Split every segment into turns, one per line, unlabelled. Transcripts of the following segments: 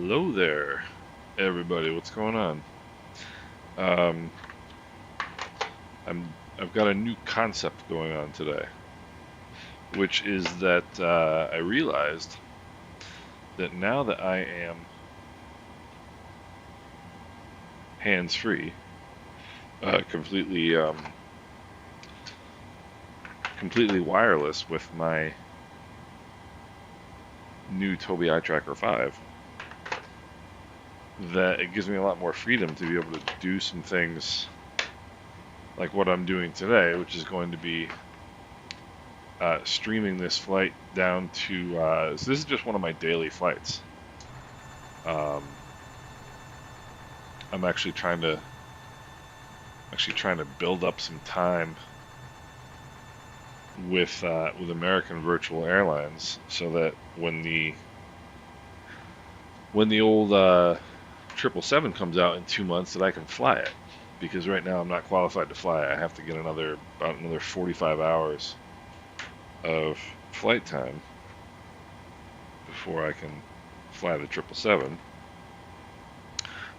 Hello there, everybody. What's going on? Um, I've got a new concept going on today, which is that I realized that now that I am hands-free, completely wireless with my new Tobii Eye Tracker 5, that it gives me a lot more freedom to be able to do some things like what I'm doing today, which is going to be streaming this flight down to. So this is just one of my daily flights. I'm actually trying to build up some time with American Virtual Airlines, so that when the old 777 comes out in 2 months, that I can fly it. Because right now I'm not qualified to fly it. I have to get about another 45 hours of flight time before I can fly the 777.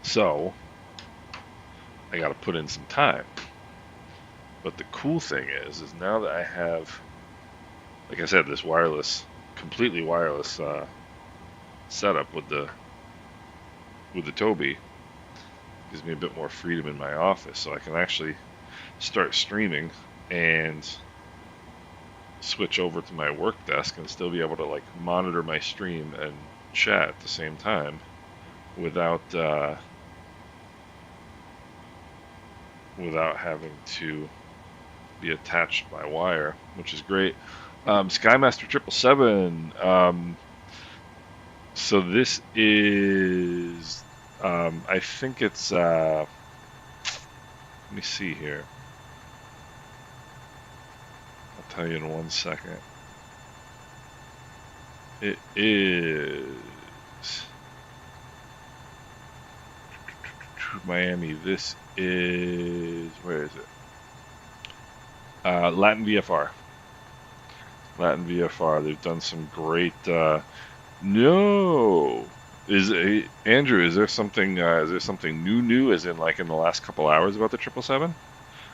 So I got to put in some time. But the cool thing is now that I have, like I said, this completely wireless setup with the Tobii, gives me a bit more freedom in my office, so I can actually start streaming and switch over to my work desk and still be able to like monitor my stream and chat at the same time without having to be attached by wire, which is great. Skymaster 777. So this is, I think it's, let me see here. I'll tell you in 1 second. It is Miami. This is, where is it? Latin VFR. Latin VFR. They've done some great. No, Andrew? Is there something new? As in, like in the last couple hours about the 777?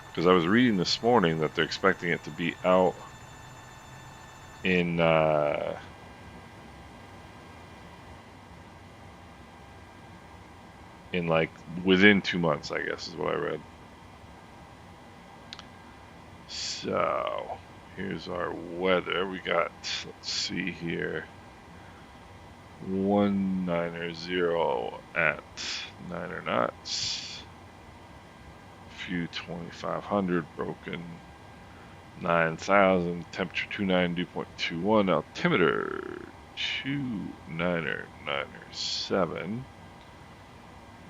Because I was reading this morning that they're expecting it to be out in like within 2 months, I guess is what I read. So here's our weather. We got, let's see here, 190 at 9 knots. Few 2500 broken. 9,000. Temperature 292.21. Altimeter 29997.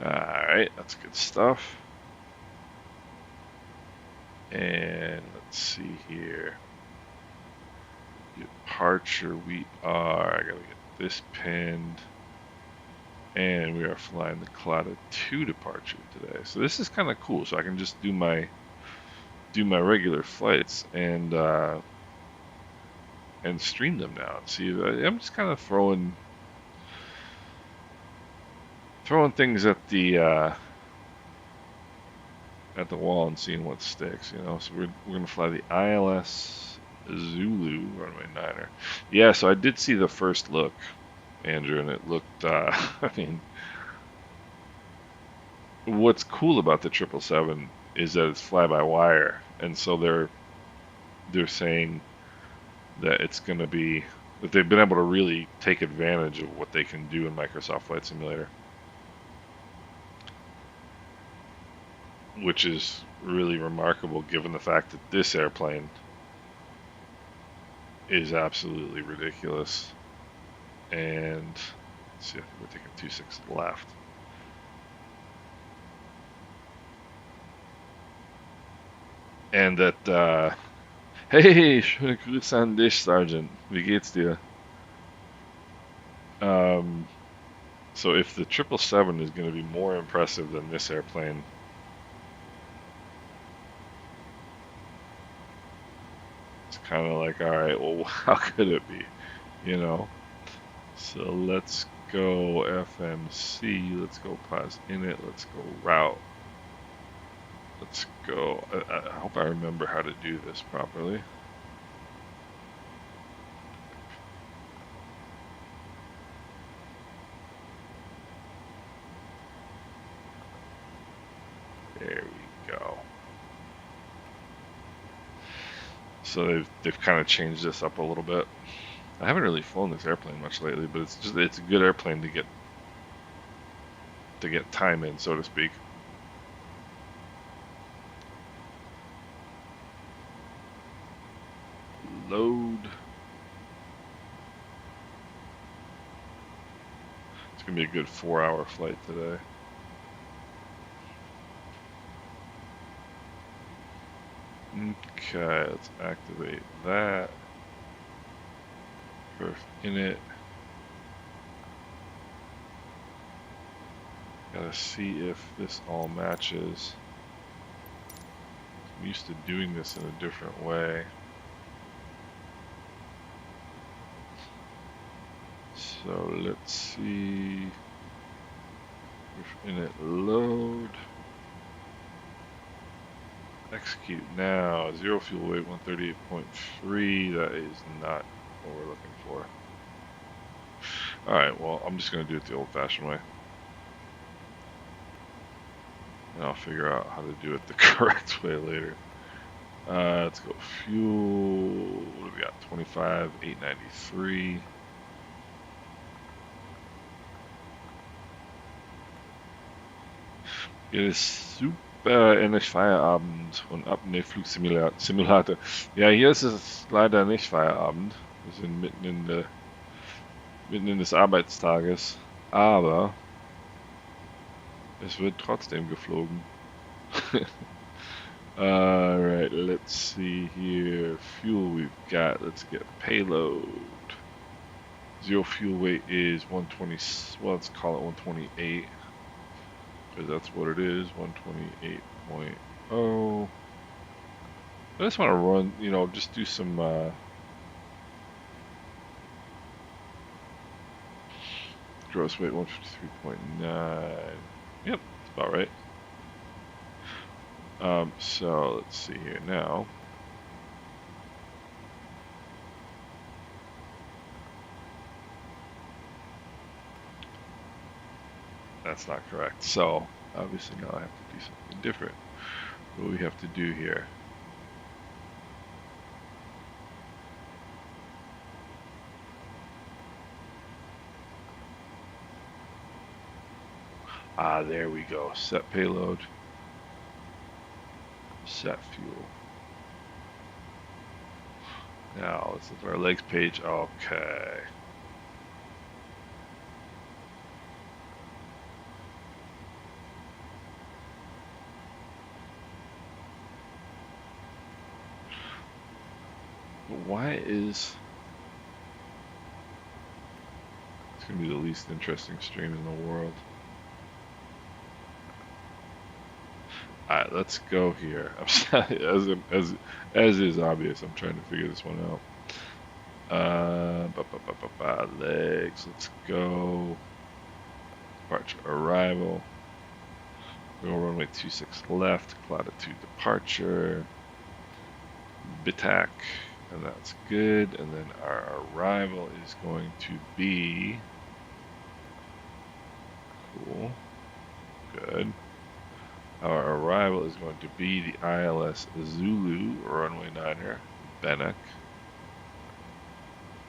Alright, that's good stuff. And let's see here. Departure, I gotta get this pinned. And we are flying the Clouded 2 departure today. So this is kind of cool. So I can just do my regular flights and stream them now. And see, I'm just kind of throwing things at the wall and seeing what sticks, you know. So we're gonna fly the ILS Zulu runway 9er. Yeah, so I did see the first look, Andrew, and it looked. I mean, what's cool about the 777 is that it's fly-by-wire, and so they're saying that it's gonna be that they've been able to really take advantage of what they can do in Microsoft Flight Simulator, which is really remarkable given the fact that this airplane is absolutely ridiculous. And let's see, I think we're taking 26 left. And that, hey, schöne Grüße an dich, Sergeant. Wie geht's dir? So if the 777 is going to be more impressive than this airplane, it's kind of like, all right, well, how could it be? You know? So let's go FMC. Let's go pause init. Let's go route. Let's go. I hope I remember how to do this properly. There we go. So they've kind of changed this up a little bit. I haven't really flown this airplane much lately, but it's a good airplane to get time in, so to speak. Load. It's gonna be a good 4-hour flight today. Okay, let's activate that. Perf init. Gotta see if this all matches. I'm used to doing this in a different way. So let's see. Perf init load. Execute now. 0 fuel weight, 138.3. That is not what we're looking for. Alright, well, I'm just going to do it the old-fashioned way. And I'll figure out how to do it the correct way later. Let's go fuel. What do we got? 25, 893. It is super endlich Feierabend und ab in den Flugsimulator. Ja, hier ist es leider nicht Feierabend. Wir sind mitten in des Arbeitstages. Aber es wird trotzdem geflogen. Alright, let's see here. Fuel we've got. Let's get payload. 0 fuel weight is 120. Well, let's call it 128. Because that's what it is, 128.0. I just want to run, just do some gross weight 153.9. Yep, that's about right. So let's see here now. That's not correct. So obviously now I have to do something different. What do we have to do here? There we go. Set payload. Set fuel. Now let's look at our legs page. Okay. Why is it's gonna be the least interesting stream in the world? Alright, let's go here. As is obvious, I'm trying to figure this one out. Legs, let's go. Departure arrival. We'll runway 26 left, cloud at 2 departure. BITAC. And that's good. And then our arrival is going to be cool. Good. Our arrival is going to be the ILS Zulu runway 9er, Benek.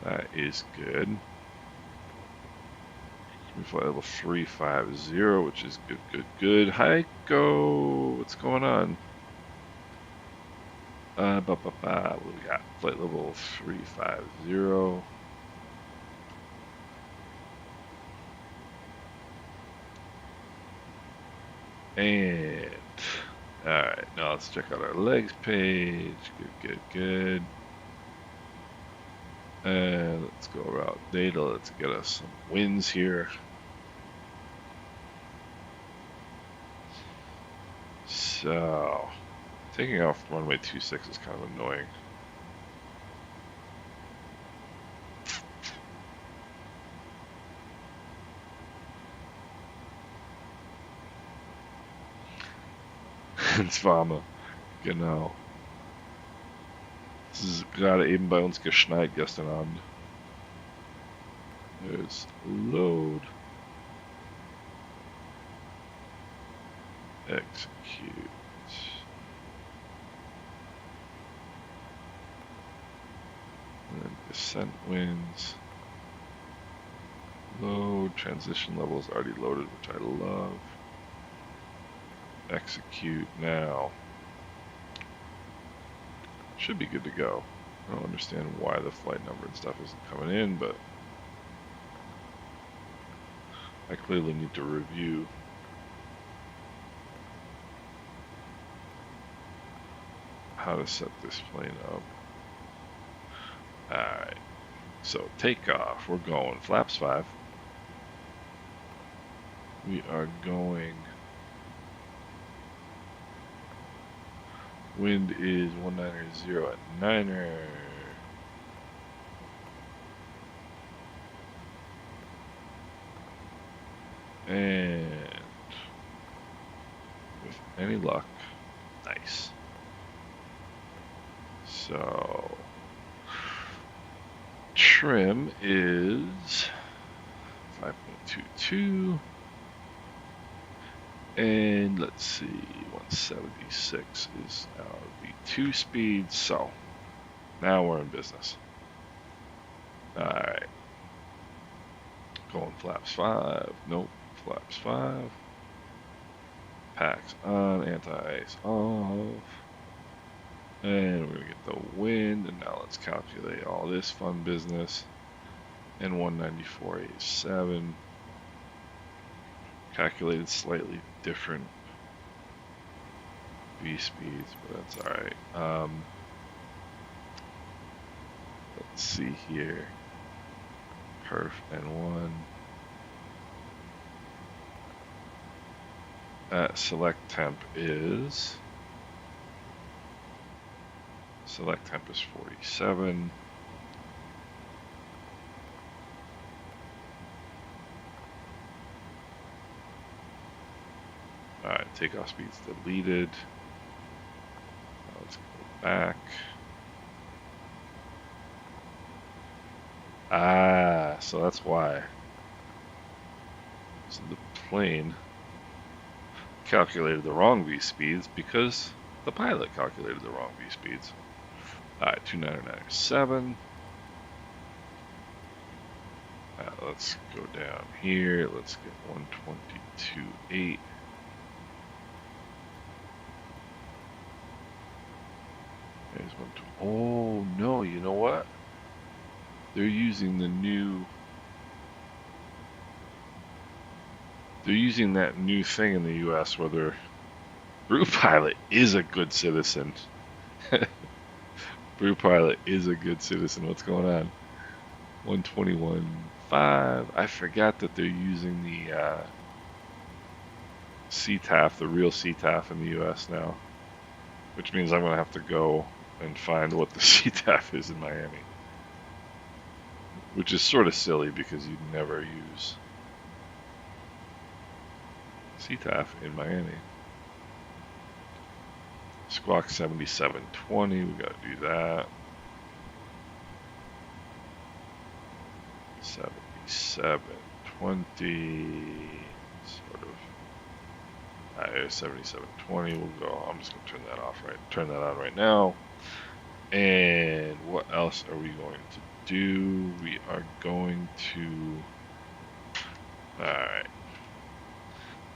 That is good. We fly level 350, which is good. Heiko, what's going on? What do we got? Flight level 350. And alright, now let's check out our legs page. Good. And let's go route data. Let's get us some wins here. So taking off runway 26 is kind of annoying. ins Warme. Genau. Es ist gerade eben bei uns geschneit gestern Abend. There's load. Execute. And then descent winds. Load. Transition level is already loaded, which I love. Execute now. Should be good to go. I don't understand why the flight number and stuff isn't coming in, but I clearly need to review how to set this plane up. Alright, so takeoff. We're going flaps 5. We are going. Wind is 190 at 9er. And with any luck, nice. So trim is 5.22. And let's see, 176 is now V2 speed. So now we're in business. Alright. Going flaps 5. Nope. Flaps 5. Packs on. Anti-ice off. And we're going to get the wind. And now let's calculate all this fun business. And 194.87. Calculated slightly different V speeds, but that's alright. Let's see here. Perf N1. Select temp is 47. Alright, takeoff speed's deleted. Now let's go back. Ah, so that's why. So the plane calculated the wrong V speeds because the pilot calculated the wrong V speeds. Alright, 2997. Let's go down here. Let's get 122.8. There's one. Oh no! You know what? They're using the new. They're using that new thing in the U.S. where their Brew Pilot is a good citizen. Brew Pilot is a good citizen. What's going on? 121.5. I forgot that they're using the CTAF, the real CTAF in the U.S. now, which means I'm gonna have to go and find what the CTAF is in Miami, which is sort of silly because you'd never use CTAF in Miami. Squawk 7720, we gotta do that. 7720, sort of. 7720, we'll go. I'm just gonna turn that on right now. And what else are we going to do? We are going to. Alright.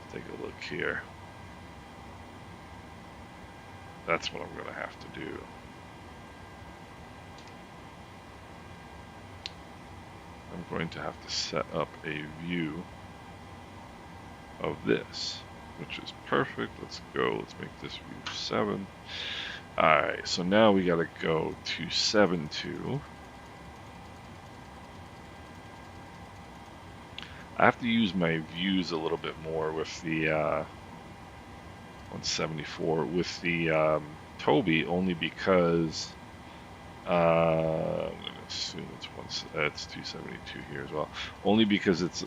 Let's take a look here. That's what I'm going to have to do. I'm going to have to set up a view of this, which is perfect. Let's go. Let's make this view 7. Alright, so now we got to go to 7.2. I have to use my views a little bit more with the 174 with the Toby, only because I'm going to assume it's 272 here as well. Only because it's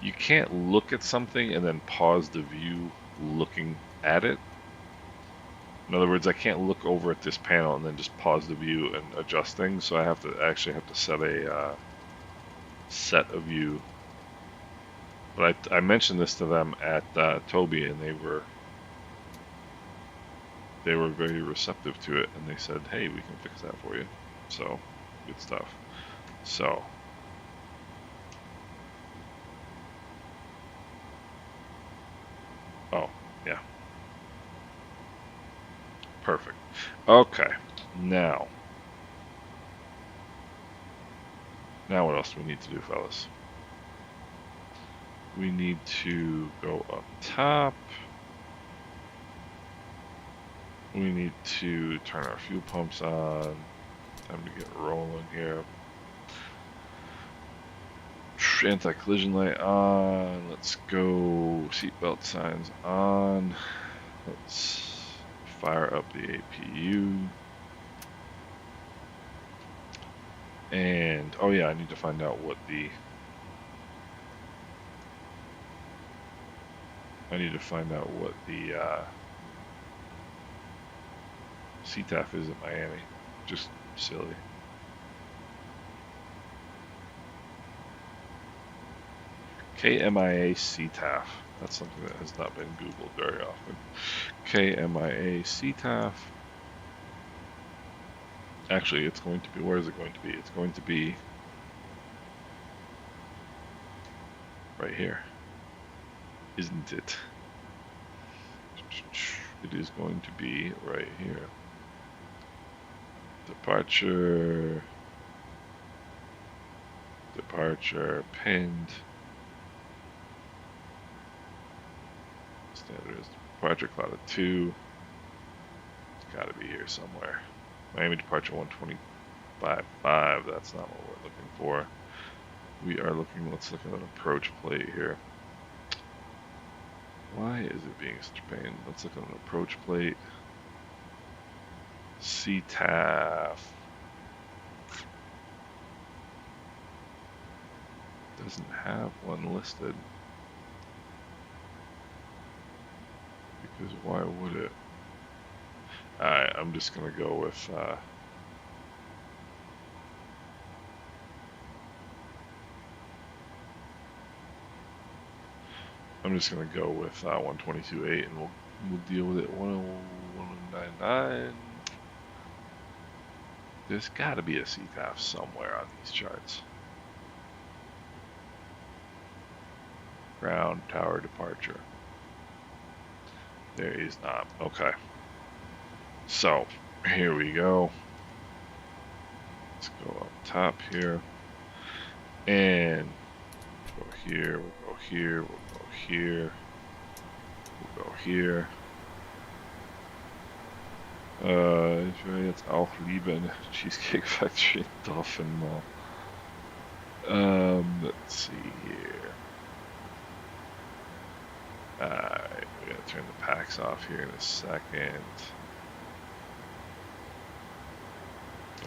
you can't look at something and then pause the view looking at it. In other words, I can't look over at this panel and then just pause the view and adjust things. So I have to actually set a set a view. But I mentioned this to them at Toby, and they were very receptive to it, and they said, "Hey, we can fix that for you." So good stuff. So. Oh, yeah. Perfect. Okay. Now what else do we need to do, fellas? We need to go up top. We need to turn our fuel pumps on. Time to get rolling here. Anti-collision light on. Let's go. Seatbelt signs on. Let's fire up the APU. And, oh yeah, I need to find out what the... CTAF is in Miami. Just silly. KMIA CTAF. That's something that has not been Googled very often. KMIA CTAF. Actually, it's going to be, where is it going to be? It's going to be right here. Isn't it? It is going to be right here. Departure, pinned. Standard is departure cloud of 2. It's got to be here somewhere. Miami departure 125.5. That's not what we're looking for. We are looking, let's look at an approach plate here. Why is it being such a pain? Let's look at an approach plate. CTAF. Doesn't have one listed. Because why would it? Alright, I'm just going to go with... I'm just going to go with 122.8 and we'll deal with it. 101.99. There's got to be a CTAF somewhere on these charts. Ground tower departure. There is not. Okay. So, here we go. Let's go up top here. And go here, we'll go here, we'll go here, we'll go here. Ich will jetzt auch lieben Cheesecake Factory in Dolphin Mall. Let's see here. Alright, we're gonna turn the packs off here in a second.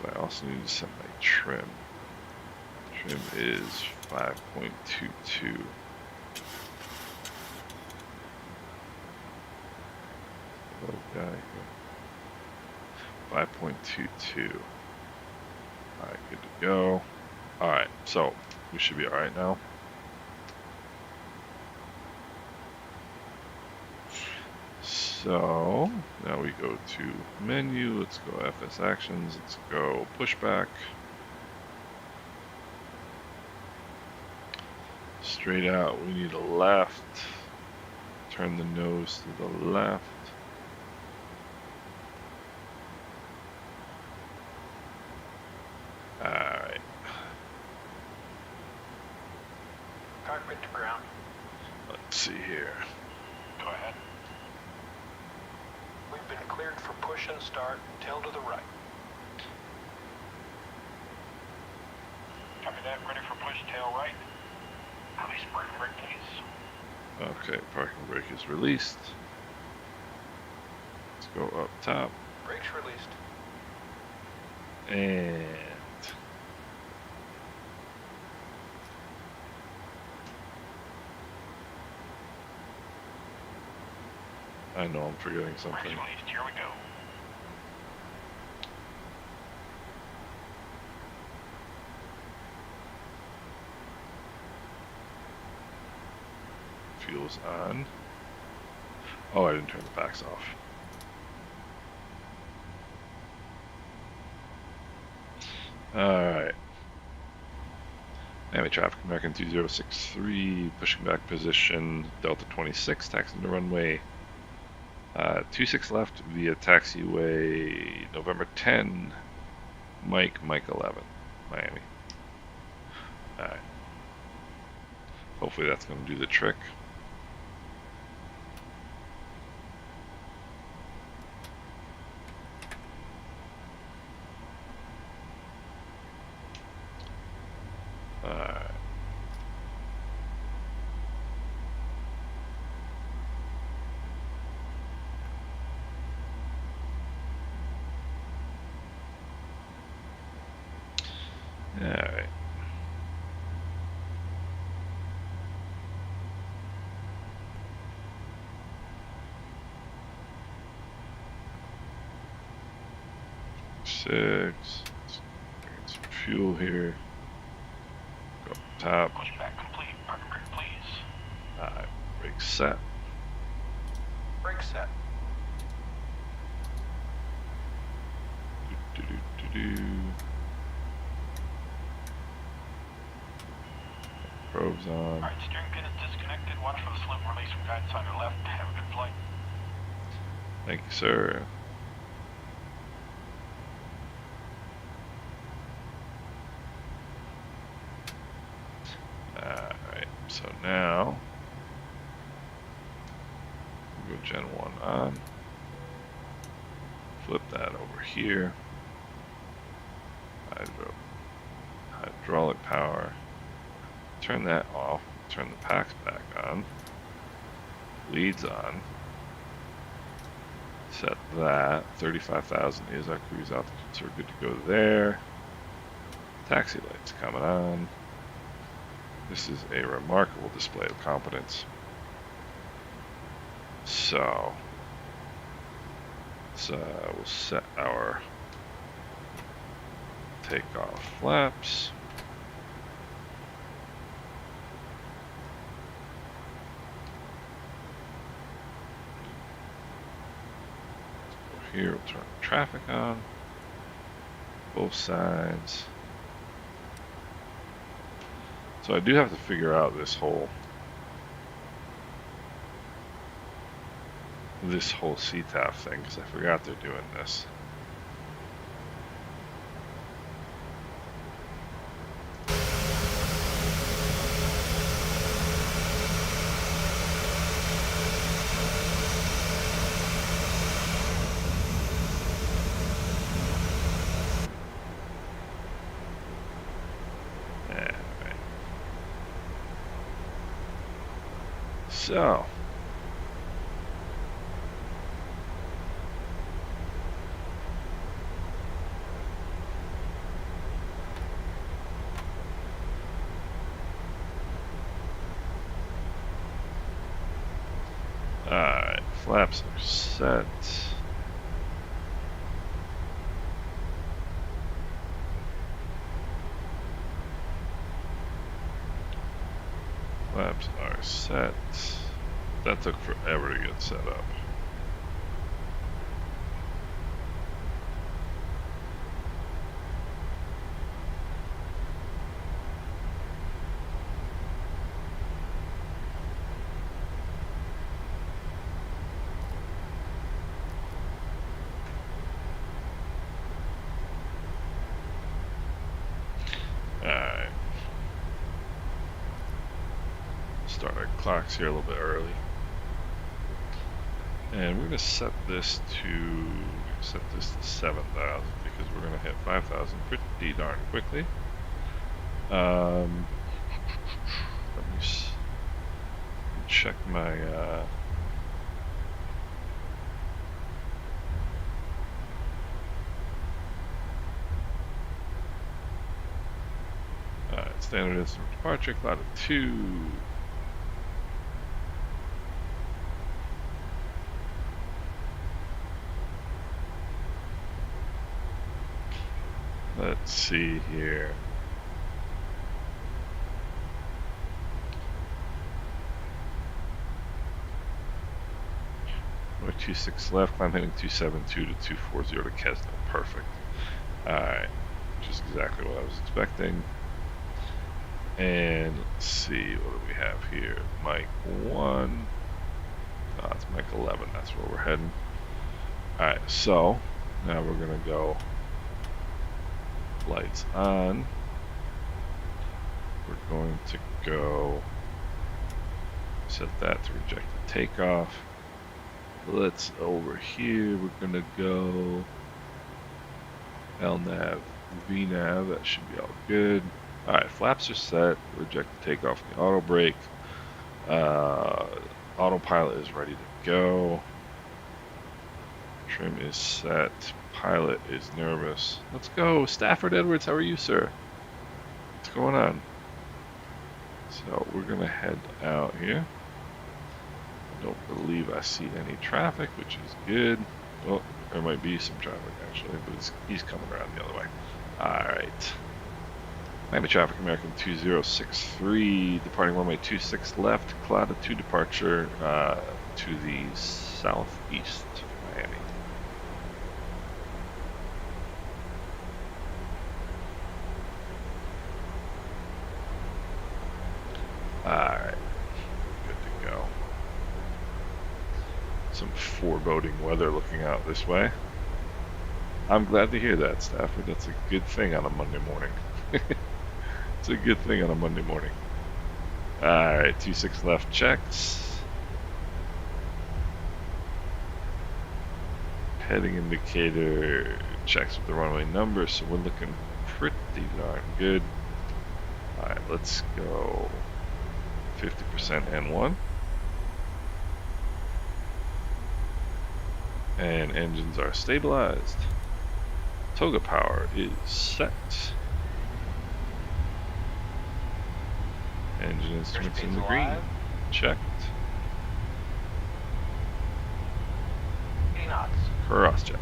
But I also need to set my trim. Trim is 5.22. Little guy here. 5.22. Alright, good to go. Alright, so we should be alright now. So now we go to menu, let's go FS actions, let's go pushback. Straight out, we need a left. Turn the nose to the left. Alright.
Cockpit to ground.
Let's see here.
Go ahead. We've been cleared for push and start, tail to the right. Copy that, ready for push, tail right. Release parking brake, please.
Okay, parking brake is released. Let's go up top.
Brakes released.
And I know I'm forgetting something.
Brakes released, here we go.
Fuel's on. Oh, I didn't turn the packs off. Alright. Miami traffic, American 2063, pushing back position, Delta 26, taxiing the runway. 26 left via taxiway, November 10, Mike 11, Miami. Alright. Hopefully that's going to do the trick. Alright. Alright. Six. Let's get some fuel here. Go up top.
Pushback complete. Parking brake, please.
Alright, brake set.
Brake set.
Do-do-do-do-do. Probes on.
Alright, steering pin is disconnected. Watch for the slip release from guidance on your left. Have a good flight.
Thank you, sir. Alright, so now we'll go Gen 1 on. Flip that over here. Hydraulic power. Turn that off. Turn the packs back on. Leads on. Set that. 35,000 is our cruise altitude, so we're good to go there. Taxi lights coming on. This is a remarkable display of competence. So, we'll set our takeoff flaps. Over here, we'll turn the traffic on. Both sides. So I do have to figure out this whole CTAF thing, because I forgot they're doing this. So, alright, flaps are set. Flaps are set. That took forever to get set up. Alright. Start our clocks here a little bit early. And we're going to set this to 7,000 because we're going to hit 5,000 pretty darn quickly. Let me check my standard instrument departure, cloud of 2. Let's see here. We're 26 left, climb heading 272 to 240 to Kesno. Perfect. Alright, which is exactly what I was expecting. And let's see, what do we have here? Mike 1. Oh, it's Mike 11, that's where we're heading. Alright, so now we're going to go lights on. We're going to go set that to reject the takeoff. Let's over here, we're going to go LNAV, VNAV, that should be all good. Alright, flaps are set, reject the takeoff and the auto brake. Autopilot is ready to go. Trim is set, pilot is nervous. Let's go, Stafford Edwards, how are you, sir? What's going on? So we're going to head out here. I don't believe I see any traffic, which is good. Well, there might be some traffic actually, but he's coming around the other way. Alright. Miami traffic, American 2063, departing runway 26 left, cloud of 2 departure to the southeast of Miami. Alright, good to go. Some foreboding weather looking out this way. I'm glad to hear that, Stafford. That's a good thing on a Monday morning. It's a good thing on a Monday morning. Alright, 26 left checks. Heading indicator checks with the runway number, so we're looking pretty darn good. Alright, let's go 50% N1. And engines are stabilized. Toga power is set. Engine instruments in the green. Checked.
80 knots.
Cross checked.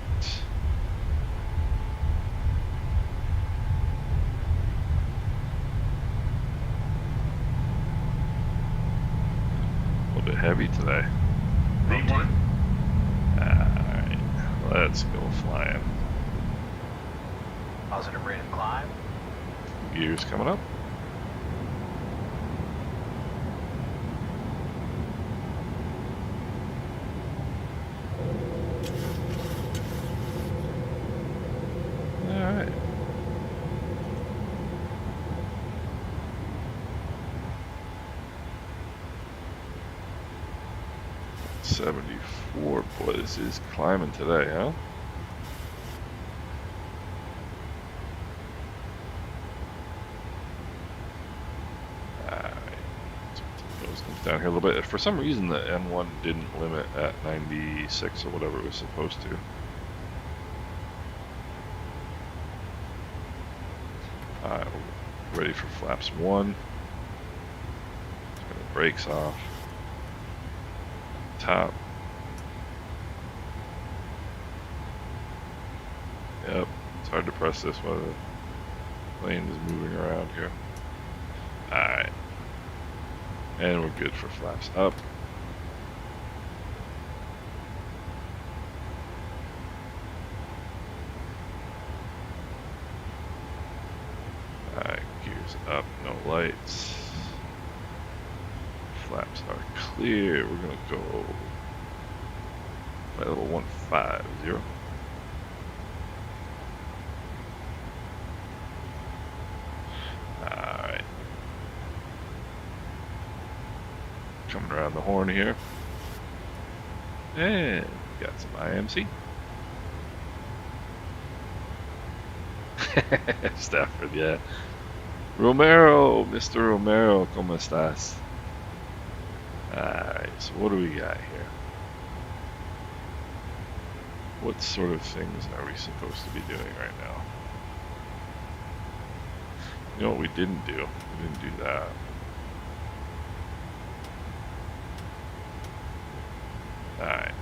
A little bit heavy today.
V1.
Alright, let's go flying.
Positive rate of climb.
Gears coming up. Alright. .74, boy, this is climbing today, huh? Down here a little bit. For some reason, the N1 didn't limit at 96 or whatever it was supposed to. Alright, ready for flaps 1. Just gonna brakes off. Top. Yep, it's hard to press this while the plane is moving around here. Alright. And we're good for flaps up. Alright, gears up, no lights. Flaps are clear. We're gonna go by level 150. Alright. Coming around the horn here. And got some IMC. Stafford, yeah. Romero, Mr. Romero, ¿cómo estás? Alright, so what do we got here? What sort of things are we supposed to be doing right now? You know what we didn't do? We didn't do that. Alright.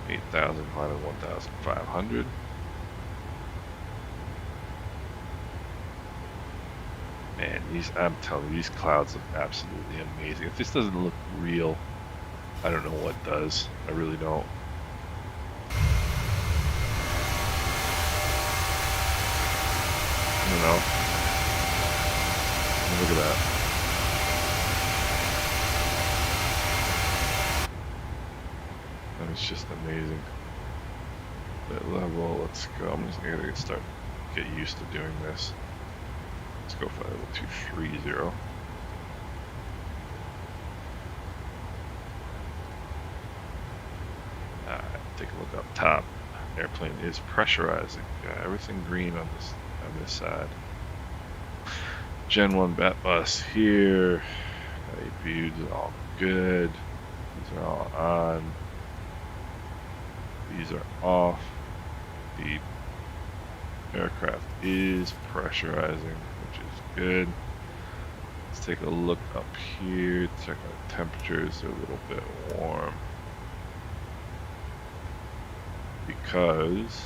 8,000 minus 1,500. Man, I'm telling you, these clouds look absolutely amazing. If this doesn't look real, I don't know what does. I really don't. You know? Look at that. And it's just amazing. That level, let's go. I'm just gonna get used to doing this. Let's go for level 230. Take a look up top. Airplane is pressurizing. Got everything green on this side. Gen 1 bat bus here. APUs are all good. These are all on. These are off. The aircraft is pressurizing, which is good. Let's take a look up here. Check out temperatures. They're a little bit warm because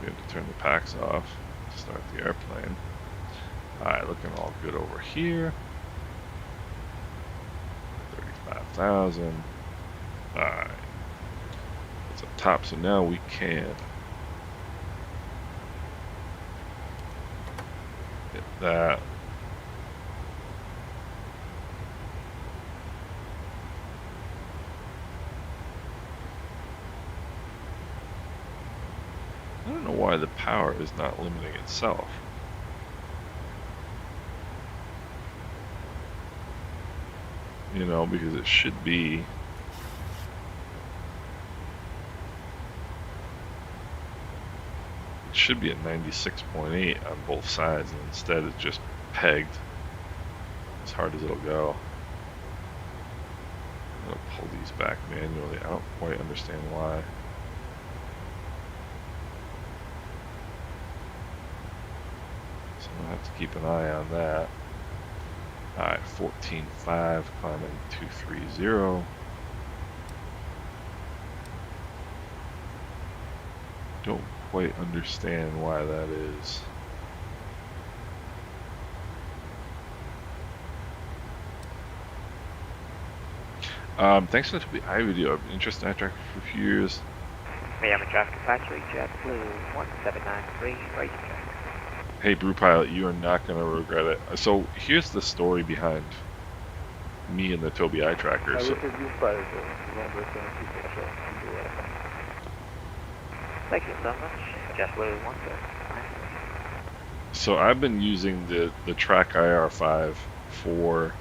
we have to turn the packs off to start the airplane. Alright, looking all good over here. 35,000. Alright. It's up top, so now we can hit that. I don't know why the power is not limiting itself. You know, because it should be. It should be at 96.8 on both sides, and instead it's just pegged as hard as it'll go. I'm gonna pull these back manually. I don't quite understand why. So I'll have to keep an eye on that. Alright, 14.5, climbing 230. Don't quite understand why that is. Thanks for the TBI video. I've been interested in tracking for a few years.
Miami traffic factory, JetBlue 1793, right track.
Hey, Brew Pilot, you are not going to regret it. So here's the story behind me and the Tobii eye tracker. So,
thank you so much, JetBlue 1793.
so I've been using the Track IR5 for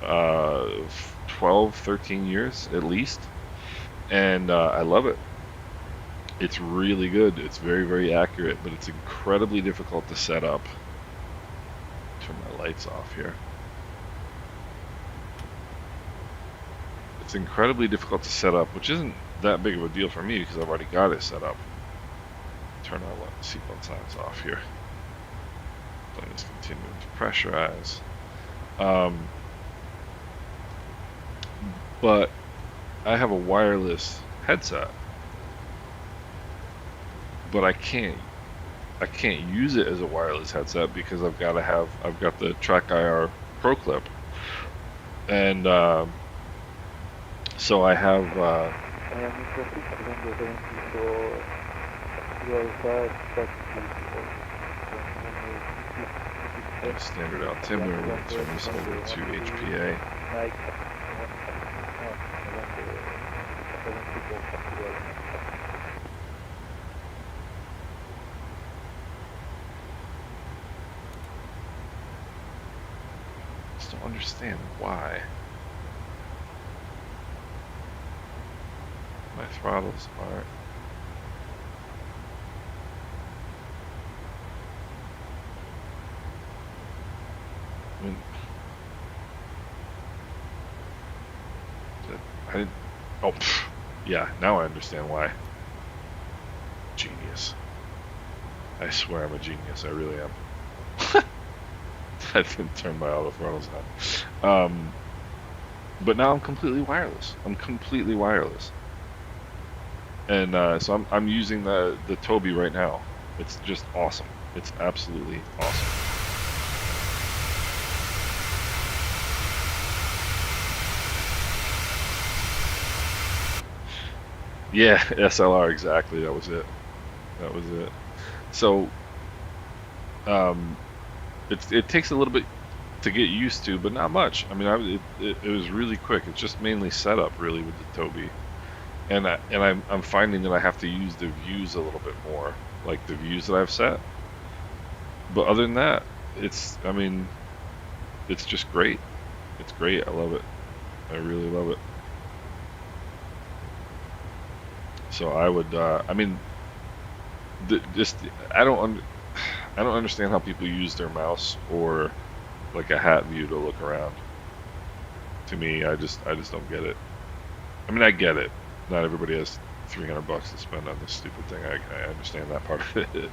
12, 13 years at least, and I love it. It's really good. It's very, very accurate, but it's incredibly difficult to set up. Turn my lights off here. It's incredibly difficult to set up, which isn't that big of a deal for me because I've already got it set up. Turn our seatbelt signs off here. Plane is continuing to pressurize. But I have a wireless headset, but I can't use it as a wireless headset because I've got the Track IR Pro Clip, and so I have standard altimeter. We're going to turn this over to HPA. Just don't understand why my throttles aren't. I didn't. Oh, yeah. Now I understand why. Genius. I swear I'm a genius. I really am. I didn't turn my auto throttles on. But now I'm completely wireless. I'm completely wireless, and so I'm using the Tobii right now. It's just awesome. It's absolutely awesome. Yeah, SLR exactly. That was it. That was it. So um, it takes a little bit to get used to, but not much. I mean, it was really quick. It's just mainly setup really with the Tobii, and I'm finding that I have to use the views a little bit more, like the views that I've set. But other than that, I mean, it's just great. It's great. I love it. I really love it. So I would, I mean, just I don't I don't understand how people use their mouse or like a hat view to look around. To me, I just don't get it. I mean, I get it. Not everybody has $300 to spend on this stupid thing. I understand that part of it.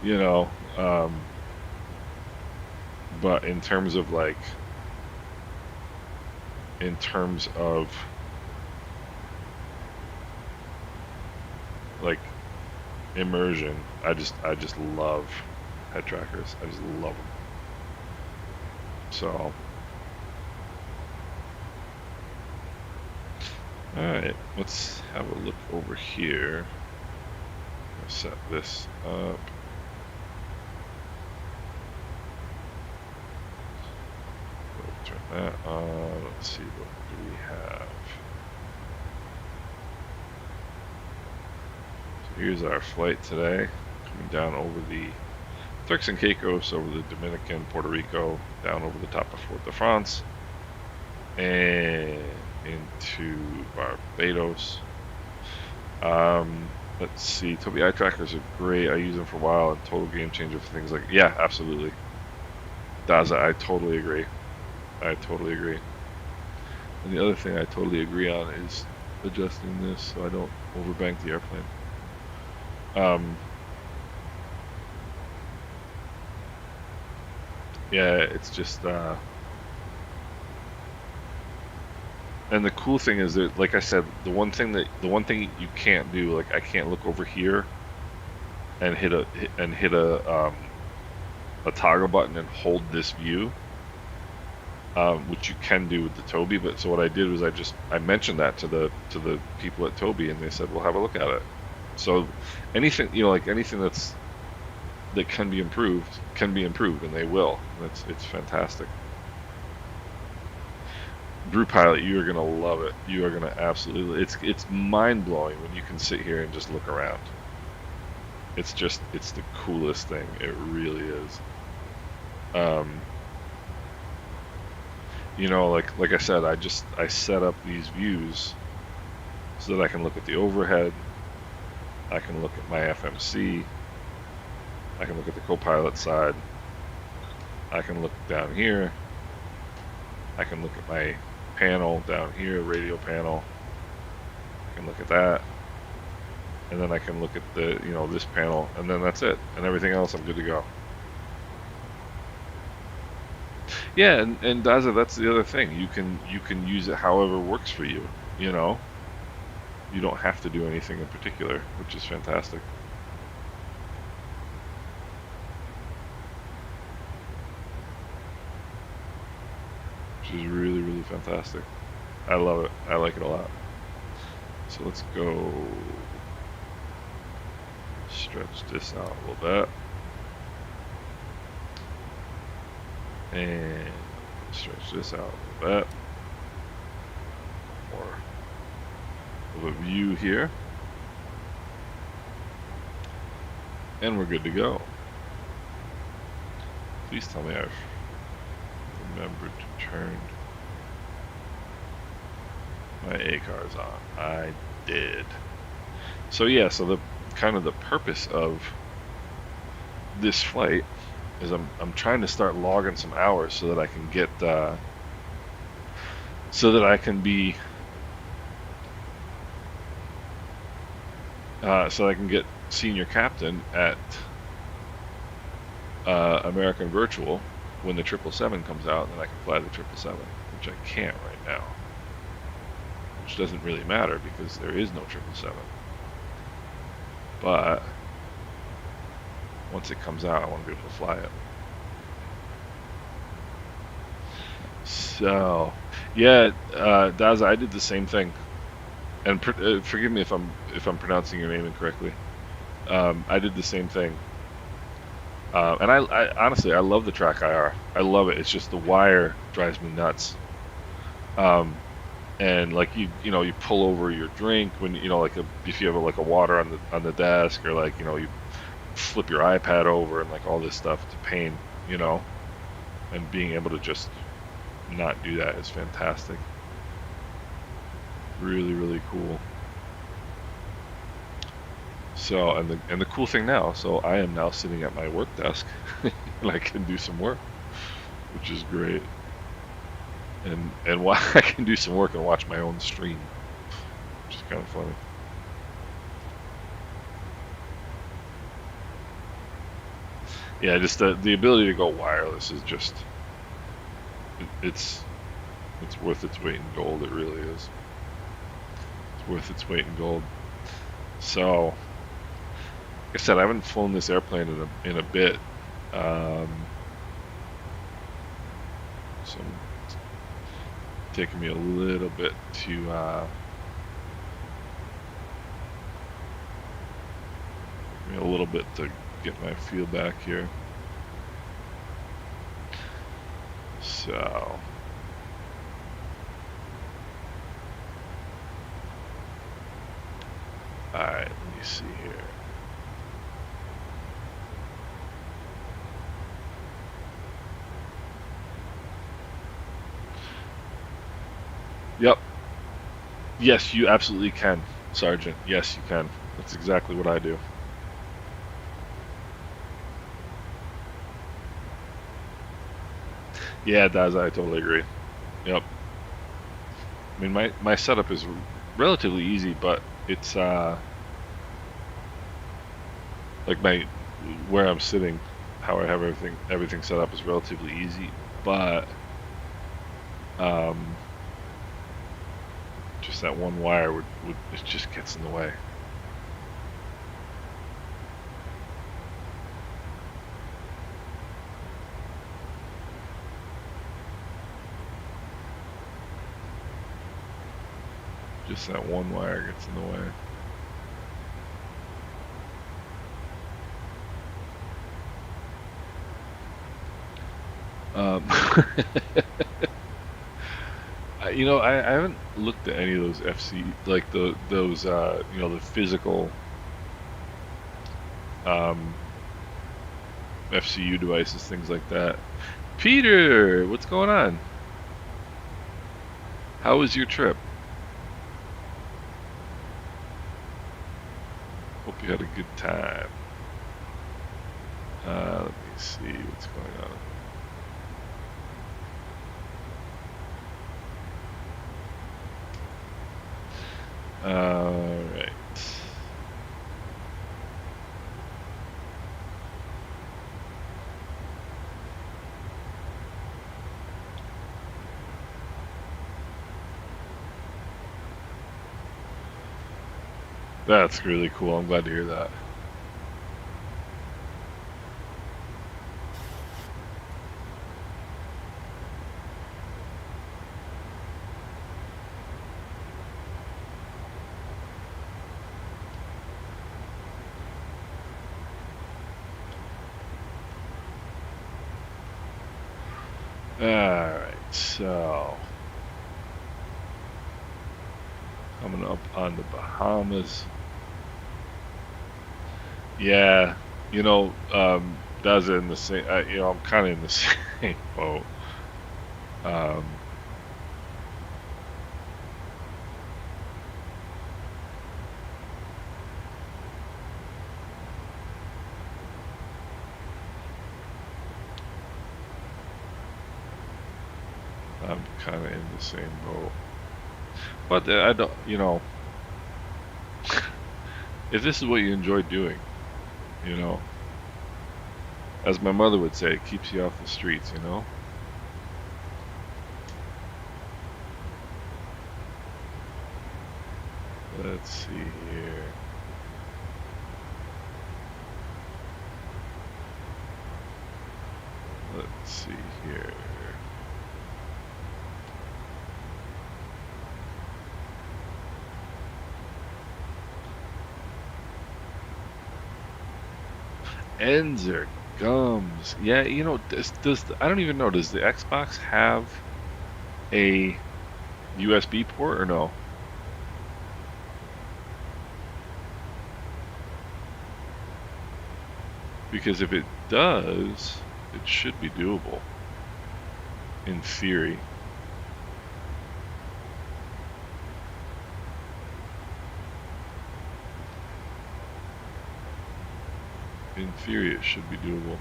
You know, but in terms of like, in terms of like immersion, I just love head trackers. I just love them. So, all right, let's have a look over here. I'll set this up. We'll turn that on. Let's see, what do we have? So here's our flight today, coming down over the Turks and Caicos, over the Dominican, Puerto Rico, down over the top of Fort de France, and into Barbados. Let's see. Tobii eye trackers are great. I use them for a while. A total game changer for things like, yeah, absolutely. Daza, I totally agree. I totally agree. And the other thing I totally agree on is adjusting this so I don't overbank the airplane. Yeah, it's just and the cool thing is that, like I said, the one thing you can't do, like I can't look over here and hit a toggle button and hold this view, which you can do with the Tobii. But so what I did was I mentioned that to the people at Tobii, and they said, "Well, have a look at it." So anything, like anything that can be improved, and they will. It's fantastic. Brew Pilot, you are gonna love it. You are gonna absolutely. It's mind blowing when you can sit here and just look around. It's the coolest thing. It really is. Like I said, I set up these views so that I can look at the overhead. I can look at my FMC. I can look at the co-pilot side. I can look down here. I can look at my panel down here, radio panel. I can look at that. And then I can look at the, this panel, and then that's it. And everything else, I'm good to go. Yeah, and Daza, that's the other thing. You can use it however works for you, You don't have to do anything in particular, which is fantastic. Which is really, really fantastic. I love it. I like it a lot. So let's go stretch this out a little bit. And stretch this out a little bit. More of a view here. And we're good to go. Please tell me I've remembered to turn my ACARs on. I did. So yeah, so the kind of the purpose of this flight is I'm trying to start logging some hours so that I can get so that I can be so I can get senior captain at American Virtual when the 777 comes out, and then I can fly the 777, which I can't right now, which doesn't really matter because there is no 777. But once it comes out, I want to be able to fly it. So, yeah, Daza, I did the same thing, and forgive me if I'm pronouncing your name incorrectly. I did the same thing, and I honestly I love the track IR. I love it. It's just the wire drives me nuts. And like you pull over your drink when like if you have like a water on the desk, or like you flip your iPad over and like all this stuff. It's a pain, and being able to just not do that is fantastic. Really, really cool. So, and the cool thing now, so I am now sitting at my work desk and I can do some work, which is great. And while I can do some work and watch my own stream, which is kind of funny. Yeah, just the ability to go wireless is just it's worth its weight in gold. It really is. It's worth its weight in gold. So, like I said, I haven't flown this airplane in a bit. So it's taking me a little bit to get my feel back here. So, alright, let me see here. Yep. Yes, you absolutely can, Sergeant. Yes, you can. That's exactly what I do. Yeah, Daz, I totally agree. Yep. I mean, my setup is relatively easy, but it's like where I'm sitting, how I have everything set up is relatively easy, but just that one wire it just gets in the way. Just that one wire gets in the way. I haven't looked at any of those FC, like those the physical FCU devices, things like that. Peter, what's going on? How was your trip? Hope you had a good time. Let me see what's going on. All right. That's really cool. I'm glad to hear that. Alright, so coming up on the Bahamas. Yeah, that's in the same, I'm kind of in the same boat. I'm kind of in the same boat. But I don't, if this is what you enjoy doing, as my mother would say, it keeps you off the streets, Let's see here. Let's see here. Ends or gums. Yeah, you know, I don't even know, does the Xbox have a USB port or no? Because if it does, it should be doable. In theory. In theory, it should be doable.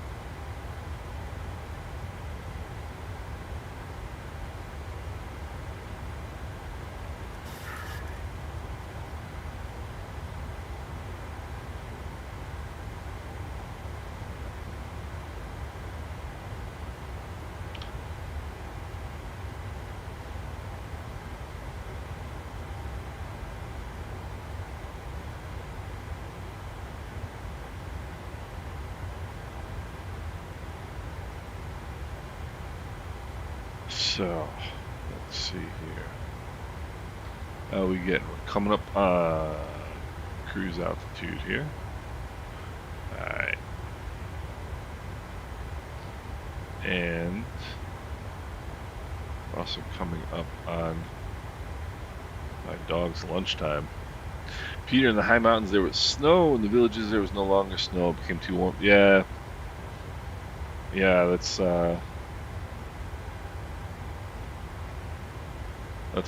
So, let's see here. We're coming up cruise altitude here. Alright. And also coming up on my dog's lunchtime. Peter, in the high mountains there was snow. In the villages there was no longer snow. It became too warm. Yeah. Yeah, that's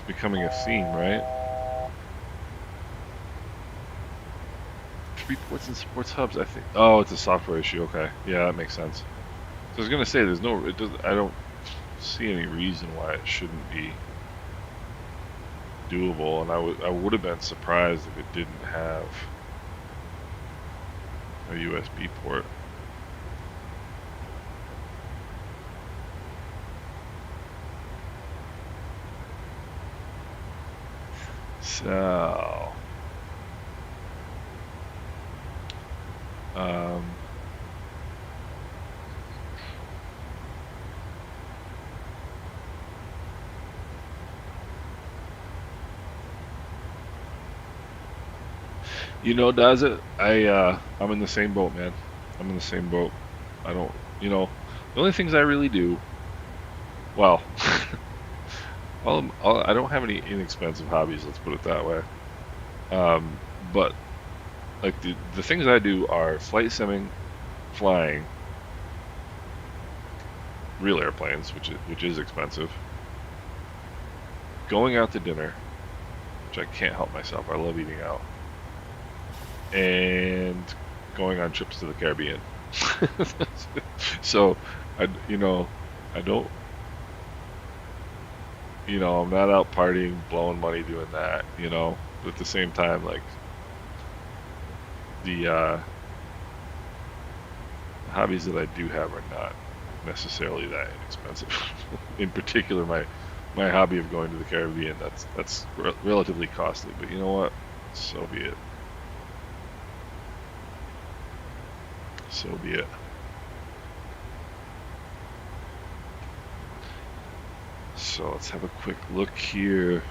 becoming a theme, right? Reports and sports hubs, I think. Oh, it's a software issue. Okay, yeah, that makes sense. So I was gonna say, I don't see any reason why it shouldn't be doable, and I would have been surprised if it didn't have a USB port. So, you know, does it? I'm in the same boat, man. I'm in the same boat. I don't, you know, the only things I really do, well, I don't have any inexpensive hobbies. Let's put it that way. But like the things I do are flight simming, flying, real airplanes, which is expensive, going out to dinner, which I can't help myself. I love eating out, and going on trips to the Caribbean. So, I don't, I'm not out partying, blowing money doing that, but at the same time, like the hobbies that I do have are not necessarily that inexpensive. In particular, my hobby of going to the Caribbean, that's relatively costly, but you know what? So be it. So be it. So let's have a quick look here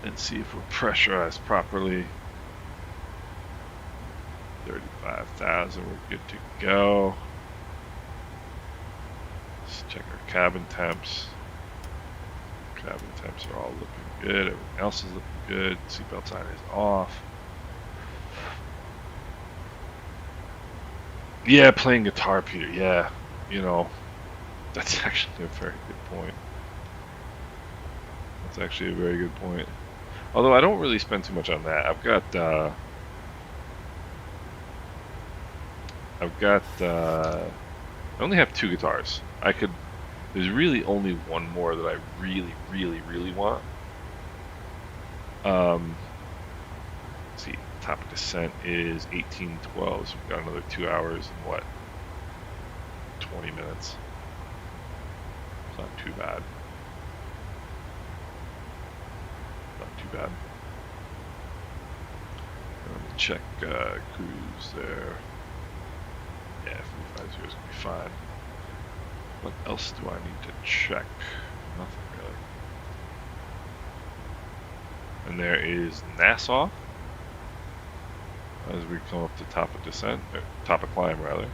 and see if we're pressurized properly. 35,000, we're good to go. Let's check our cabin temps. Cabin temps are all looking good. Everything else is looking good. Seatbelt sign is off. Yeah, playing guitar, Peter. Yeah, that's actually a very good point. That's actually a very good point. Although I don't really spend too much on that. I only have 2 guitars. There's really only one more that I really, really, really want. Let's see, top of descent is 1812, so we've got another 2 hours and 20 minutes. It's not too bad. Not too bad. check cruise there. Yeah, 350 is gonna be fine. What else do I need to check? Nothing really. And there is Nassau as we come up to top of descent, top of climb rather.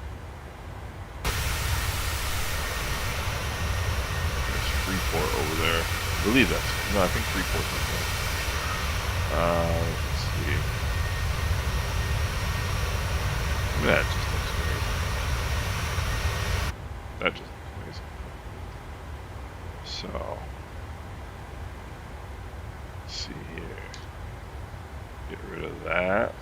There's Freeport over there. I believe that's, no, I think Freeport's up there. Let's see. That just looks amazing. That just looks amazing. So, let's see here. Get rid of that.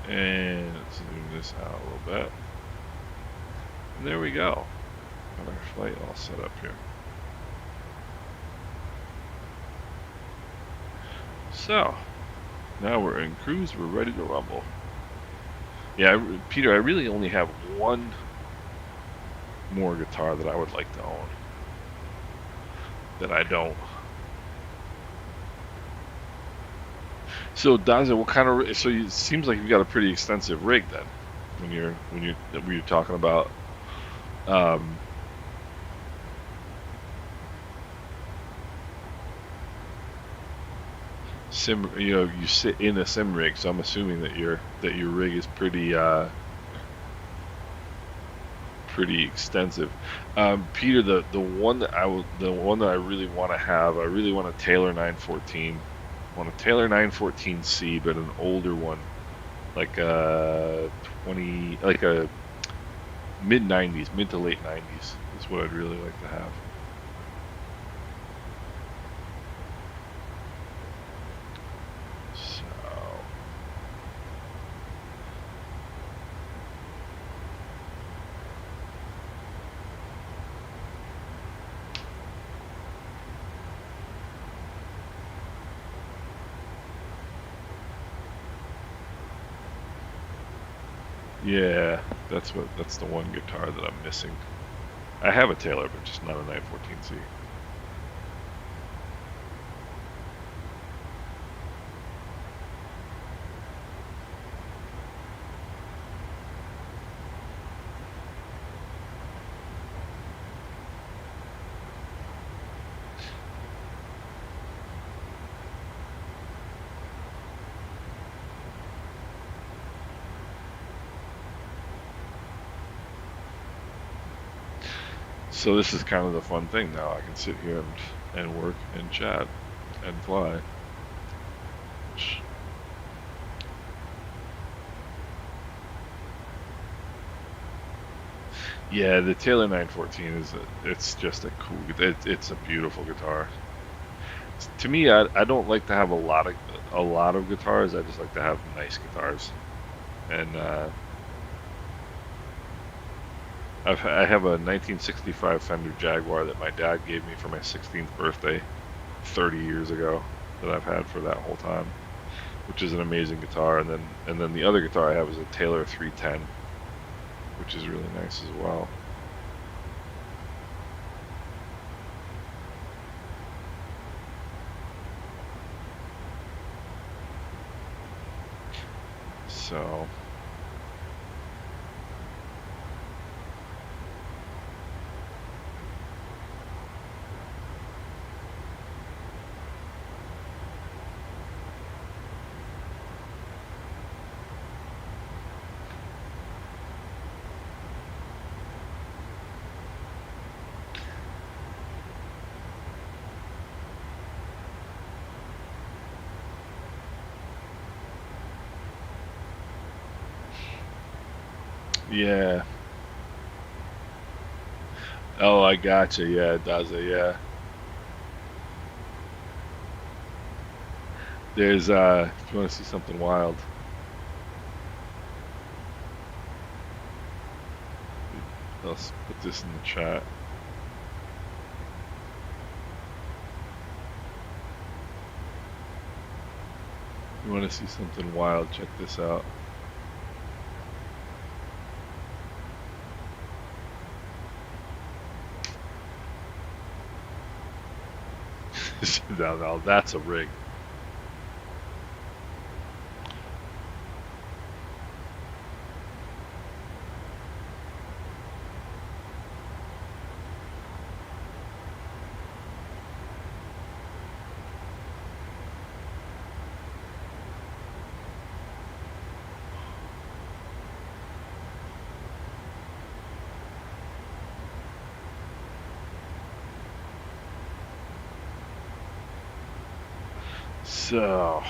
And let's zoom this out a little bit. And there we go. Got our flight all set up here. So, now we're in cruise, we're ready to rumble. Yeah, Peter, I really only have one more guitar that I would like to own. That I don't. So, Daza, what kind of? So it seems like you've got a pretty extensive rig then, when you're talking about. Sim, you sit in a sim rig, so I'm assuming that your rig is pretty extensive. Peter, the one that I really want to have, I really want a Taylor 914. I want a Taylor 914C, but an older one, like a mid 90s, mid to late 90s is what I'd really like to have. Yeah, that's the one guitar that I'm missing. I have a Taylor, but just not a 914C. So this is kind of the fun thing now. I can sit here and work and chat and fly. Yeah, the Taylor 914 it's just a cool, it's a beautiful guitar. To me, I don't like to have a lot of guitars. I just like to have nice guitars. And I have a 1965 Fender Jaguar that my dad gave me for my 16th birthday 30 years ago that I've had for that whole time, which is an amazing guitar. And then the other guitar I have is a Taylor 310, which is really nice as well. So yeah. Oh, I gotcha. Yeah, it does it. Yeah. There's if you want to see something wild, let's put this in the chat. You want to see something wild? Check this out. Now that's a rig. So,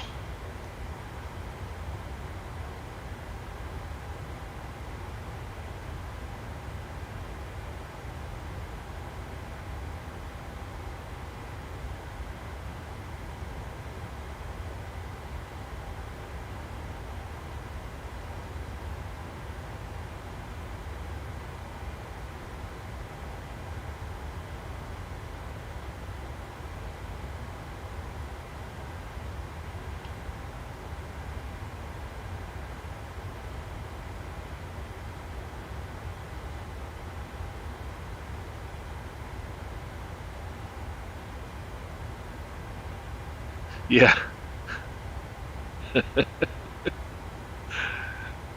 yeah,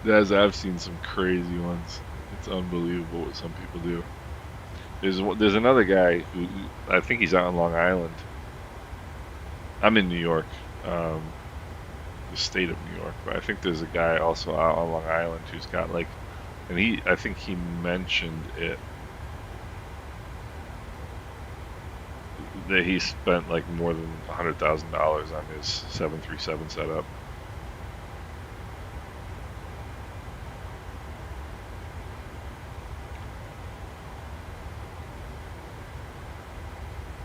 I've seen some crazy ones. It's unbelievable what some people do. There's another guy who I think he's out on Long Island. I'm in New York, um, the state of New York, but I think there's a guy also out on Long Island who's got like, and I think he mentioned it that he spent like more than $100,000 on his 737 setup,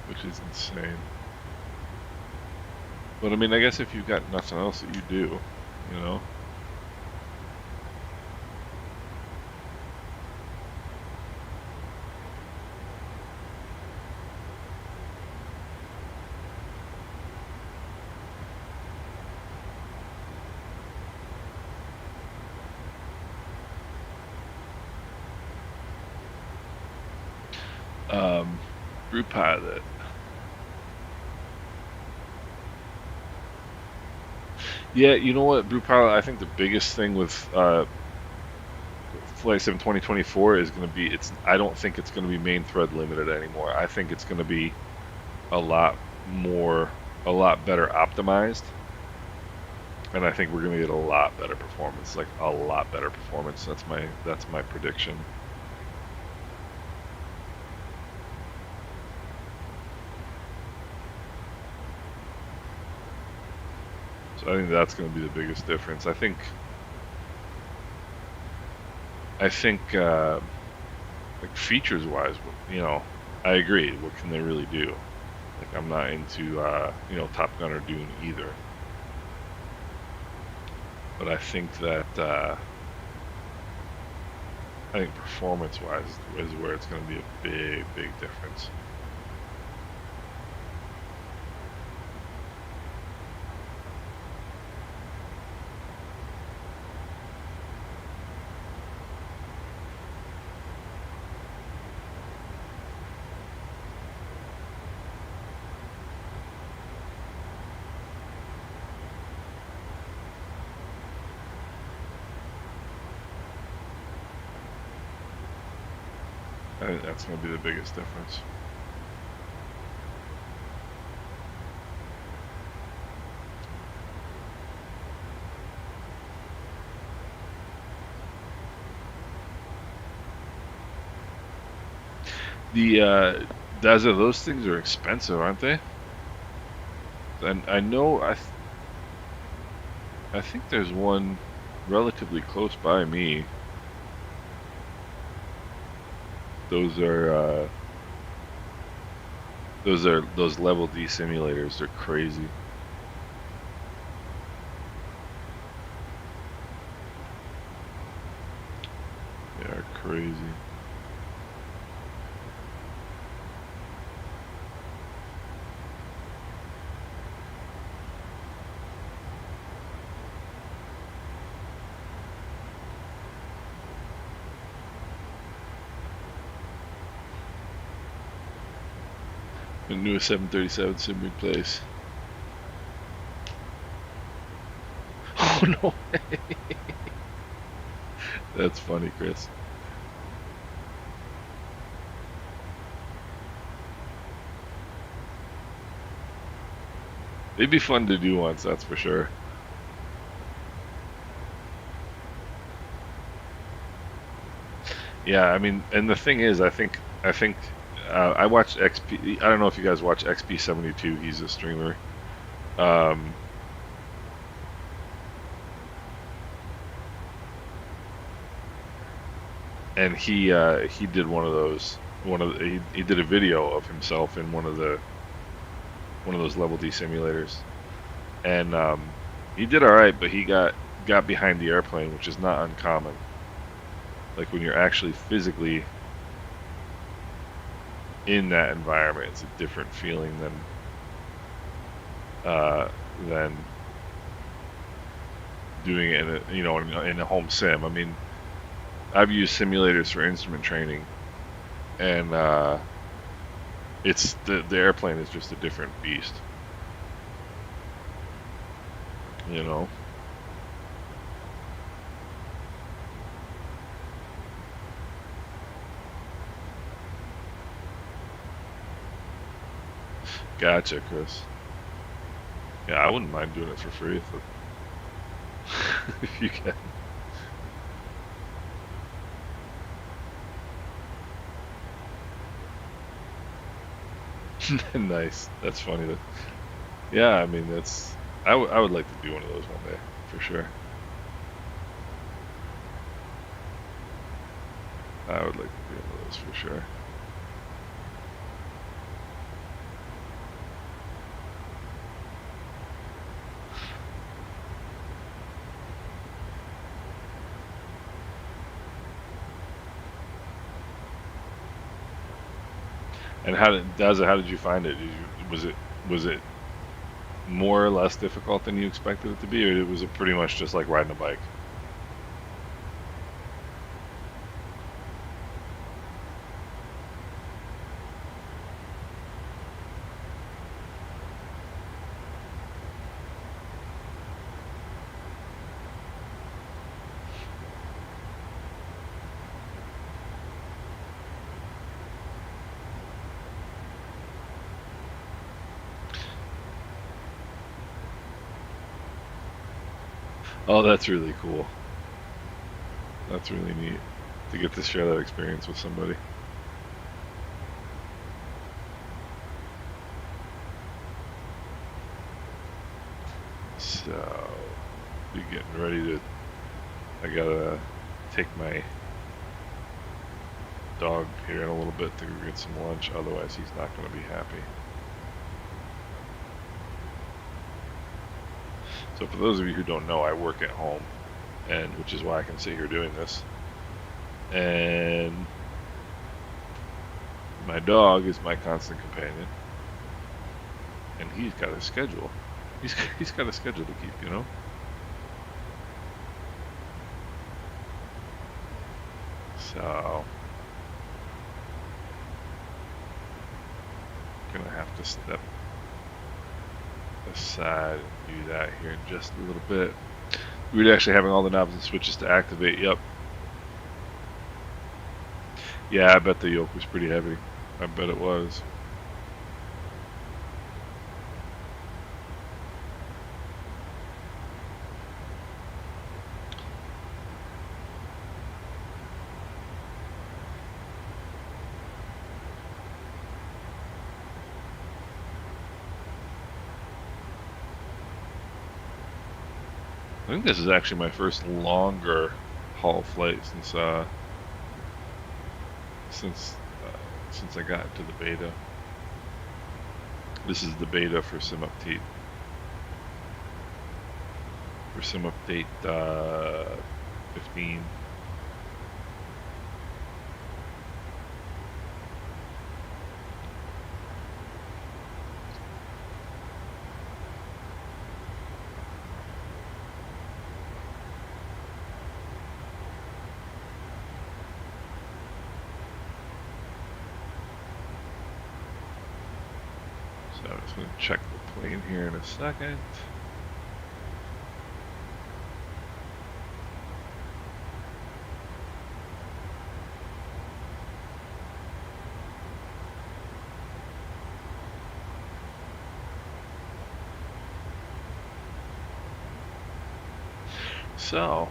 which is insane. But I mean, I guess if you've got nothing else that you do, you know. Um, Brew Pilot. Yeah, you know what, Brew Pilot, I think the biggest thing with Flight Sim 2024 is going to be I don't think it's going to be main thread limited anymore. I think it's going to be a lot more, a lot better optimized. And I think we're going to get a lot better performance, like a lot better performance. That's my prediction. So I think that's going to be the biggest difference. I think like features wise, you know, I agree. What can they really do? Like I'm not into you know, Top Gun or Dune either. But I think that I think performance wise is where it's going to be a big difference. I think that's going to be the biggest difference. The those things are expensive, aren't they? And I know I think there's one relatively close by me. Those are those level D simulators. They're crazy. They are crazy. A new 737 sim replace. Oh no way. That's funny, Chris. It'd be fun to do once, that's for sure. Yeah, I mean, and the thing is, I think I watched XP. I don't know if you guys watch XP72. He's a streamer. Um, and he did one of those. He did a video of himself in one of those level D simulators, and he did all right, but he got behind the airplane, which is not uncommon. Like when you're actually physically in that environment, it's a different feeling than doing it in in a home sim. I mean, I've used simulators for instrument training, and it's the airplane is just a different beast. You know. Gotcha, Chris. Yeah, I wouldn't mind doing it for free if you can. Nice. That's funny. Yeah, I mean that's. I would like to do one of those one day for sure. I would like to do one of those for sure. And how did you find it? Was it more or less difficult than you expected it to be, or was it pretty much just like riding a bike? Oh, that's really cool. That's really neat to get to share that experience with somebody. So, be getting ready to. I gotta take my dog here in a little bit to go get some lunch. Otherwise, he's not gonna be happy. So, for those of you who don't know, I work at home, and which is why I can sit here doing this. And my dog is my constant companion, and he's got a schedule. He's got a schedule to keep, you know. So gonna have to step aside and do that here in just a little bit. We're actually having all the knobs and switches to activate. Yep. Yeah, I bet the yoke was pretty heavy. I bet it was. I think this is actually my first longer haul flight since I got into the beta. This is the beta for Sim Update. For Sim Update 15. So I'm just going to check the plane here in a second. So,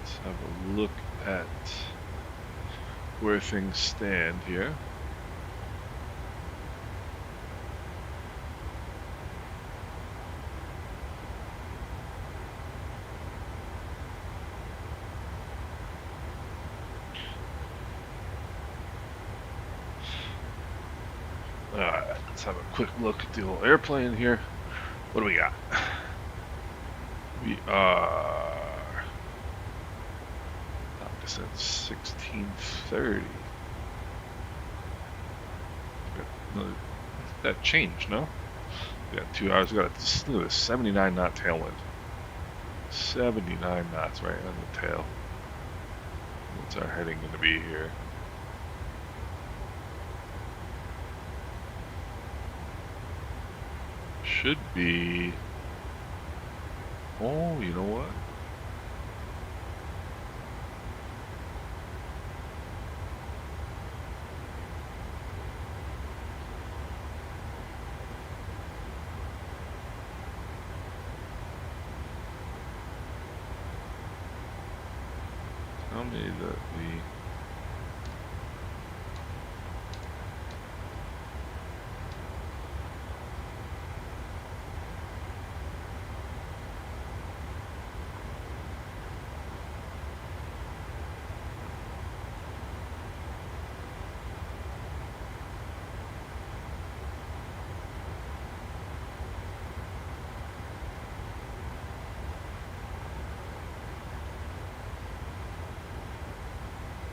let's have a look at where things stand here. Alright, let's have a quick look at the old airplane here. What do we got? We are opposite 1630. That changed, no? We got 2 hours. We got a 79 knot tailwind. 79 knots right on the tail. What's our heading going to be here? Should be. Oh, you know what? Tell me that the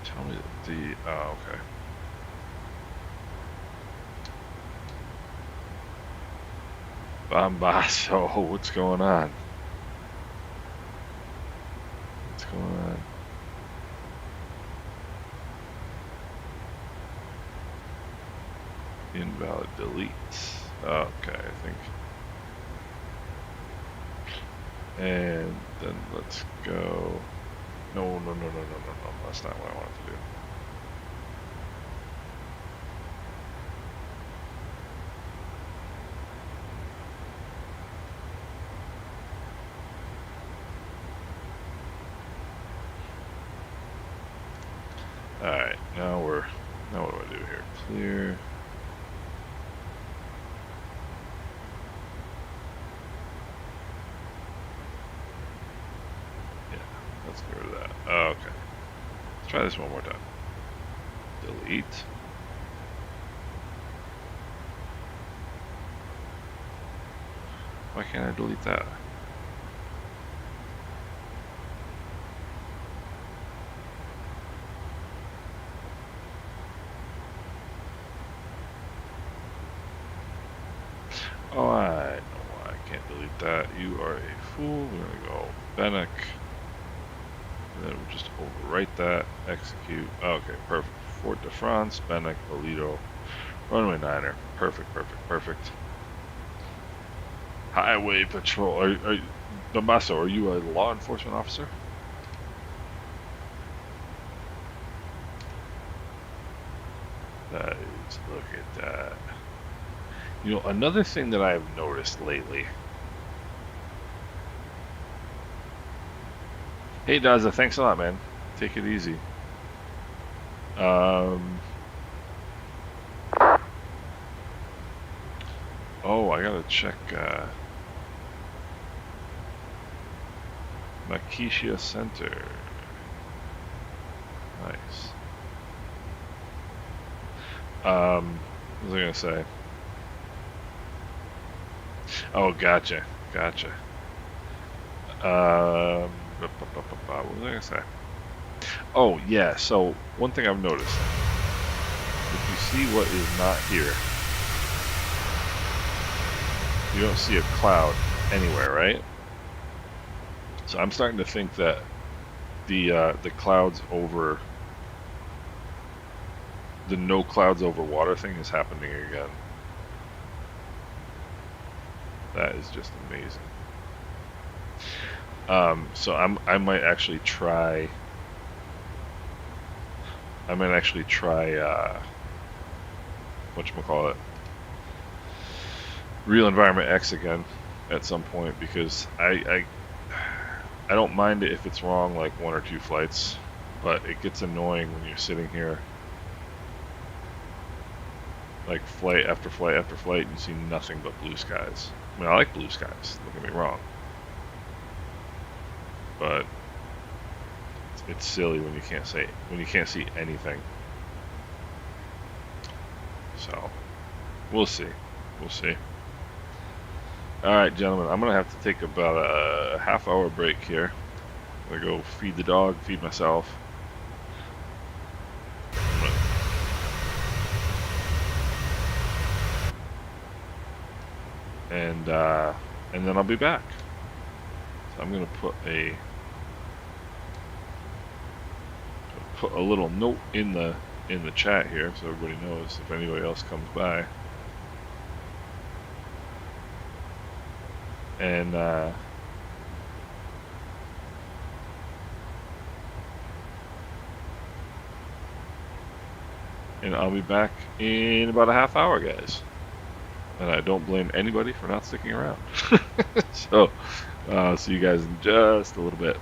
tell me that the oh, okay. Bombasso, what's going on? What's going on? Invalid deletes. Okay, I think. And then let's go. No, that's not what I wanted to do. Alright, now what do I do here? Clear. Yeah, let's get rid of that. Oh, okay. Let's try this one more time. Delete. Why can't I delete that? Oh, I know why I can't delete that. You are a fool. We're gonna go Fennec. And then we'll just overwrite that. Execute. Okay, perfect. Fort de France, Fennec, Bolito, Runway 9er. Perfect. Highway Patrol. Tommaso, are you a law enforcement officer? That is, look at that. You know, another thing that I've noticed lately. Hey, Daza, thanks a lot, man. Take it easy. Oh, I gotta check, Makishia Center. Nice. What was I gonna say? Oh, gotcha. What was I gonna say? Oh, yeah, so one thing I've noticed. If you see what is not here, you don't see a cloud anywhere, right? So I'm starting to think that the clouds over the no clouds over water thing is happening again. That is just amazing. So I might actually try. Whatchamacallit, Real Environment X again at some point, because I don't mind it if it's wrong like 1 or 2 flights, but it gets annoying when you're sitting here like flight after flight after flight and you see nothing but blue skies. I mean, I like blue skies, don't get me wrong, but it's silly when you can't see anything. So we'll see. All right, gentlemen, I'm gonna have to take about a half-hour break here. I'm gonna go feed the dog, feed myself. And then I'll be back. So I'm gonna put a little note in the chat here so everybody knows if anybody else comes by. And I'll be back in about a half hour, guys. And I don't blame anybody for not sticking around. So, see you guys in just a little bit.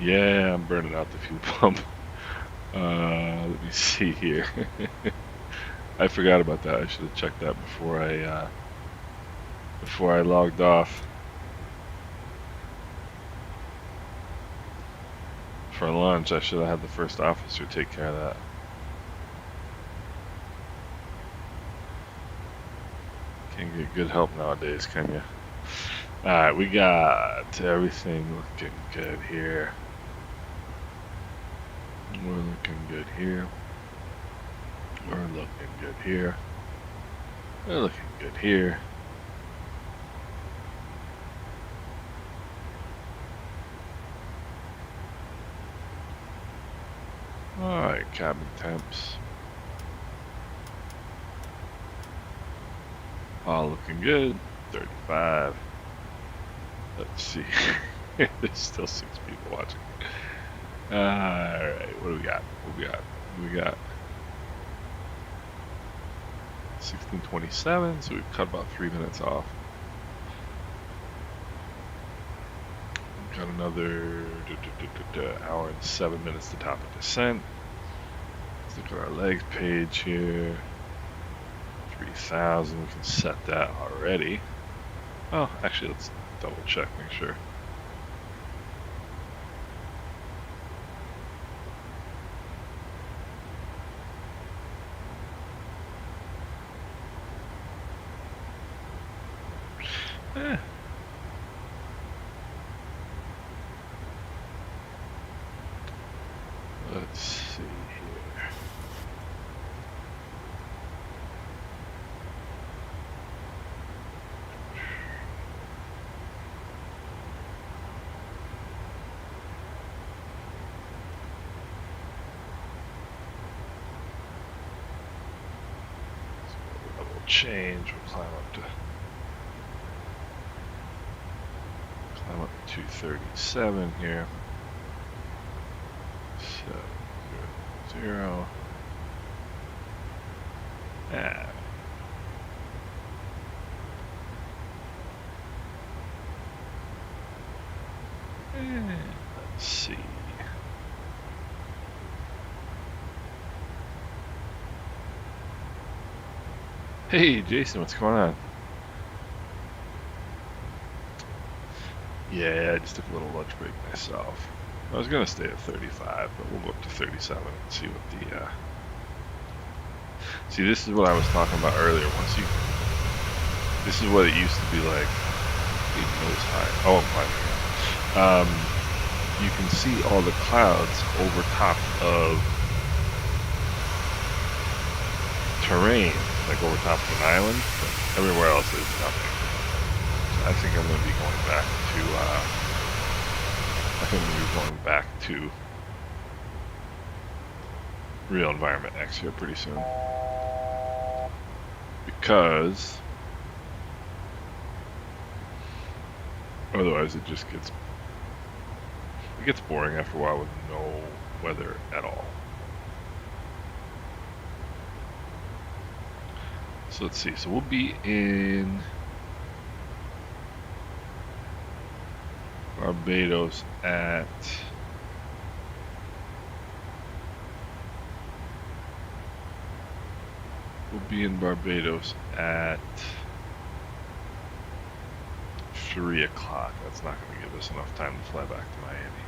Yeah, I'm burning out the fuel pump. Let me see here. I forgot about that. I should have checked that before I logged off for lunch. I should have had the first officer take care of that. Can't get good help nowadays, can you? Alright, we got everything looking good here. We're looking good here. We're looking good here. We're looking good here. Alright, cabin temps. All looking good. 35. Let's see. There's still 6 people watching. Alright, what do we got? What do we got? What do we got? 16:27, so we've cut about 3 minutes off. Got another hour and 7 minutes to top of descent. Let's look at our legs page here. 3,000, we can set that already. Oh, actually, let's double check, make sure. Let's see here. So we'll change, we'll climb up to 237 here. 7, 0. Let's see. Hey, Jason, what's going on? Yeah, I just took a little lunch break myself. I was gonna stay at 35, but we'll go up to 37 and see what the see, this is what I was talking about earlier. This is what it used to be like. Nose high. Oh, I'm climbing. You can see all the clouds over top of terrain, like over top of an island, but everywhere else is nothing. So I think I'm going to be going back to Real Environment X here pretty soon, because otherwise it gets boring after a while with no weather at all. So let's see. So we'll be in Barbados at at 3 o'clock. That's not going to give us enough time to fly back to Miami.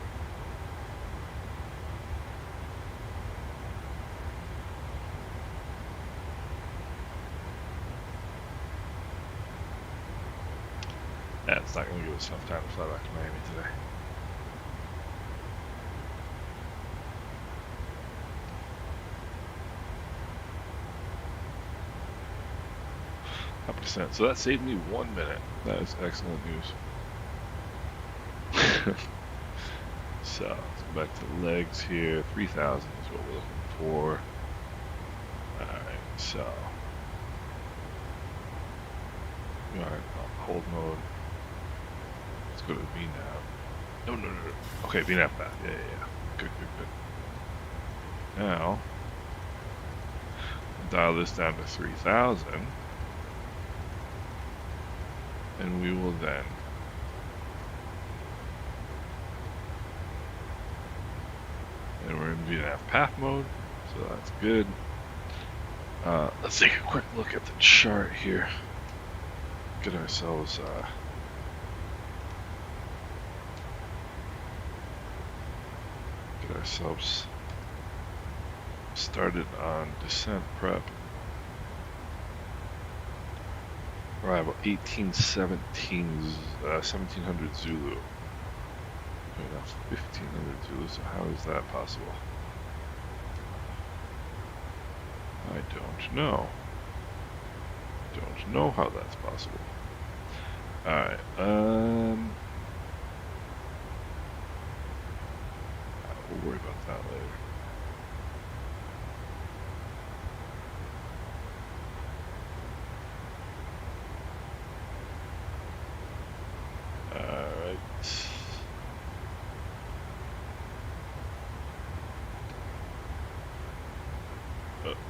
Yeah, it's not going to give us enough time to fly back to Miami today. So that saved me 1 minute. That is excellent news. So let's go back to the legs here. 3,000 is what we're looking for. Alright, so we are on hold mode. Let's go to VNAV. No. Okay, VNAV path. Yeah. Good. Now, dial this down to 3,000. And we will then And we're in VNAV path mode, so that's good. Let's take a quick look at the chart here. Get ourselves started on descent prep. Arrival 1700 Zulu. Okay, now 1500 Zulu, so how is that possible? I don't know. Don't know how that's possible. Alright, we'll worry about that later.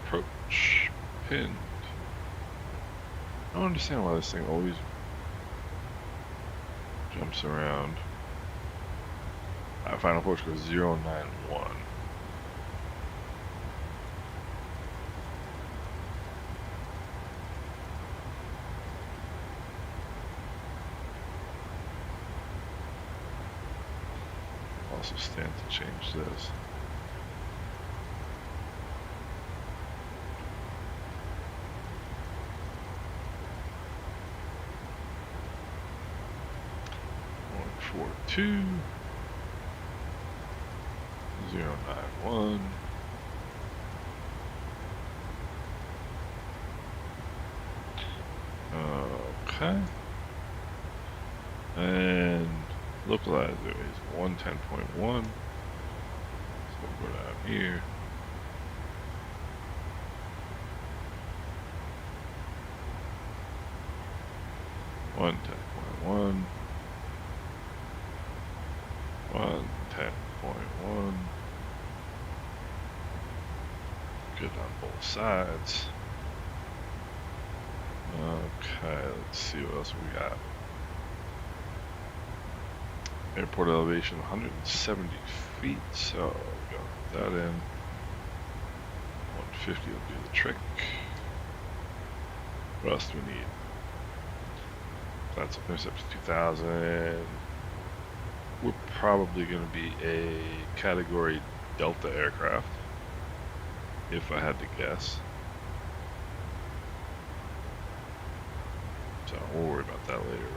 Approach pinned. I don't understand why this thing always jumps around. Final approach goes 091. Also stand to change this. Four 2 091. Okay. And localizer is 110.1. So we'll go down here. One 10.1. 110.1. Good on both sides. Okay, let's see what else we got. Airport elevation 170 feet, so we got that in. 150 will do the trick. What else do we need? That's intercept 2000. We're probably going to be a category Delta aircraft, if I had to guess. So we'll worry about that later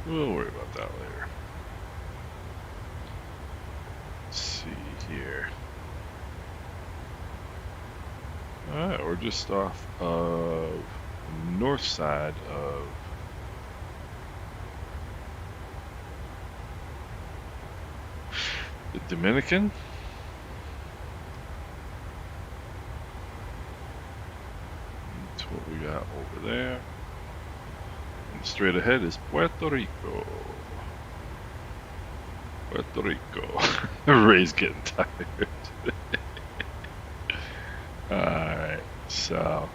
though. We'll worry about that later. Let's see here. Alright, we're just off of north side of the Dominican. That's what we got over there. And straight ahead is Puerto Rico. Puerto Rico. Ray's getting tired. Alright, so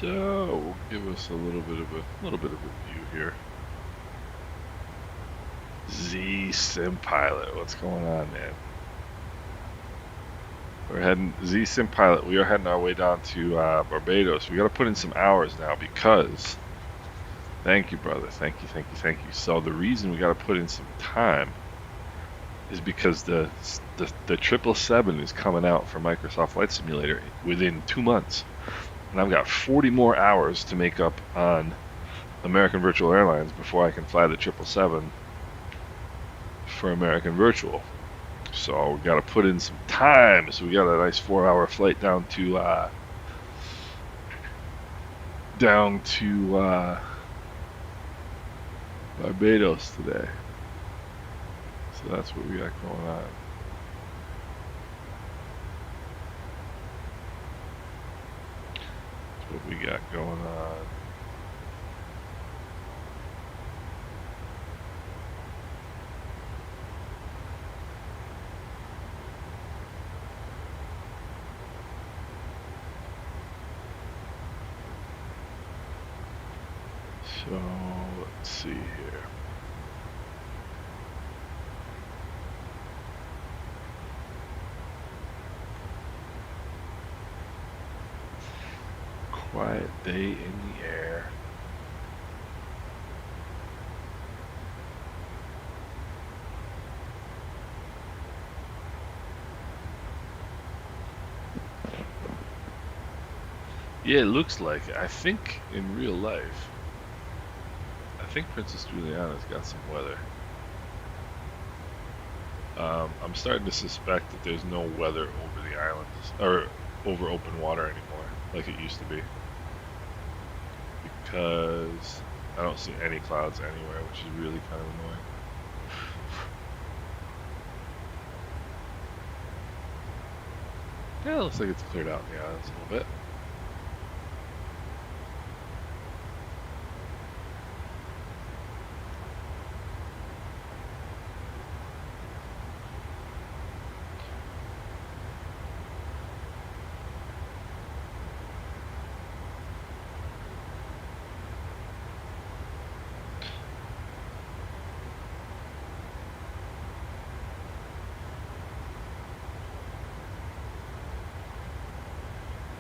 we'll give us a little bit of a view here. Z Sim Pilot, what's going on, man? We're heading Z Sim Pilot. We are heading our way down to Barbados. We got to put in some hours now because. Thank you, brother. Thank you. So the reason we got to put in some time is because the 777 is coming out for Microsoft Flight Simulator within 2 months. And I've got 40 more hours to make up on American Virtual Airlines before I can fly the 777 for American Virtual. So we got to put in some time. So we got a nice 4-hour flight down to Barbados today. So that's what we got going on. That's what we got going on. So let's see here. Quiet day in the air. Yeah, it looks like it. I think in real life, I think Princess Juliana's got some weather. I'm starting to suspect that there's no weather over the islands, or over open water anymore, like it used to be. Because I don't see any clouds anywhere, which is really kind of annoying. Yeah, it looks like it's cleared out in the islands a little bit.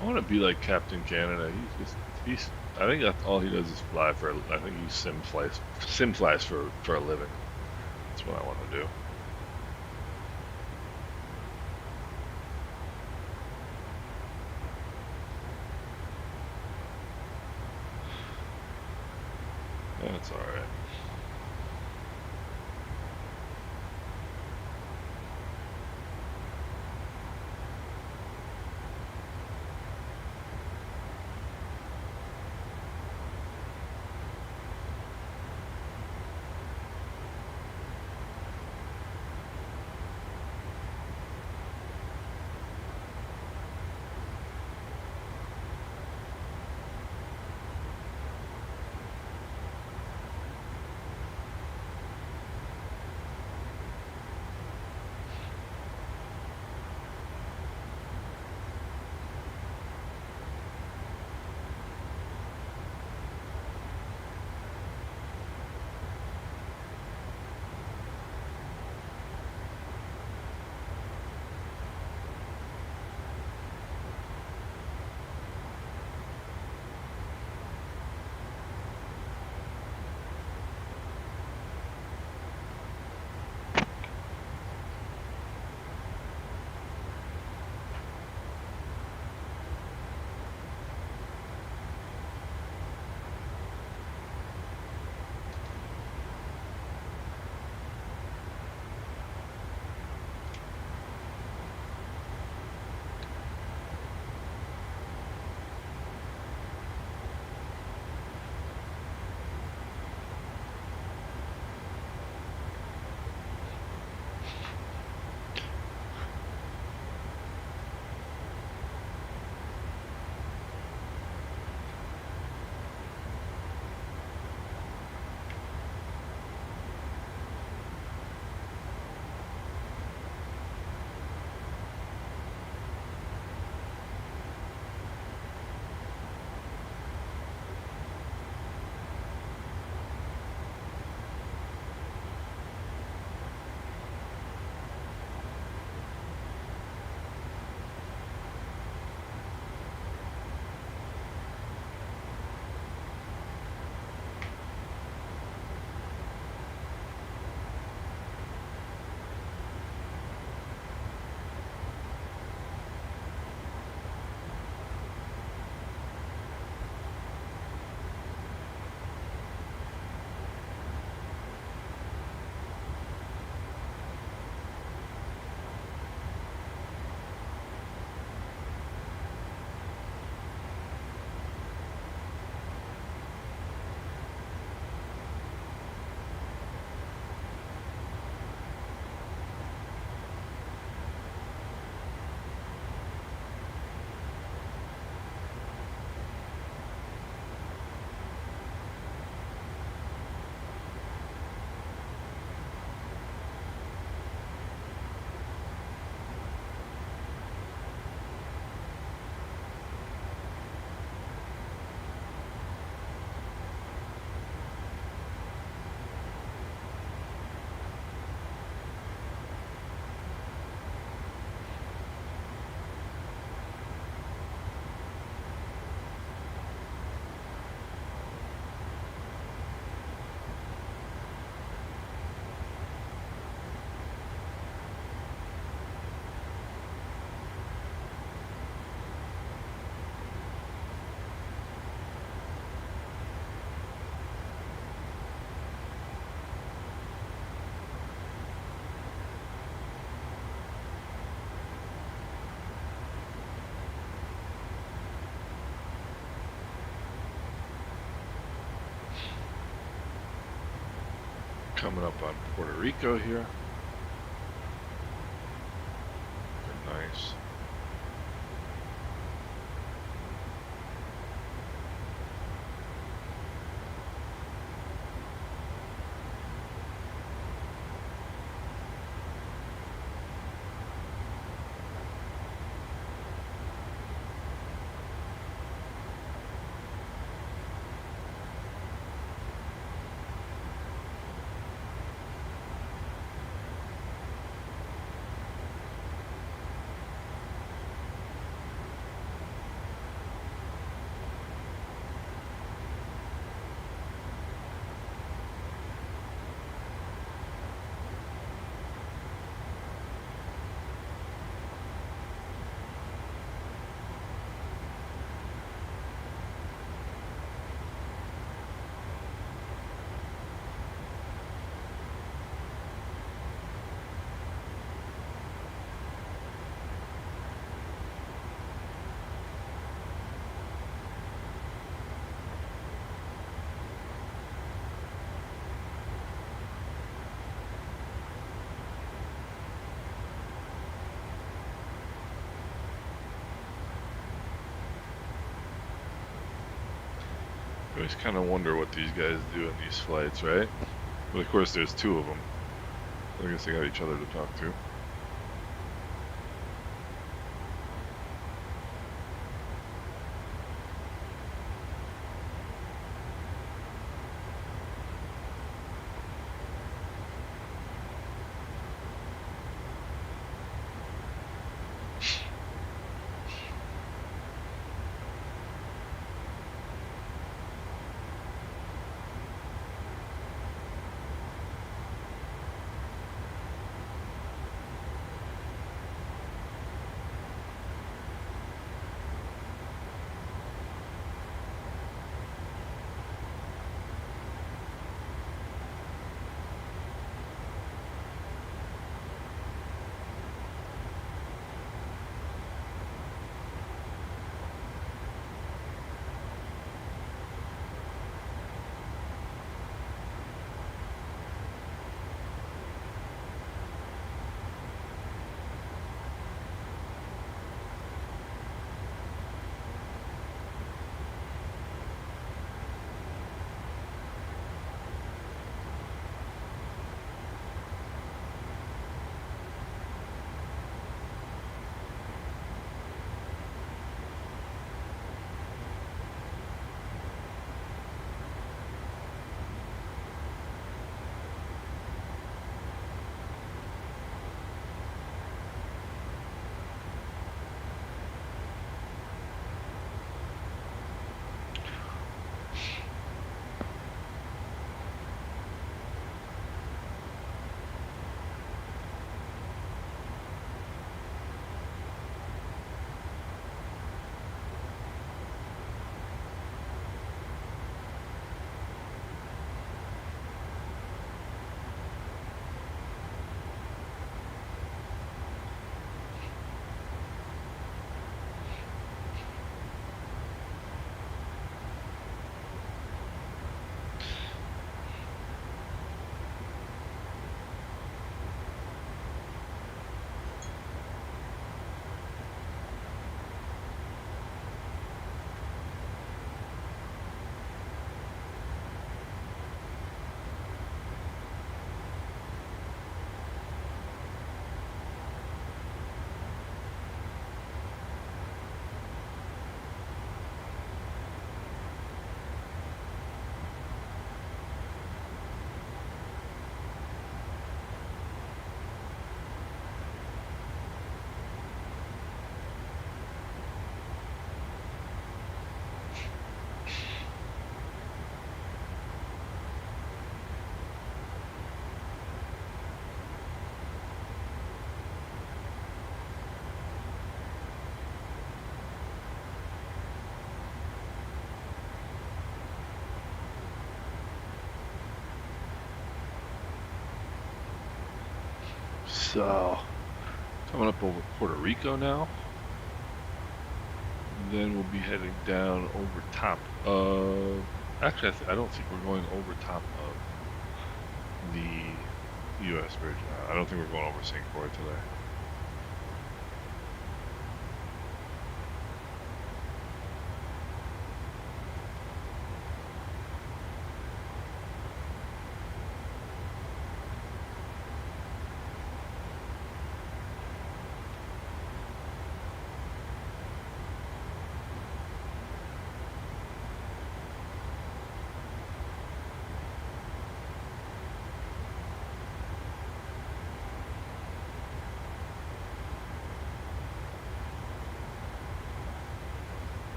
I want to be like Captain Canada. He's. I think that's all he does is fly for. I think he sim flies for a living. That's what I want to do. That's all right. coming up on Puerto Rico here. Very nice. I always kind of wonder what these guys do in these flights, right? But of course, there's two of them. I guess they got each other to talk to. So, coming up over Puerto Rico now. And then we'll be heading down over top of... Actually, I don't think we're going over top of the U.S. Virgin. I don't think we're going over Singapore today.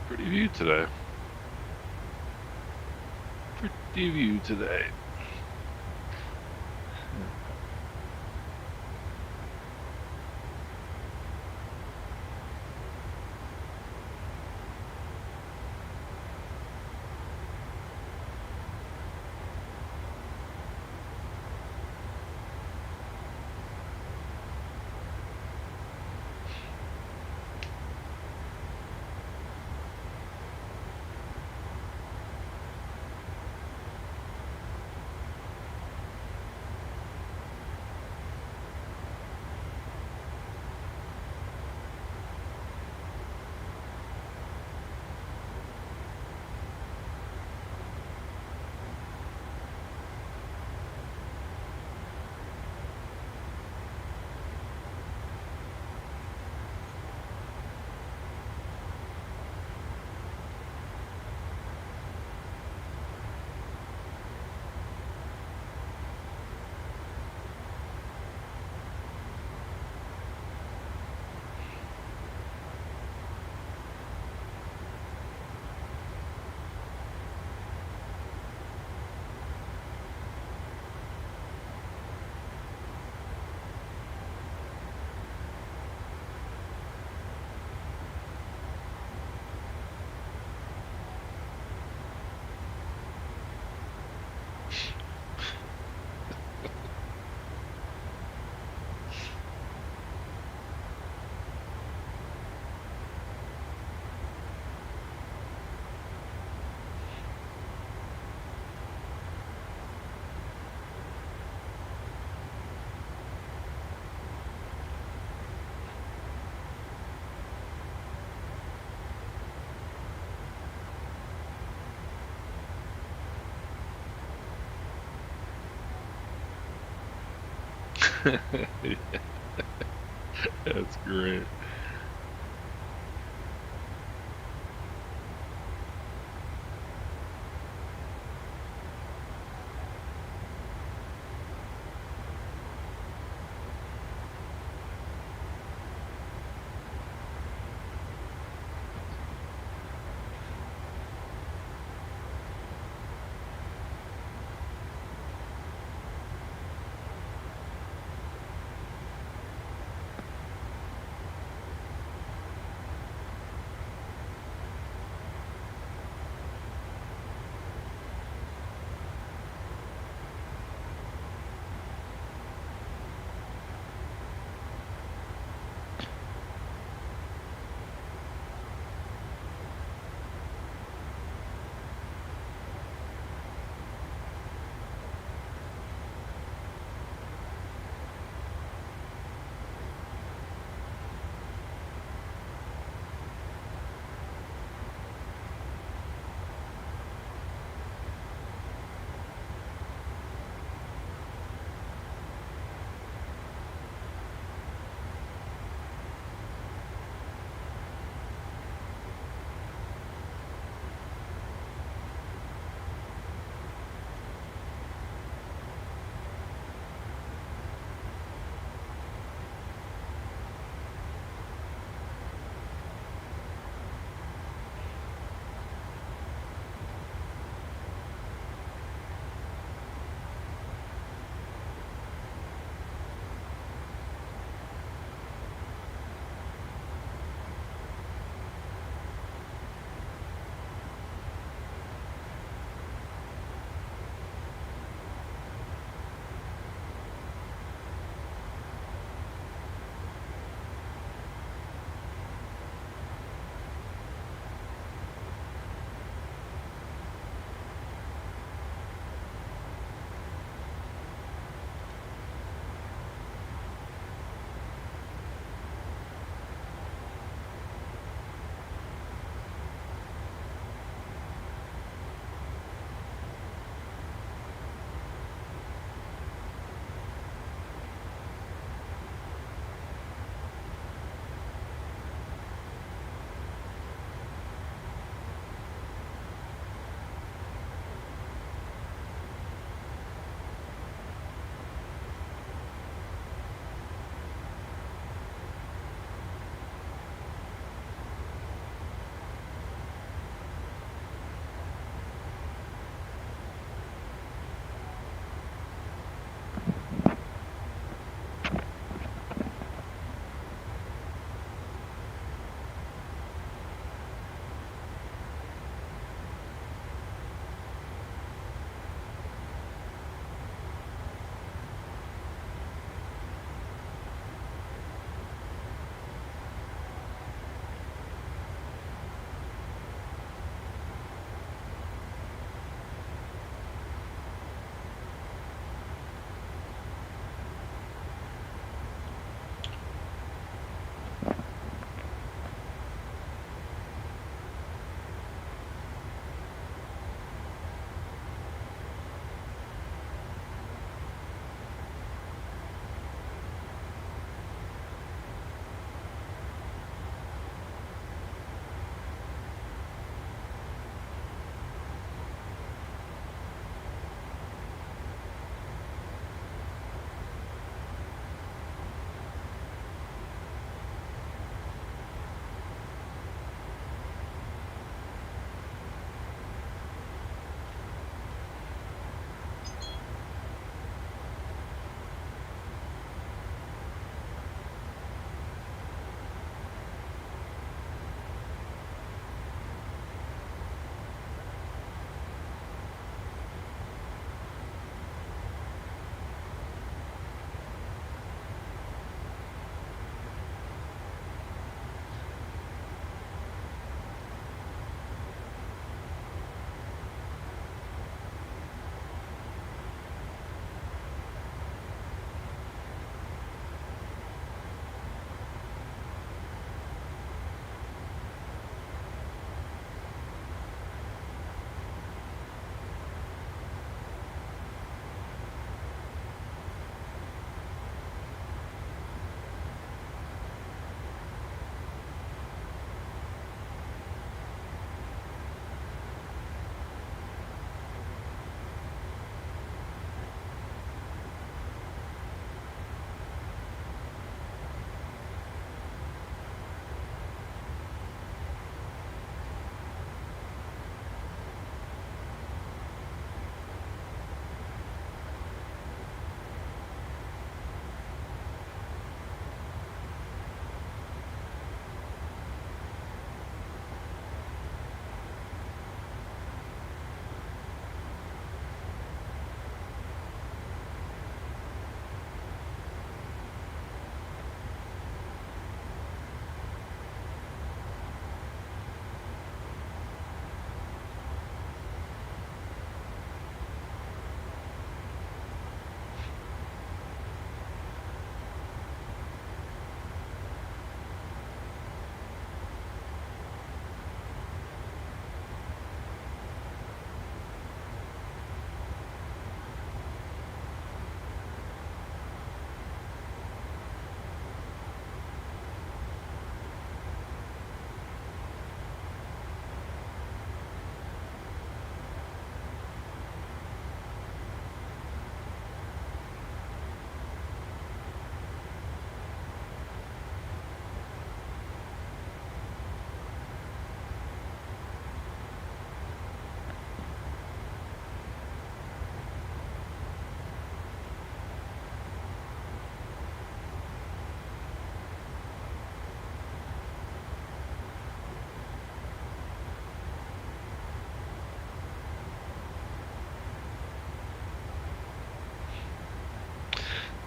Pretty view today. Pretty view today. That's great.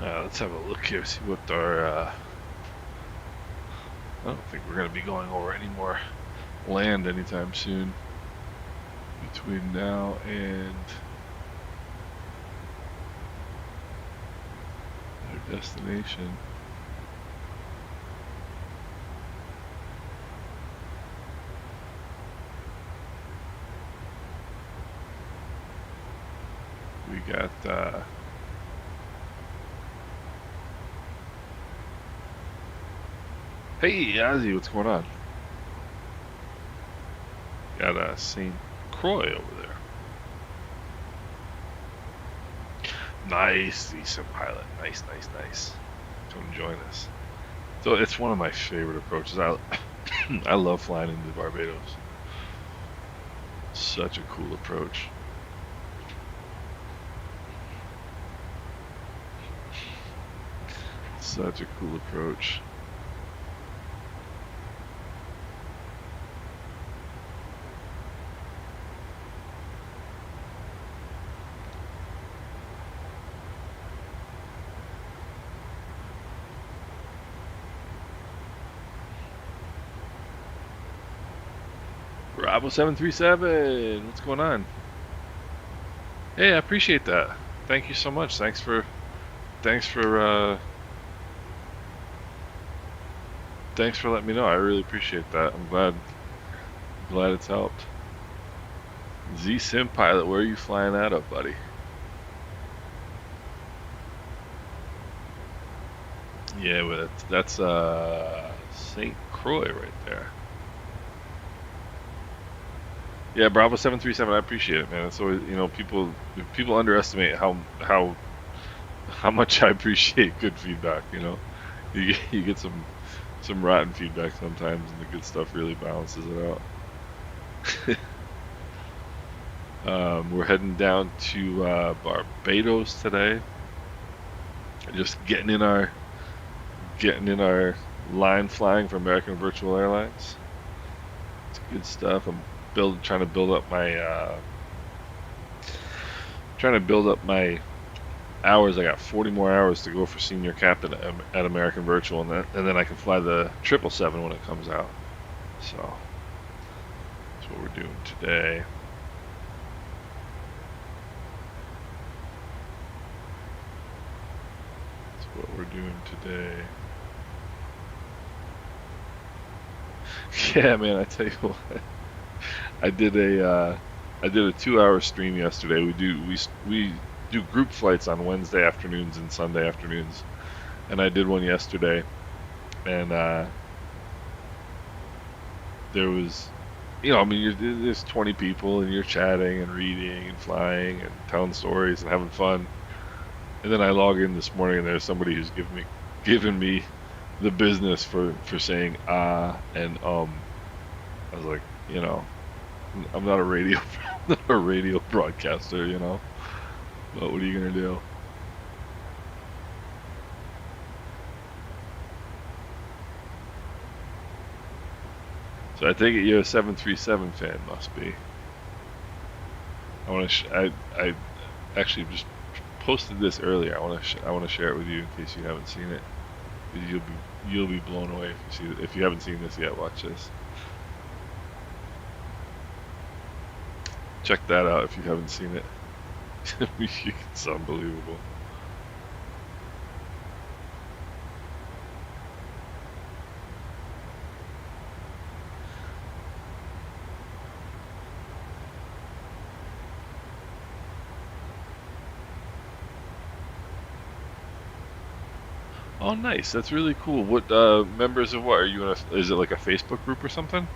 Let's have a look here, see what our. I don't think we're going to be going over any more land anytime soon. Between now and their destination. We got hey Ozzy, what's going on? Got St. Croix over there. Nice, decent pilot. Nice, nice, nice. Come join us. So it's one of my favorite approaches. I love flying into Barbados. Such a cool approach. Such a cool approach. Bravo 737, what's going on? Hey, I appreciate that. Thank you so much. Thanks for letting me know. I really appreciate that. I'm glad it's helped. Z Sim pilot, where are you flying out of, buddy? Yeah, but that's St. Croix right there. Yeah, Bravo 737. I appreciate it, man. It's always, people underestimate how much I appreciate good feedback. You get some rotten feedback sometimes, and the good stuff really balances it out. We're heading down to Barbados today. Just getting in our line flying for American Virtual Airlines. It's good stuff. I'm trying to build up my hours. I got 40 more hours to go for senior captain at American Virtual, and then I can fly the 777 when it comes out. So that's what we're doing today. That's what we're doing today. Yeah, man, I tell you what. I did a 2-hour stream yesterday. We do group flights on Wednesday afternoons and Sunday afternoons, and I did one yesterday, and there was, there's 20 people, and you're chatting and reading and flying and telling stories and having fun, and then I log in this morning and there's somebody who's giving me the business for saying and I was like, I'm not a radio broadcaster, but what are you gonna do? So I take it you're a 737 fan, must be. I actually just posted this earlier. I want to share it with you in case you haven't seen it. You'll be blown away if you haven't seen this yet. Watch this. Check that out if you haven't seen it. It's unbelievable. Oh, nice. That's really cool. What members of what are you in? Is it like a Facebook group or something?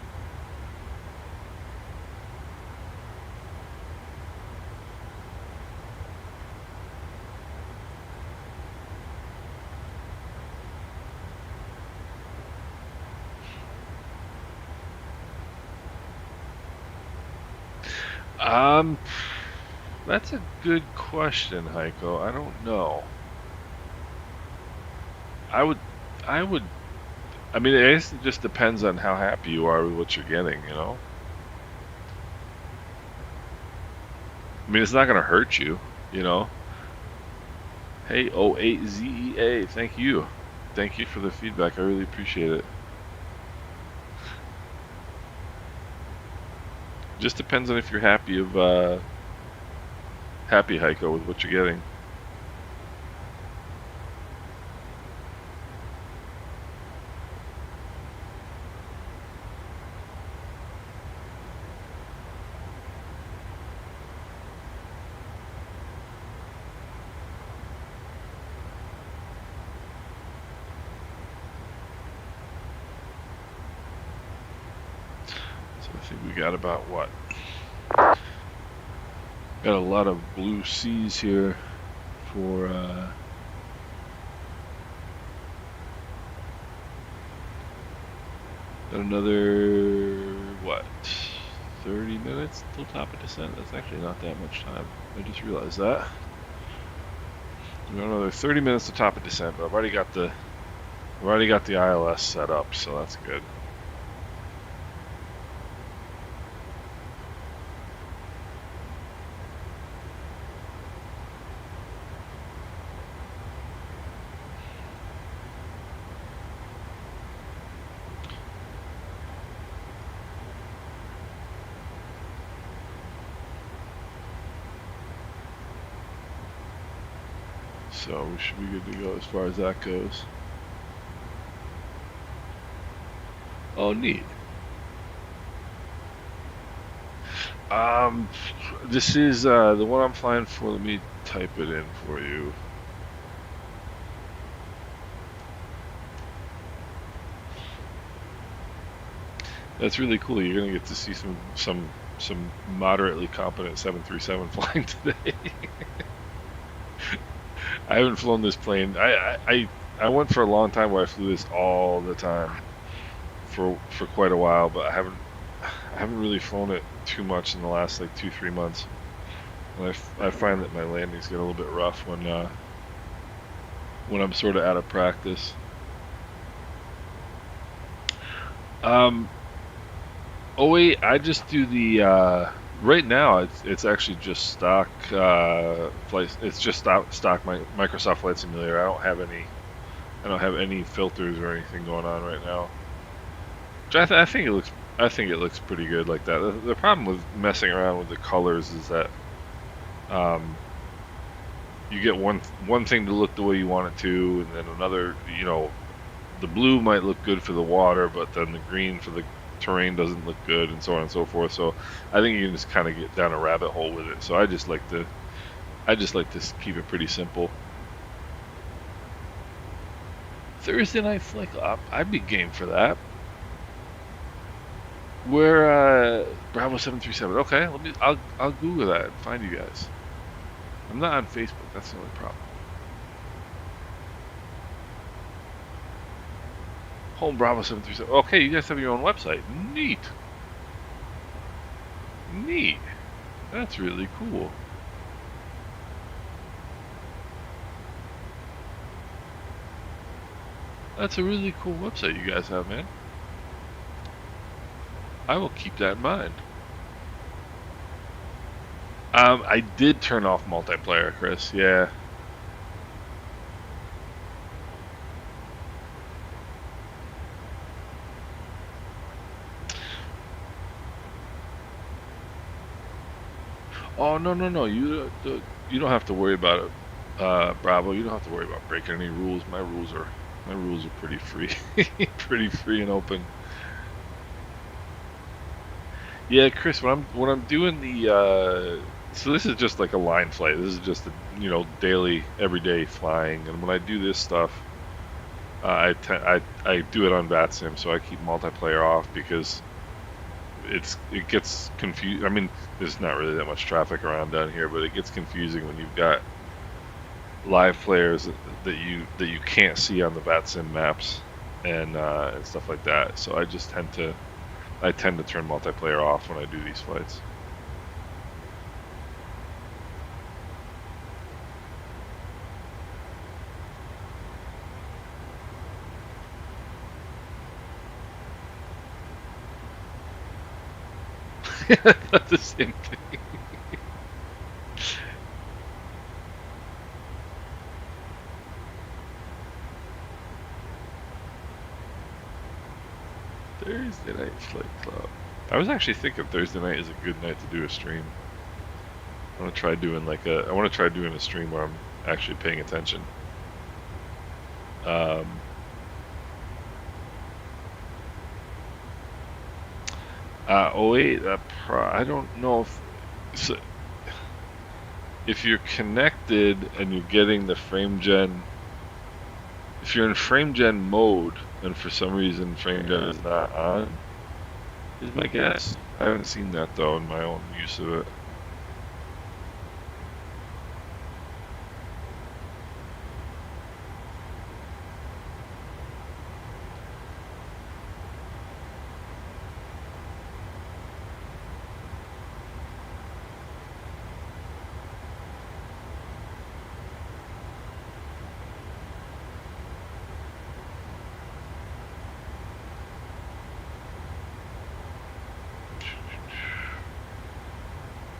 That's a good question, Heiko. I don't know. I would, I would. I mean, I guess it just depends on how happy you are with what you're getting. I mean, it's not gonna hurt you. Hey, 08ZEA, thank you. Thank you for the feedback. I really appreciate it. Just depends on if you're happy Heiko, with what you're getting. So I think we got about what? Got a lot of blue seas here for got another what? 30 minutes till top of descent. That's actually not that much time. I just realized that. We got another 30 minutes to top of descent, but I've already got the ILS set up, so that's good. So we should be good to go as far as that goes. Oh, neat. This is the one I'm flying for. Let me type it in for you. That's really cool. You're gonna get to see some moderately competent 737 flying today. I haven't flown this plane. I went for a long time where I flew this all the time for quite a while, but I haven't really flown it too much in the last like 2-3 months. And I find that my landings get a little bit rough when I'm sort of out of practice. Oh wait, I just do the right now it's actually just stock flight. It's just stock Microsoft Flight Simulator. I don't have any filters or anything going on right now. Which I think it looks pretty good like that. The problem with messing around with the colors is that you get one thing to look the way you want it to, and then another, the blue might look good for the water, but then the green for the terrain doesn't look good, and so on and so forth. So I think you can just kind of get down a rabbit hole with it. So I just like to keep it pretty simple. Thursday night flick up, I'd be game for that. We're Bravo 737. Okay, I'll Google that and find you guys. I'm not on Facebook. That's the only problem. Home Bravo 737. Okay, you guys have your own website. Neat. Neat. That's really cool. That's a really cool website you guys have, man. I will keep that in mind. I did turn off multiplayer, Chris. Yeah. Oh no. You don't have to worry about it, Bravo. You don't have to worry about breaking any rules. My rules are pretty free, pretty free and open. Yeah, Chris. When I'm doing the so this is just like a line flight. This is just a daily, everyday flying. And when I do this stuff, I do it on Vatsim, so I keep multiplayer off because it gets confused. I mean, there's not really that much traffic around down here, but it gets confusing when you've got live players that you can't see on the Vatsim maps and stuff like that. So I tend to turn multiplayer off when I do these flights. That's the same thing. I was actually thinking Thursday night is a good night to do a stream. I want to try doing I want to try doing a stream where I'm actually paying attention. Oh wait, I don't know so, if you're connected and you're getting the frame gen. If you're in frame gen mode and for some reason frame gen is not on, is my guess. I haven't seen that though in my own use of it.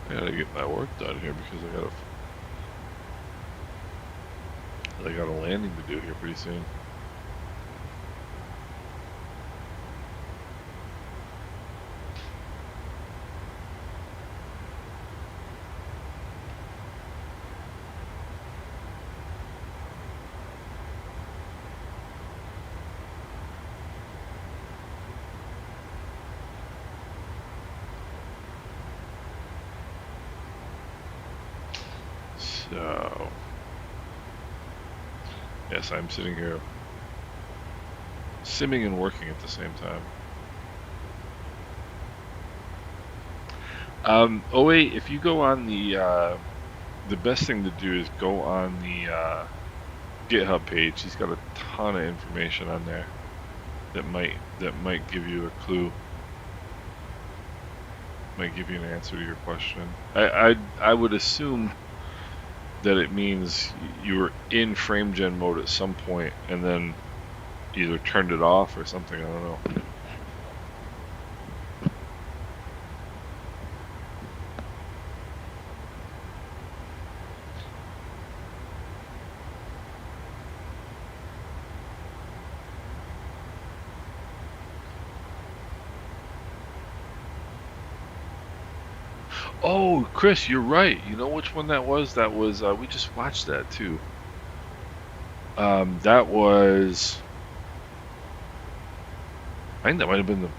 I gotta get my work done here because I got a landing to do here pretty soon. So, yes, I'm sitting here simming and working at the same time. Oh wait, if you go on the best thing to do is go on the GitHub page. He's got a ton of information on there that might give you a clue. Might give you an answer to your question. I would assume that it means you were in frame gen mode at some point and then either turned it off or something. I don't know. Oh, Chris, you're right. You know which one that was? That was we just watched that too. That was. I think that might have been the.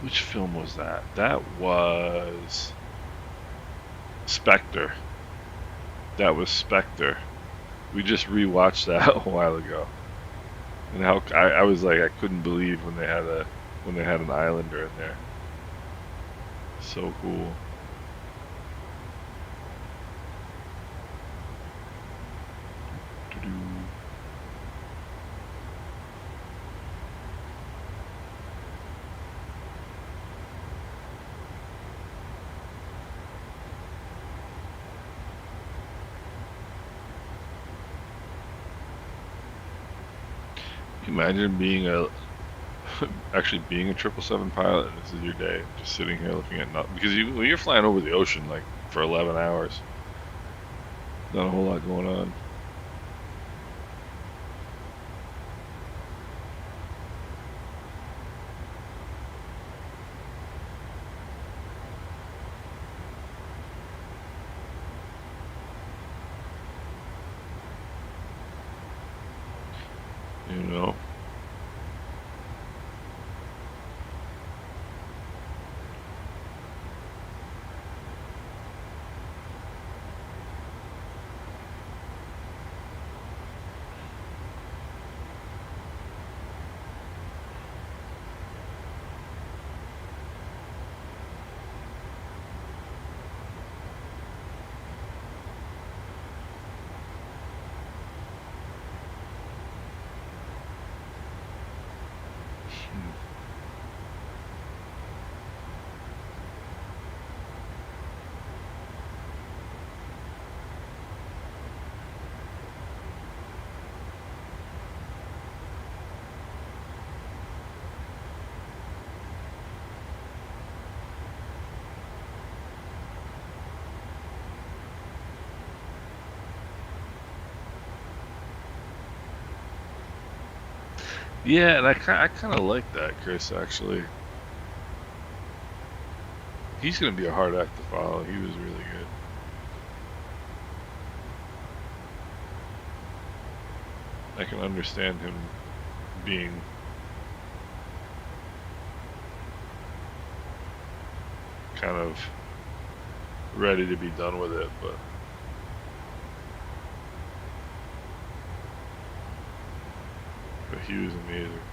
Which film was that? That was Spectre. That was Spectre. We just rewatched that a while ago, and how I was like I couldn't believe when they had an Islander in there. So cool. Imagine being actually being a 777 pilot and this is your day, just sitting here looking at nothing. Because when you're flying over the ocean like for 11 hours, not a whole lot going on. You know? Yeah, and I kind of like that, Chris, actually. He's going to be a hard act to follow. He was really good. I can understand him being kind of ready to be done with it, but he was amazing.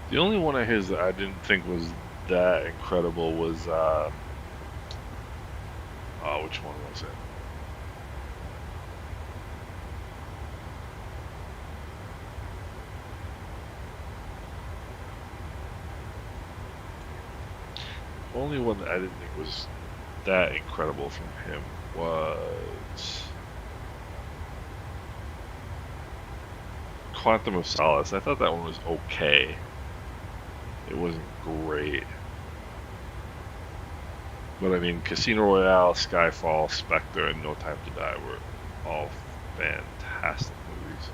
The only one of his that I didn't think was that incredible was oh, which one was it? The only one that I didn't think was that incredible from him was Quantum of Solace. I thought that one was okay. It wasn't great. But I mean, Casino Royale, Skyfall, Spectre, and No Time to Die were all fantastic movies.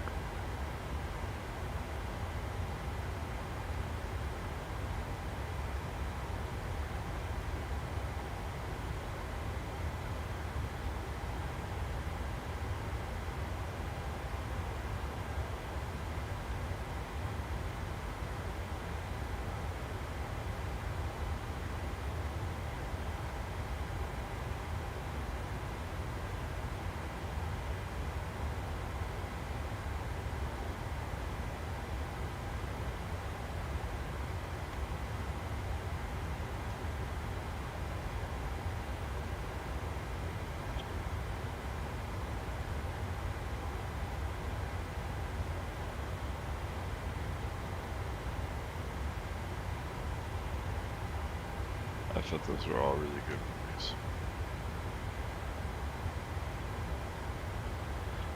I thought those were all really good movies.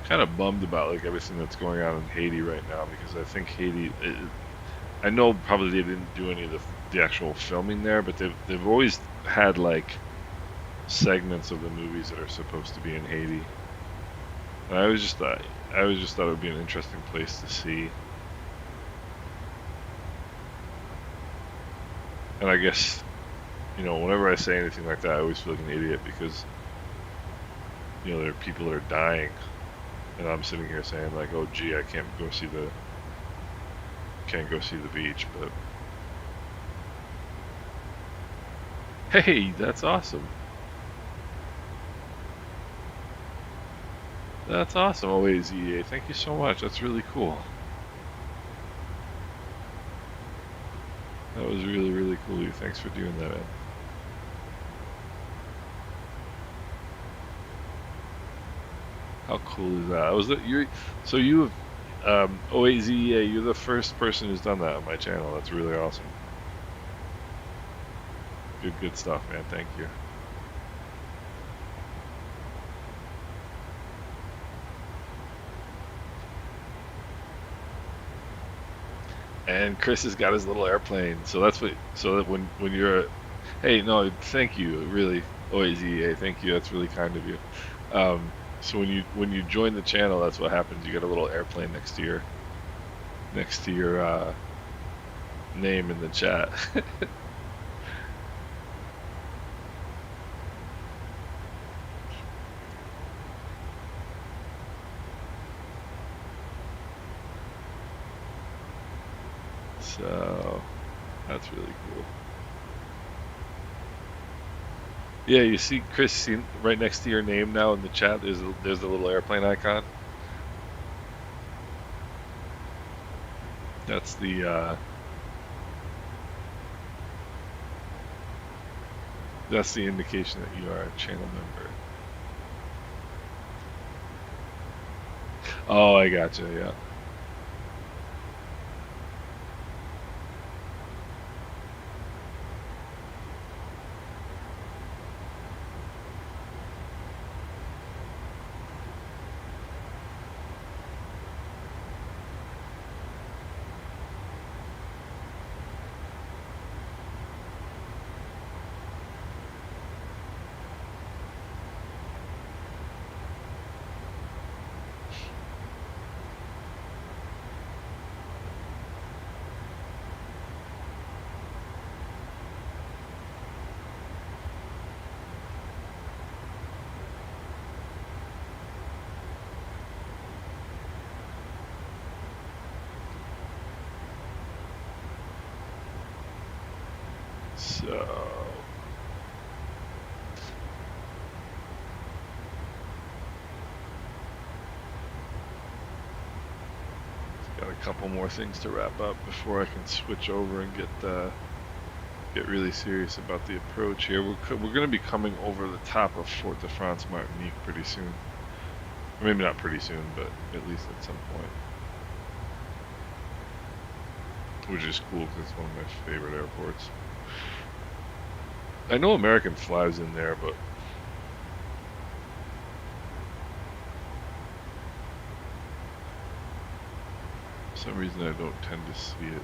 Kind of bummed about like everything that's going on in Haiti right now because I think Haiti. I know probably they didn't do any of the actual filming there, but they've always had like segments of the movies that are supposed to be in Haiti. And I always just thought it would be an interesting place to see. And I guess, you know, whenever I say anything like that, I always feel like an idiot because, you know, there are people that are dying, and I'm sitting here saying like, oh gee, I can't go see the beach, but hey, that's awesome. That's awesome, OAZEA. Thank you so much. That's really cool. That was really, really cool of you. Thanks for doing that, man. How cool is that? Was that you? So you have OAZEA. You're the first person who's done that on my channel. That's really awesome. Good stuff, man. Thank you. And Chris has got his little airplane, so that's what. So that when you're, hey, no, thank you, really, OAZEA, thank you. That's really kind of you. So when you join the channel, that's what happens. You get a little airplane next to your name in the chat. So that's really cool. Yeah, you see, Chris, see right next to your name now in the chat. There's a little airplane icon. That's the indication that you are a channel member. Oh, I gotcha. Yeah. So got a couple more things to wrap up before I can switch over and get really serious about the approach here. We're going to be coming over the top of Fort de France, Martinique pretty soon. Or maybe not pretty soon, but at least at some point. Which is cool because it's one of my favorite airports. I know American flies in there, but for some reason I don't tend to see it.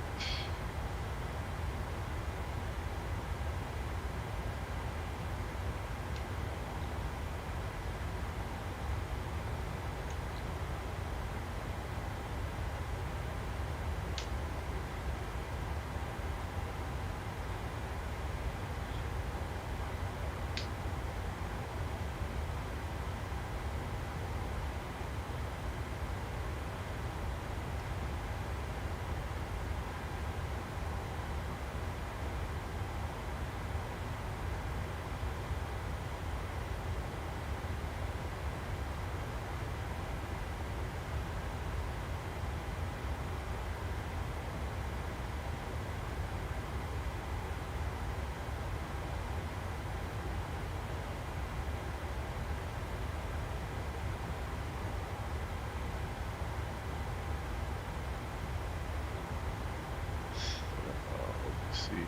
Let's see here.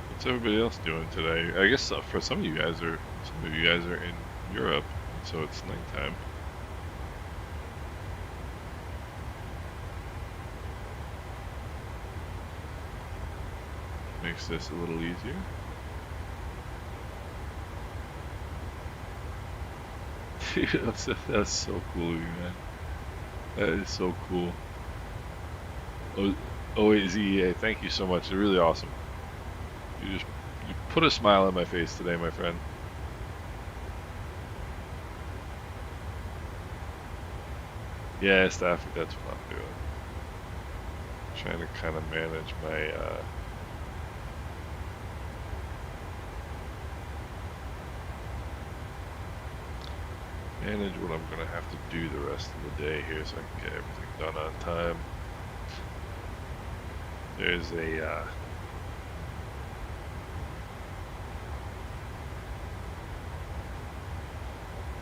What's everybody else doing today? I guess for some of you guys are in Europe, so it's nighttime. Makes this a little easier. That's so cool of you, man. That is so cool. OAZEA, thank you so much. It's really awesome. You put a smile on my face today, my friend. Yeah, Stafford, that's what I'm doing. Trying to kind of manage my manage what I'm gonna have to do the rest of the day here so I can get everything done on time. There's a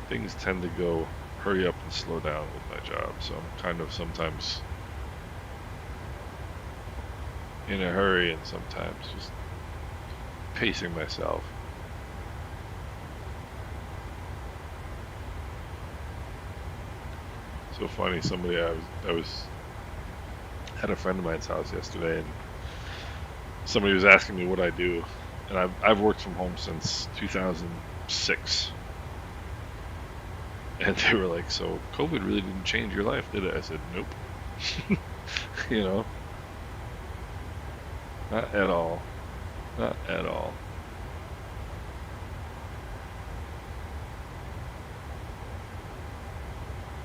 things tend to go hurry up and slow down with my job, so I'm kind of sometimes in a hurry and sometimes just pacing myself. So funny, somebody I was at a friend of mine's house yesterday, and somebody was asking me what I do, and I've worked from home since 2006. And they were like, so COVID really didn't change your life, did it? I said, nope. You know, not at all. Not at all.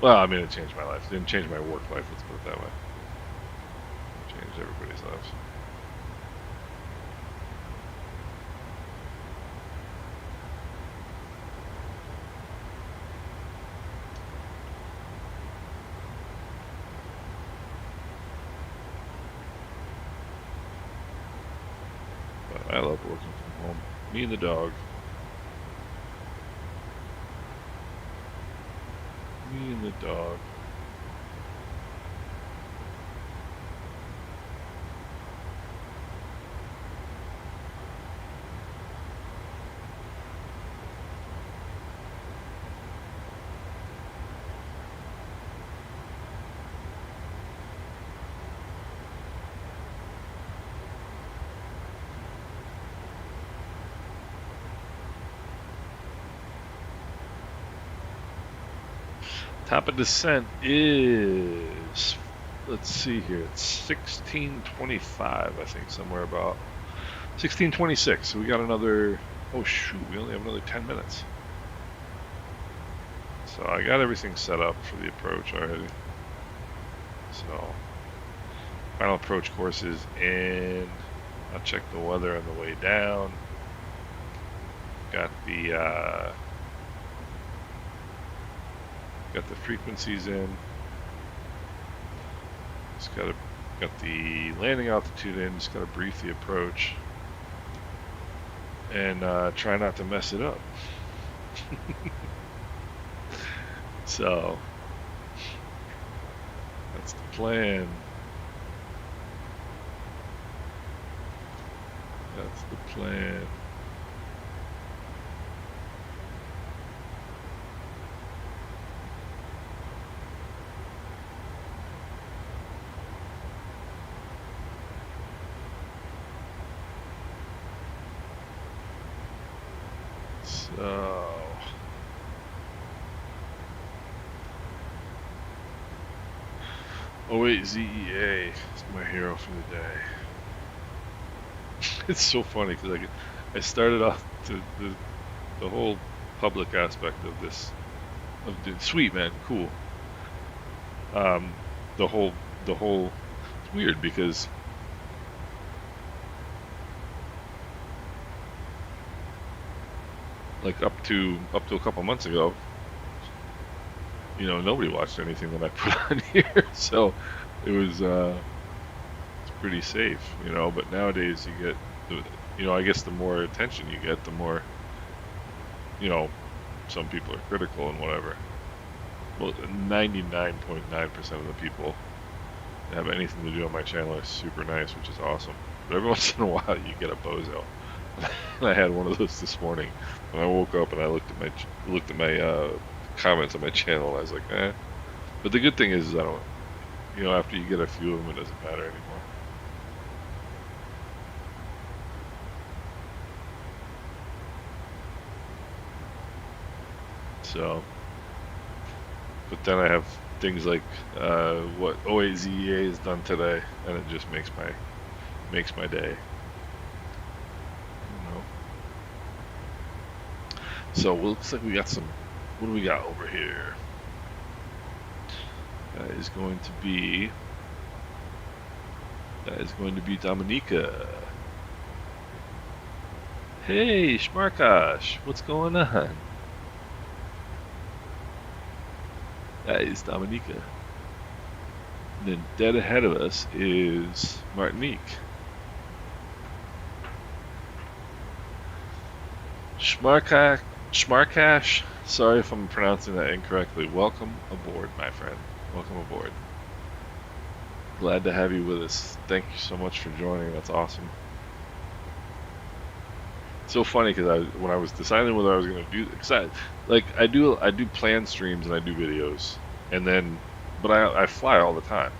Well, I mean, it changed my life. It didn't change my work life, let's put it that way. It changed everybody's lives. I love working from home. Me and the dog. Me and the dog. Top of descent let's see here, it's 1625, I think, somewhere about. 16:26. So we got another. Oh shoot, we only have another 10 minutes. So I got everything set up for the approach already. So final approach course is in. I'll check the weather on the way down. Got the frequencies in. Just got the landing altitude in. Just got to brief the approach and try not to mess it up. So that's the plan. That's the plan. So oh wait, ZEA is my hero for the day. It's so funny because I started off the whole public aspect of this sweet man, cool. The whole it's weird because like up to a couple months ago, you know, nobody watched anything that I put on here, so it was it's pretty safe, you know. But nowadays you get you know, I guess the more attention you get, the more, you know, some people are critical and whatever. Well, 99.9% of the people that have anything to do on my channel are super nice, which is awesome. But every once in a while you get a bozo. And I had one of those this morning when I woke up and I looked at my comments on my channel and I was like, eh. But the good thing is I don't, you know, after you get a few of them, it doesn't matter anymore. So, but then I have things like what 08ZEA has done today, and it just makes my day. You know. So it looks like we got some. What do we got over here? That is going to be Dominica. Hey, Shmarkash, what's going on? That is Dominica. And then dead ahead of us is Martinique. Shmarkash, sorry if I'm pronouncing that incorrectly. Welcome aboard, my friend. Welcome aboard. Glad to have you with us. Thank you so much for joining. That's awesome. It's so funny because when I was deciding whether I was going to do, cause I do plan streams and I do videos, and then, but I fly all the time.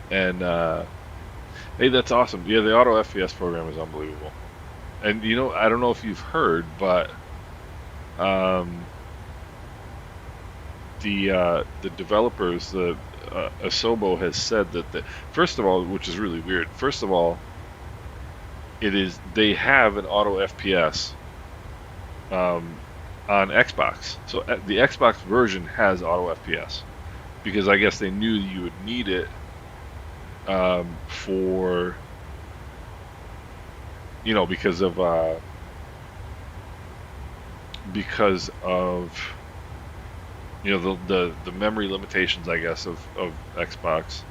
And hey, that's awesome. Yeah, the auto FPS program is unbelievable. And you know, I don't know if you've heard, but the developers, the Asobo has said that first of all, which is really weird. First of all, they have an auto FPS on Xbox. So the Xbox version has auto FPS because I guess they knew you would need it for, you know, because of you know, the memory limitations, I guess, of Xbox,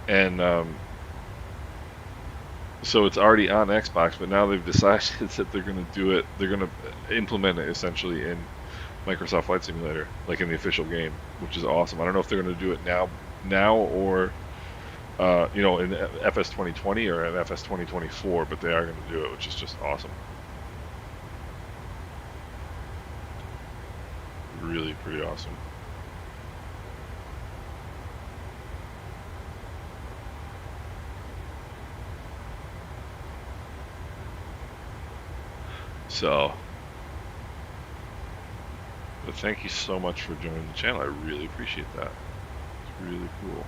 and so it's already on Xbox, but now they've decided that they're going to do it. They're going to implement it essentially in Microsoft Flight Simulator, like in the official game, which is awesome. I don't know if they're going to do it now or you know, in FS 2020 or in FS 2024, but they are going to do it, which is just awesome. Really pretty awesome. So, but thank you so much for joining the channel. I really appreciate that. It's really cool.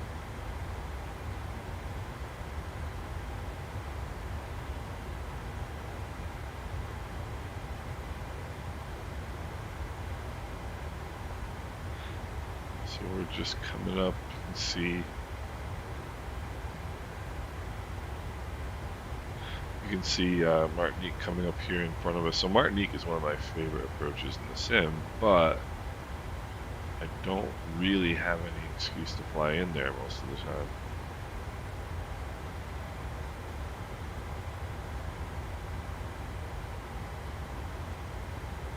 So we're just coming up and see. You can see Martinique coming up here in front of us. So Martinique is one of my favorite approaches in the sim, but I don't really have any excuse to fly in there most of the time.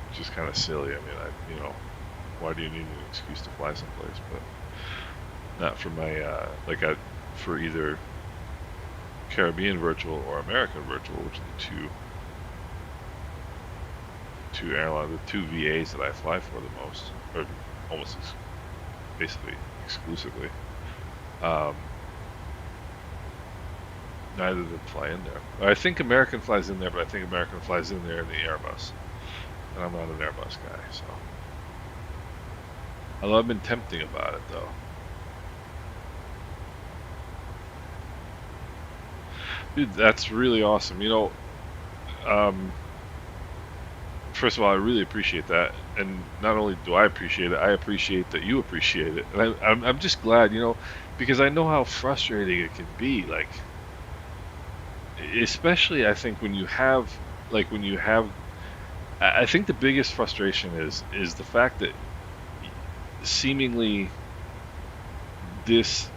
Which is kind of silly. I mean, why do you need an excuse to fly someplace? But not for my, for either Caribbean virtual or American virtual, which are the two airlines, the two VAs that I fly for the most, or almost basically exclusively. Neither of them fly in there. I think American flies in there, but I think American flies in there in the Airbus. And I'm not an Airbus guy, so. Although I've been tempting about it, though. Dude, that's really awesome. First of all, I really appreciate that. And not only do I appreciate it, I appreciate that you appreciate it. And I'm just glad, because I know how frustrating it can be. Like, especially I think when you have, I think the biggest frustration is the fact that seemingly this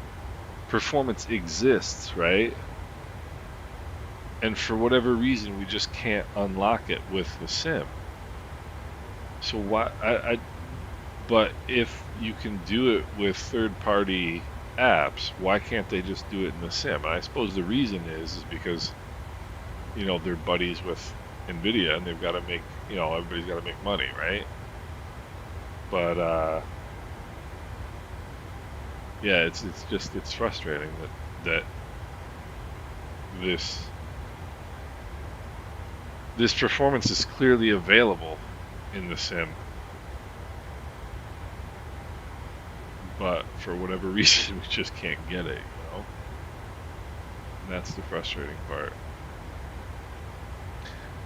performance exists, right? And for whatever reason, we just can't unlock it with the sim. So but if you can do it with third-party apps, why can't they just do it in the sim? And I suppose the reason is because, they're buddies with NVIDIA and they've got to make, everybody's got to make money, right? But, yeah, it's frustrating that this performance is clearly available in the sim, but for whatever reason we just can't get it, And that's the frustrating part.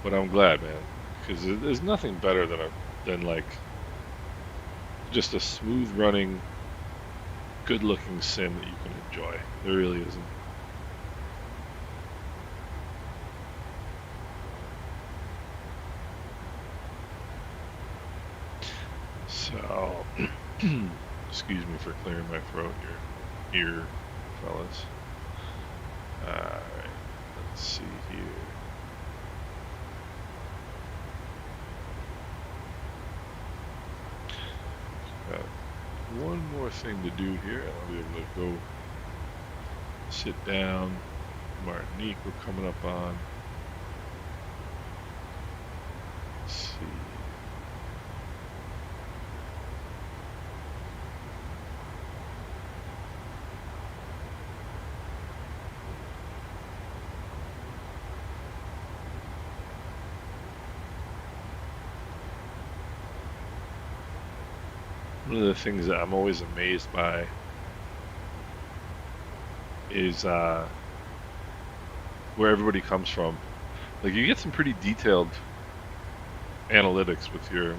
But I'm glad, man, because there's nothing better than like just a smooth running, good looking sim that you can enjoy. There really isn't. So, excuse me for clearing my throat here, fellas. Alright, let's see here. Got one more thing to do here, and I'll be able to go sit down. Martinique, we're coming up on. Let's see. One of the things that I'm always amazed by is where everybody comes from. Like, you get some pretty detailed analytics with your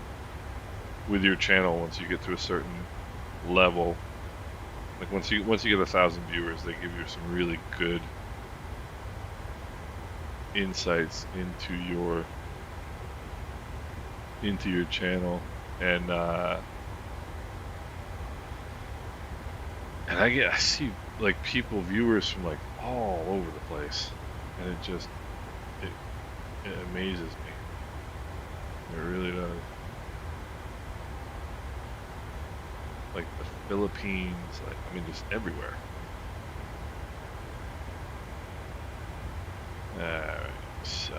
channel once you get to a certain level. Like once you get 1,000 viewers, they give you some really good insights into your channel, and I see like viewers from like all over the place, and it amazes me. It really does. Like the Philippines, just everywhere. Alright, so.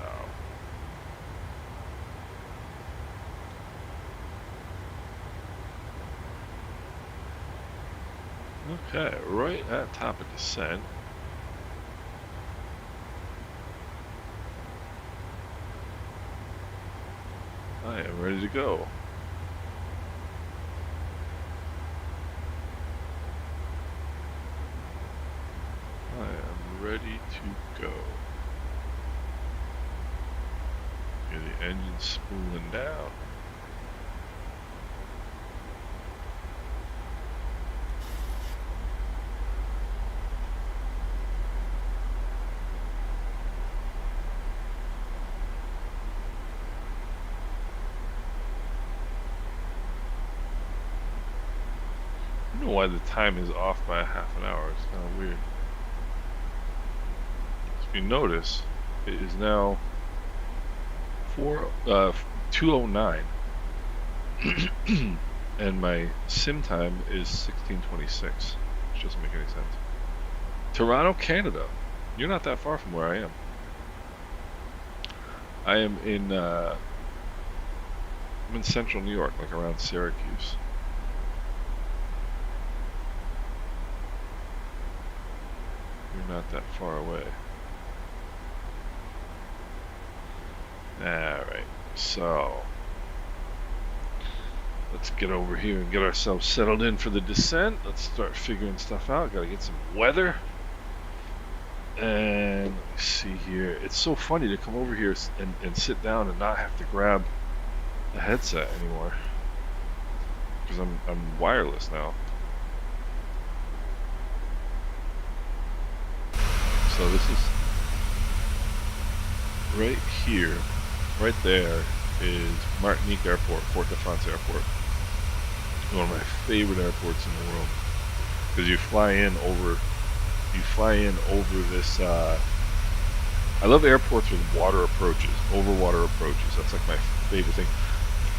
Okay, right at top of descent. I am ready to go. I am ready to go. Hear the engine spooling down. don't know why the time is off by a half an hour. It's kind of weird. If you notice, it is now 2:09, and my sim time is 16:26, which doesn't make any sense. Toronto, Canada. You're not that far from where I am. I am in I'm in central New York, like around Syracuse. You're not that far away. Alright, so let's get over here and get ourselves settled in for the descent. Let's start figuring stuff out. Gotta get some weather. And let me see here. It's so funny to come over here and sit down and not have to grab a headset anymore, because I'm wireless now. So this is right here, right there is Martinique Airport, Fort-de-France Airport. One of my favorite airports in the world, because you fly in over this. I love airports with water approaches, over water approaches. That's like my favorite thing.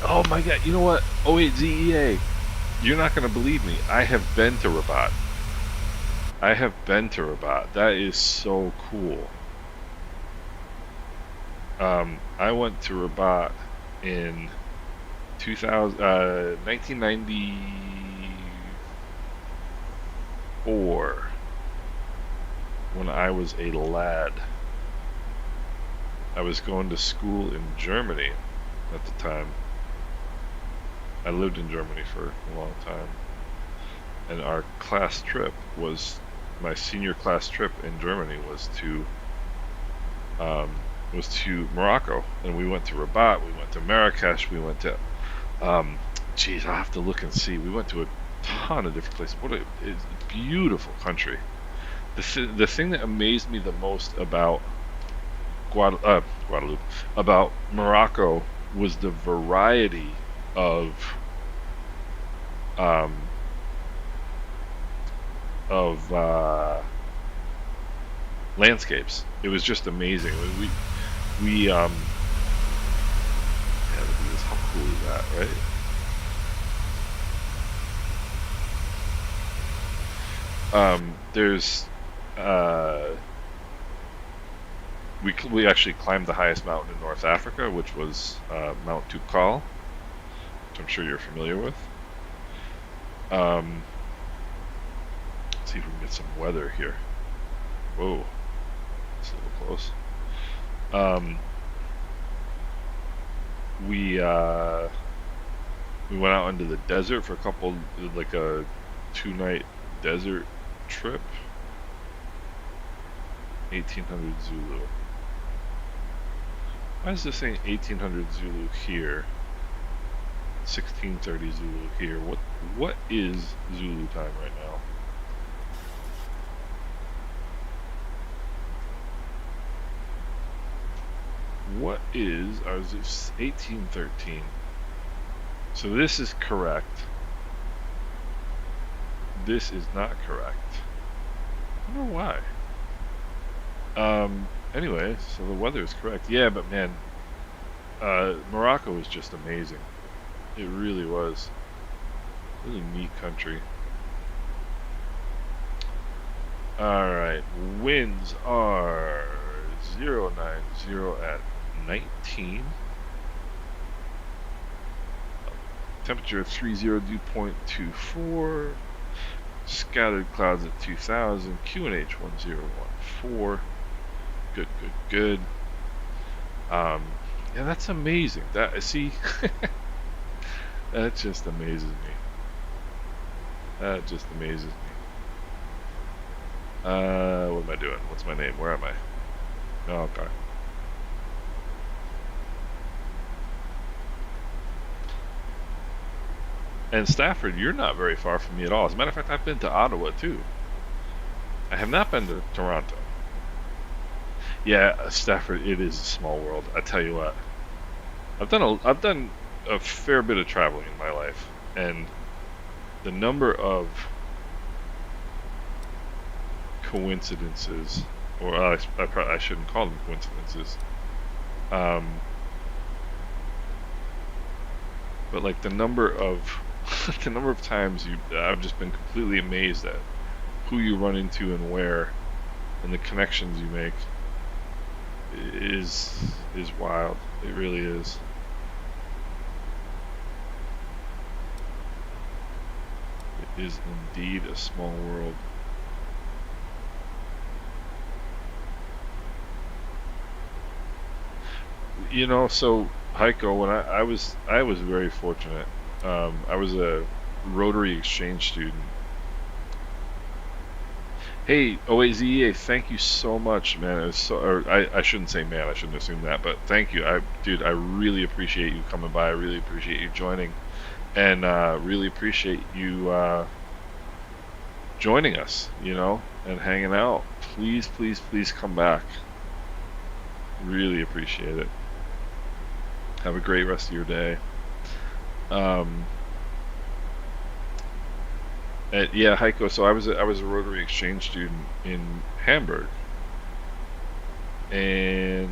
Oh my god, you know what? Oh wait, ZEA. You're not going to believe me. I have been to Rabat. That is so cool. I went to Rabat in 1994 when I was a lad. I was going to school in Germany at the time. I lived in Germany for a long time, and our class trip was, my senior class trip in Germany was to Morocco, and we went to Rabat, we went to Marrakesh, we went to geez, I'll have to look and see. We went to a ton of different places. What a beautiful country. The thing that amazed me the most about Guadeloupe, about Morocco, was the variety of landscapes. It was just amazing. We yeah, look at this. How cool is that, right? There's we actually climbed the highest mountain in North Africa, which was Mount Toubkal, which I'm sure you're familiar with. Let's see if we can get some weather here. Whoa, it's a little close. We went out into the desert for like a 2-night desert trip. 1800 Zulu. Why is this saying 1800 Zulu here? 1630 Zulu here. What is Zulu time right now? What is ours? Is 1813. So this is correct. This is not correct. I don't know why. Anyway, so the weather is correct. Yeah, but man, Morocco is just amazing. It really was. Really neat country. Alright, winds are 090 at 19. Temperature 30.24. Scattered clouds at 2000. QNH 1014. Good. Yeah, that's amazing. See, that just amazes me. What am I doing? What's my name? Where am I? Oh, okay. And Stafford, you're not very far from me at all. As a matter of fact, I've been to Ottawa too. I have not been to Toronto. Yeah, Stafford, it is a small world. I tell you what, I've done a fair bit of traveling in my life, and the number of coincidences, or I shouldn't call them coincidences. But like the number of the number of times I've just been completely amazed at who you run into and where, and the connections you make is wild. It really is. It is indeed a small world. You know, so Heiko, when I was very fortunate. I was a Rotary exchange student. Hey, OAZEA, thank you so much, man. It was so, or I shouldn't say man, I shouldn't assume that, but thank you. Dude, I really appreciate you coming by. I really appreciate you joining, and really appreciate you joining us, you know, and hanging out. Please, please, please come back. Really appreciate it. Have a great rest of your day. Yeah, Heiko. So I was a Rotary exchange student in Hamburg, and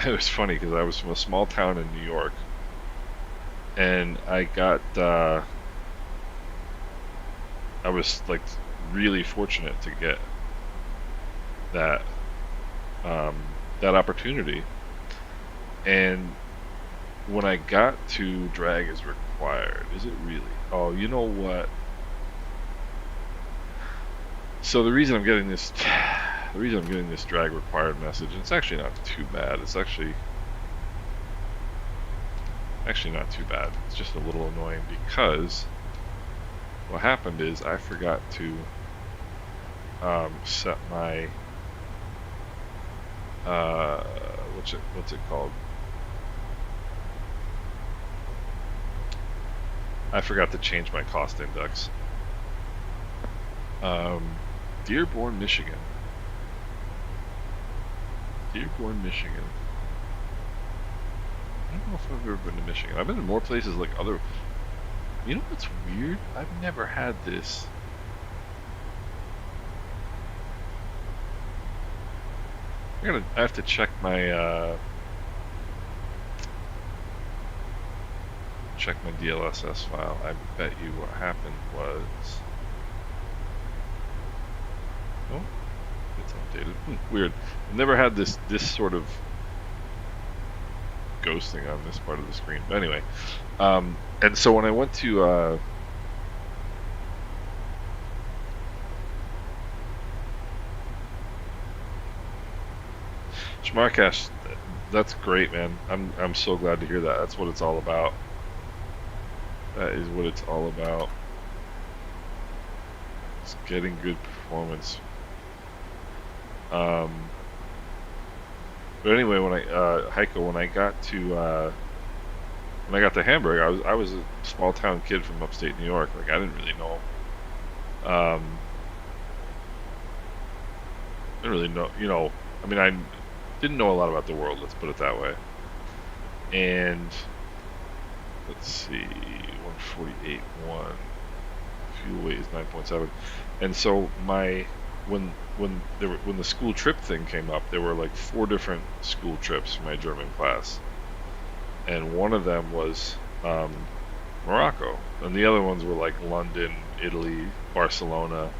it was funny because I was from a small town in New York, and I was like really fortunate to get that that opportunity. And when I got to drag is required, is it really? Oh, you know what? So the reason I'm getting this drag required message, and it's actually not too bad. It's actually not too bad. It's just a little annoying because what happened is I forgot to set my what's it called? I forgot to change my cost index. Dearborn, Michigan. Dearborn, Michigan. I don't know if I've ever been to Michigan. I've been to more places like other. You know what's weird? I've never had this. I have to check my DLSS file. I bet you what happened was. Oh, it's updated. Weird. I've never had this sort of ghosting on this part of the screen. But anyway, and so when I went to Shmarkash, that's great, man. I'm so glad to hear that. That's what it's all about. That is what it's all about. It's getting good performance. But anyway, when when I got to Hamburg, I was a small town kid from upstate New York. Like I didn't really know. Didn't really know. You know, I mean, I didn't know a lot about the world. Let's put it that way. And let's see, 148.1. Fuel weight is 9.7. And so when the school trip thing came up, there were like 4 different school trips for my German class, and one of them was Morocco, and the other ones were like London, Italy, Barcelona,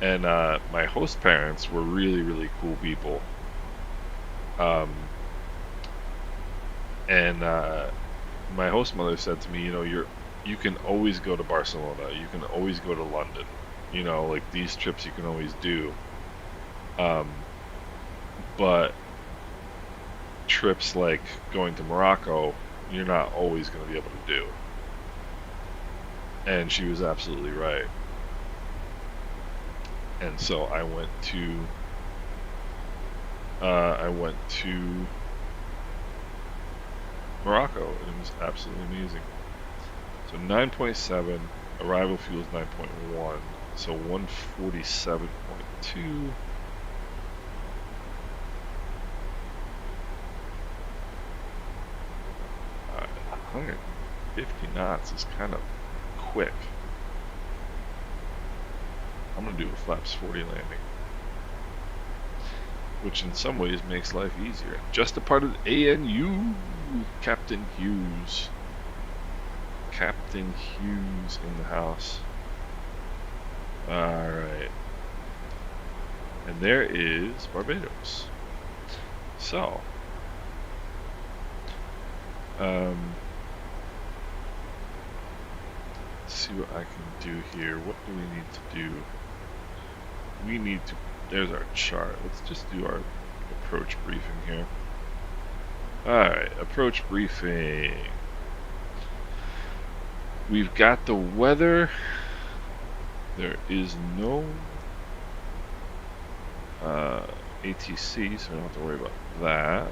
and my host parents were really cool people, and my host mother said to me, you know, you can always go to Barcelona, you can always go to London. You know, like these trips you can always do. But trips like going to Morocco, you're not always going to be able to do. And she was absolutely right. And so I went to Morocco, and it was absolutely amazing. So 9.7, arrival fuel is 9.1. So 147.2. 150 knots is kind of quick. I'm going to do a flaps 40 landing, which in some ways makes life easier. Just a part of ANU, Captain Hughes. Captain Hughes in the house. Alright. And there is Barbados. So, let's see what I can do here. What do we need to do? We need to, there's our chart. Let's just do our approach briefing here. Alright, approach briefing. We've got the weather. There is no ATC, so we don't have to worry about that.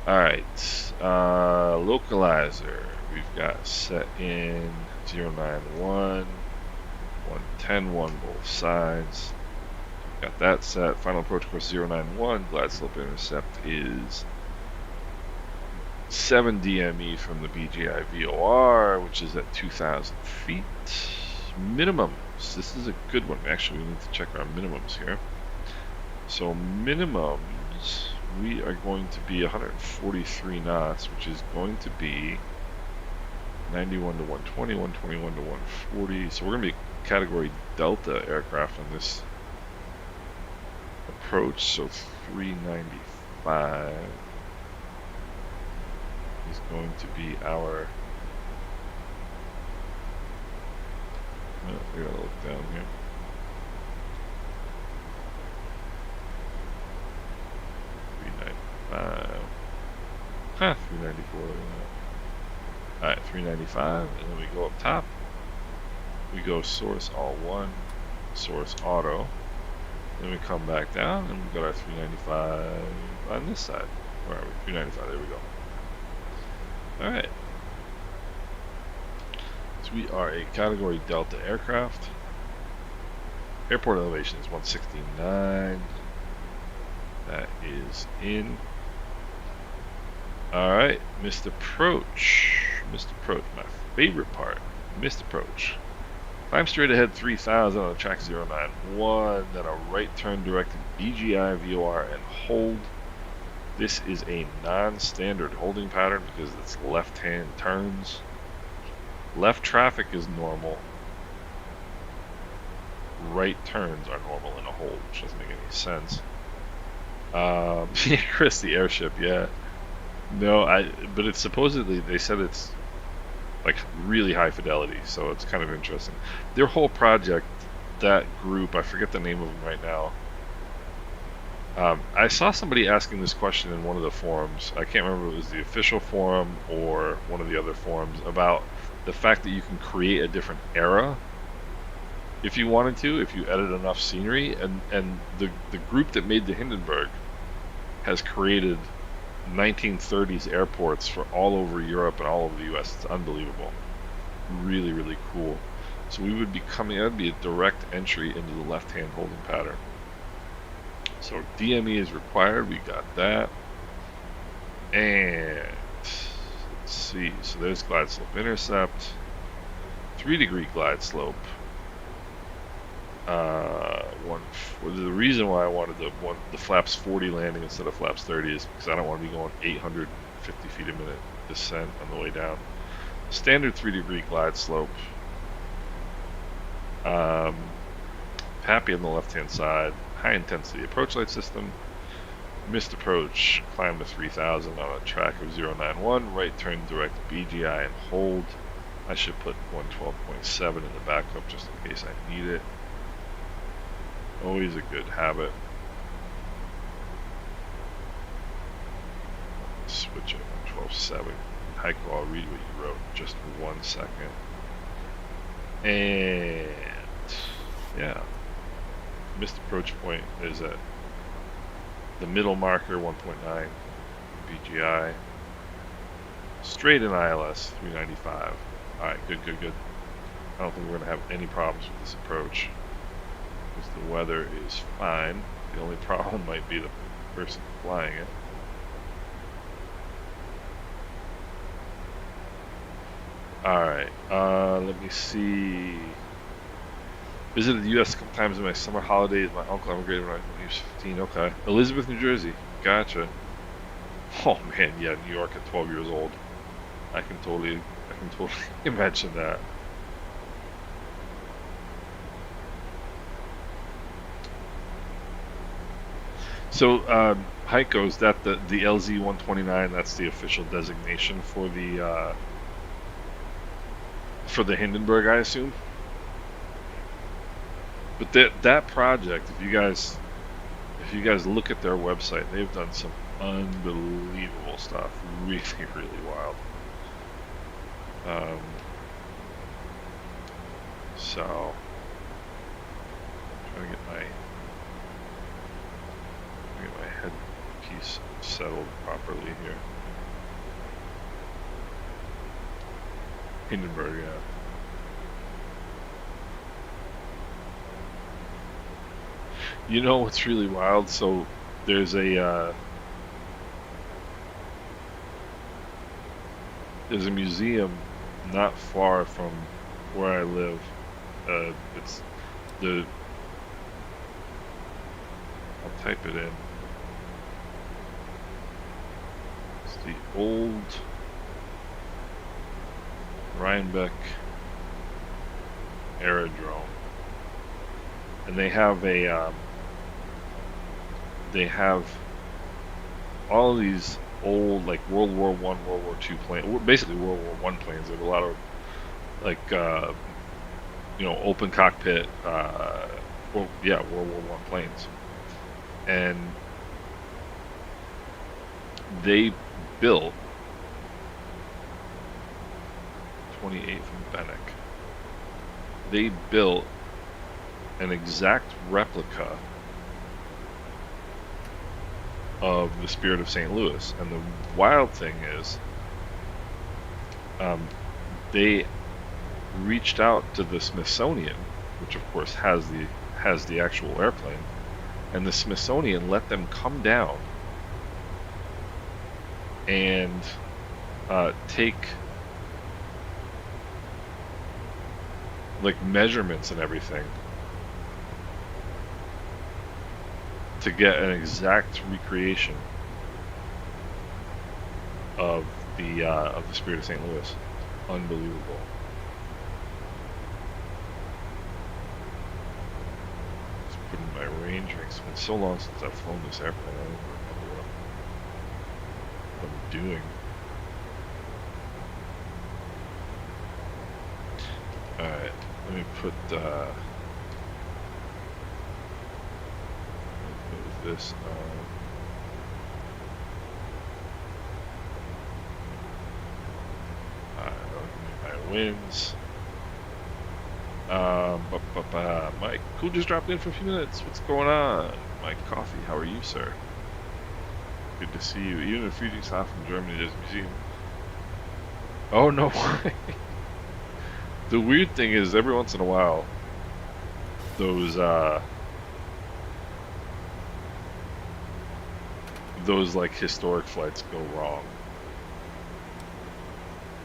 Alright, localizer. We've got set in 091, 110, 1 both sides. Got that set. Final approach course 091. Glide slope intercept is 7 DME from the BGI VOR, which is at 2,000 feet. Minimums. This is a good one. Actually, we need to check our minimums here. So minimums, we are going to be 143 knots, which is going to be 91 to 120, 121 to 140. So we're going to be category Delta aircraft on this approach. So 395 is going to be our. Oh, we gotta look down here. Huh, 394. Alright, 395, and then we go up top. We go source all one, source auto. Then we come back down, and we got our 395 on this side. Where are we? 395, there we go. Alright. So we are a category Delta aircraft. Airport elevation is 169. That is in. Alright, missed approach. Missed approach, my favorite part. Missed approach. Climb straight ahead 3000 on track 091, then a right turn directed BGI VOR and hold. This is a non-standard holding pattern because it's left-hand turns. Left traffic is normal. Right turns are normal in a hold, which doesn't make any sense. Chris, the airship, yeah. No, but it's supposedly, they said it's like really high fidelity, so it's kind of interesting. Their whole project, that group, I forget the name of them right now. I saw somebody asking this question in one of the forums. I can't remember if it was the official forum or one of the other forums about the fact that you can create a different era if you wanted to, if you edit enough scenery, and the group that made the Hindenburg has created 1930s airports for all over Europe and all over the US. It's unbelievable. Really, really cool. So we would be coming, that would be a direct entry into the left-hand holding pattern. So DME is required, we got that. And let's see, so there's glide slope intercept. 3-degree glide slope. The reason why I wanted the flaps 40 landing instead of flaps 30 is because I don't want to be going 850 feet a minute descent on the way down. Standard 3-degree glide slope. Happy on the left-hand side. High intensity approach light system. Missed approach. Climb to 3000 on a track of 091. Right turn direct BGI and hold. I should put 112.7 in the backup just in case I need it. Always a good habit. Switch it 112.7. Heiko, I'll read what you wrote in just 1 second. And yeah, missed approach point is at the middle marker 1.9 BGI. Straight in ILS 395. Alright, good. I don't think we're going to have any problems with this approach, because the weather is fine. The only problem might be the person flying it. Alright, let me see. Visited the U.S. a couple times in my summer holidays. My uncle immigrated when I was 15. Okay. Elizabeth, New Jersey. Gotcha. Oh man, yeah, New York at 12 years old. I can totally imagine that. So, Heiko, is that the LZ-129? That's the official designation for the Hindenburg, I assume. But that project, if you guys look at their website, they've done some unbelievable stuff. Really, really wild. So, trying to get my headpiece settled properly here. Hindenburg, yeah. You know what's really wild? So there's a museum not far from where I live. It's the I'll type it in. It's the old Rhinebeck Aerodrome, and they have all of these old, like, World War I, World War II planes, basically World War I planes. There's a lot of, like, open cockpit, World War I planes, and they built 28 from Bennick. They built an exact replica of the Spirit of St. Louis, and the wild thing is, they reached out to the Smithsonian, which of course has the actual airplane, and the Smithsonian let them come down and take, like, measurements and everything to get an exact recreation of the Spirit of St. Louis. Unbelievable. Just putting my range ring. It's been so long since I've flown this airplane. I don't remember what I'm doing. Alright, let me put this my wins. Mike, who just dropped in for a few minutes? What's going on? Mike Coffee, how are you, sir? Good to see you. Even if Friedrich's half from Germany, there's a museum. Oh, no way. The weird thing is, every once in a while, those like historic flights go wrong.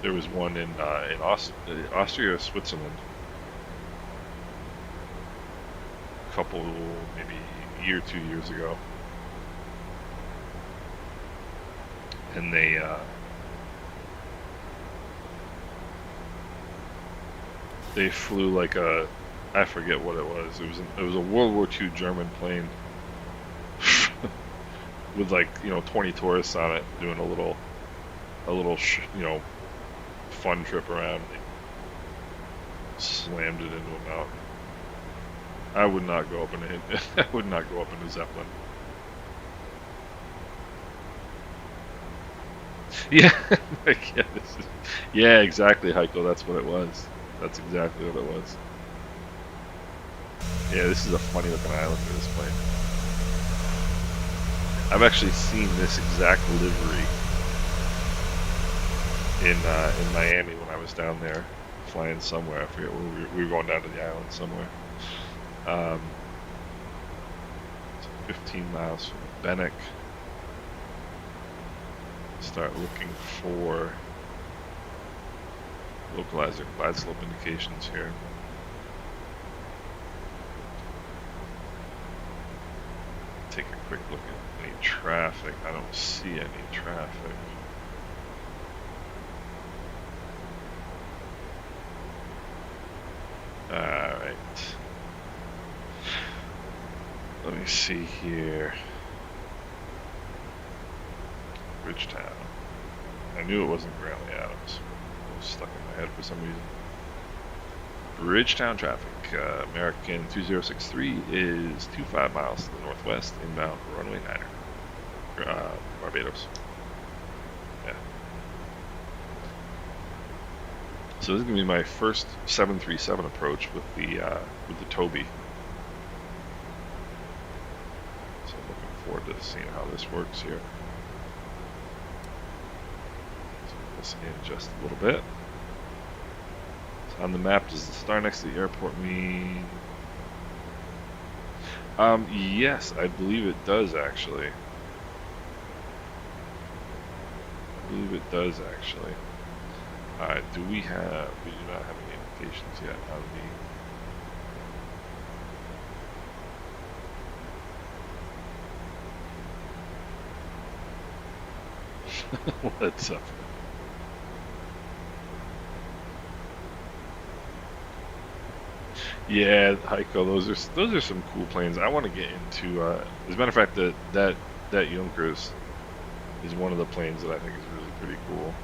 There was one in Austria or Switzerland a couple, maybe a year, 2 years ago, and they flew like I forget what it was. It was a World War II German plane with, like, 20 tourists on it, doing a little fun trip around. They slammed it into a mountain. I would not go up in a Zeppelin. Yeah, yeah, exactly, Heiko. That's what it was. That's exactly what it was. Yeah, this is a funny looking island for this plane. I've actually seen this exact livery in Miami when I was down there flying somewhere. I forget where we were going down to the island somewhere. 15 miles from Bennick. Start looking for localizer glide slope indications here. take a quick look at any traffic. I don't see any traffic. Alright. Let me see here. Bridgetown. I knew it wasn't Grand Adams. It was stuck in my head for some reason. Bridgetown traffic. American 2063 is 25 miles to the northwest, inbound runway 9er. Barbados. Yeah. So this is gonna be my first 737 approach with the Toby. So I'm looking forward to seeing how this works here. So this in just a little bit. So on the map, does the star next to the airport mean? Yes, I believe it does actually. I believe it does actually. Alright, we do not have any indications yet on the... What's up? Yeah, Heiko, those are some cool planes. I want to get into. As a matter of fact, that Junkers is one of the planes that I think is really pretty cool.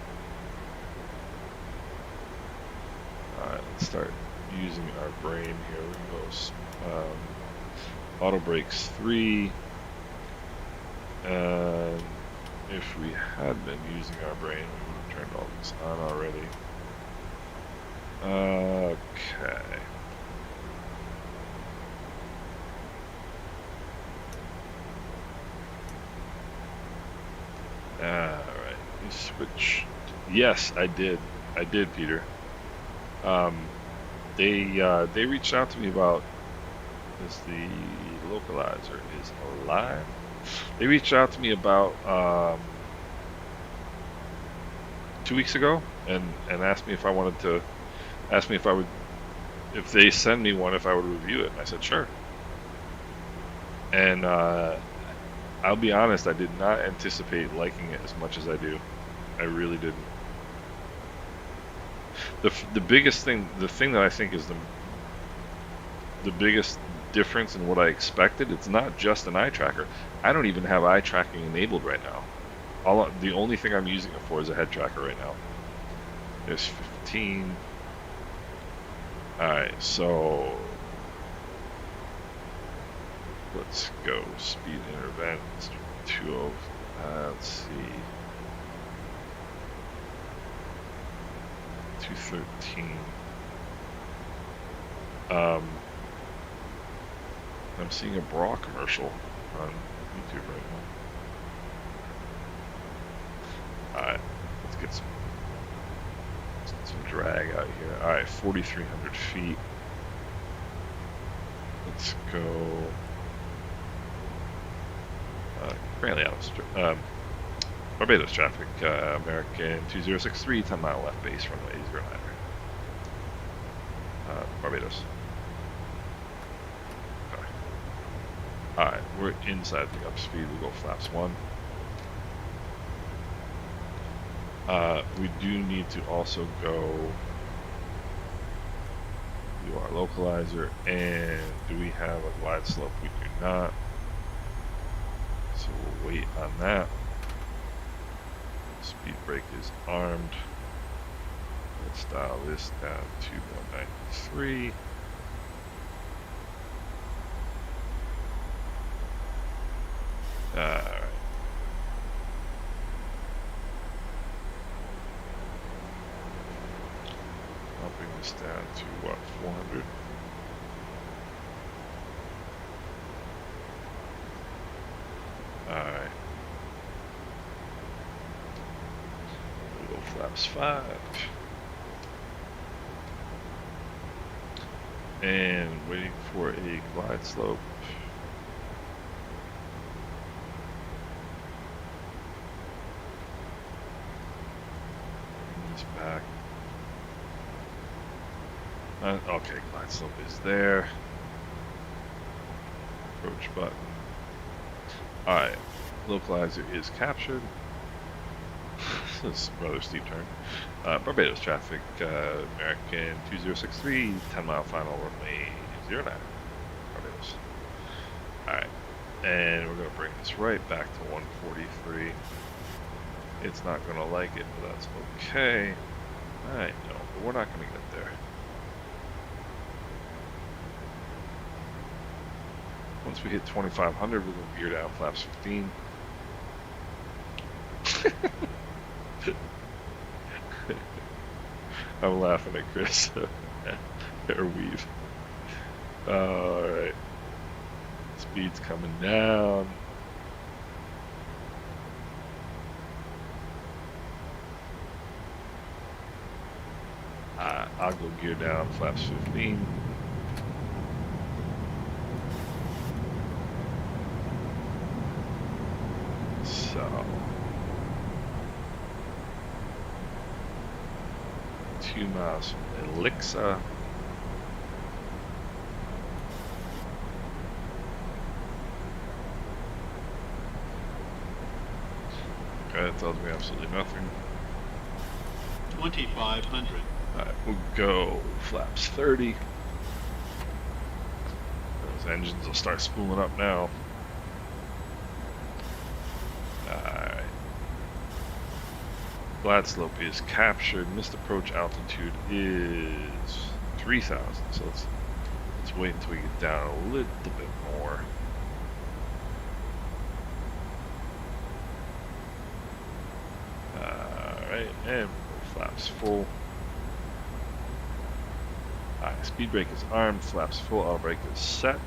Alright, let's start using our brain here. We're going to go auto brakes 3. And if we had been using our brain, we would have turned all this on already. Okay. Alright, we switched. Yes, I did, Peter. They reached out to me about, is the localizer is alive? They reached out to me about 2 weeks ago and asked me if I wanted to, if they send me one, if I would review it. And I said sure. And I'll be honest, I did not anticipate liking it as much as I do. I really didn't. The biggest thing, the thing that I think is the biggest difference in what I expected, it's not just an eye tracker. I don't even have eye tracking enabled right now. The only thing I'm using it for is a head tracker right now. There's 15. Alright, so let's go. Speed intervent 20. Let's see. 213. I'm seeing a bra commercial on YouTube right now. Alright, let's get some drag out here. Alright, 4,300 feet. Let's go. Currently out of Barbados traffic. American 2063, 10 mile left base runway 09. Barbados. Okay. Alright, we're inside the upspeed. We'll go flaps 1. We do need to also go do our localizer, and do we have a glide slope? We do not. So we'll wait on that. Speed brake is armed. Let's dial this down to 193. Alright. I'll bring this down to what, 400? Alright. We'll go flaps 5. And waiting for a glide slope. Bring this back. Okay, glide slope is there. Approach button. Alright, localizer is captured. This is a rather steep turn. Barbados traffic, American 2063, 10 mile final runway 09, Barbados. Alright, and we're going to bring this right back to 143. It's not going to like it, but that's okay. I know, but we're not going to get there. Once we hit 2500, we're going to gear down flaps 15. I'm laughing at Chris. Air weave. Alright. Speed's coming down. I'll go gear down flaps 15. So 2 miles from Elixir. Okay, that tells me absolutely nothing.
2500.
Alright, we'll go flaps 30. Those engines will start spooling up now. Alright. Glad slope is captured. Missed approach altitude is 3,000. So let's wait until we get down a little bit more. Alright, and flaps full. Alright, speed brake is armed, flaps full, auto brake is set.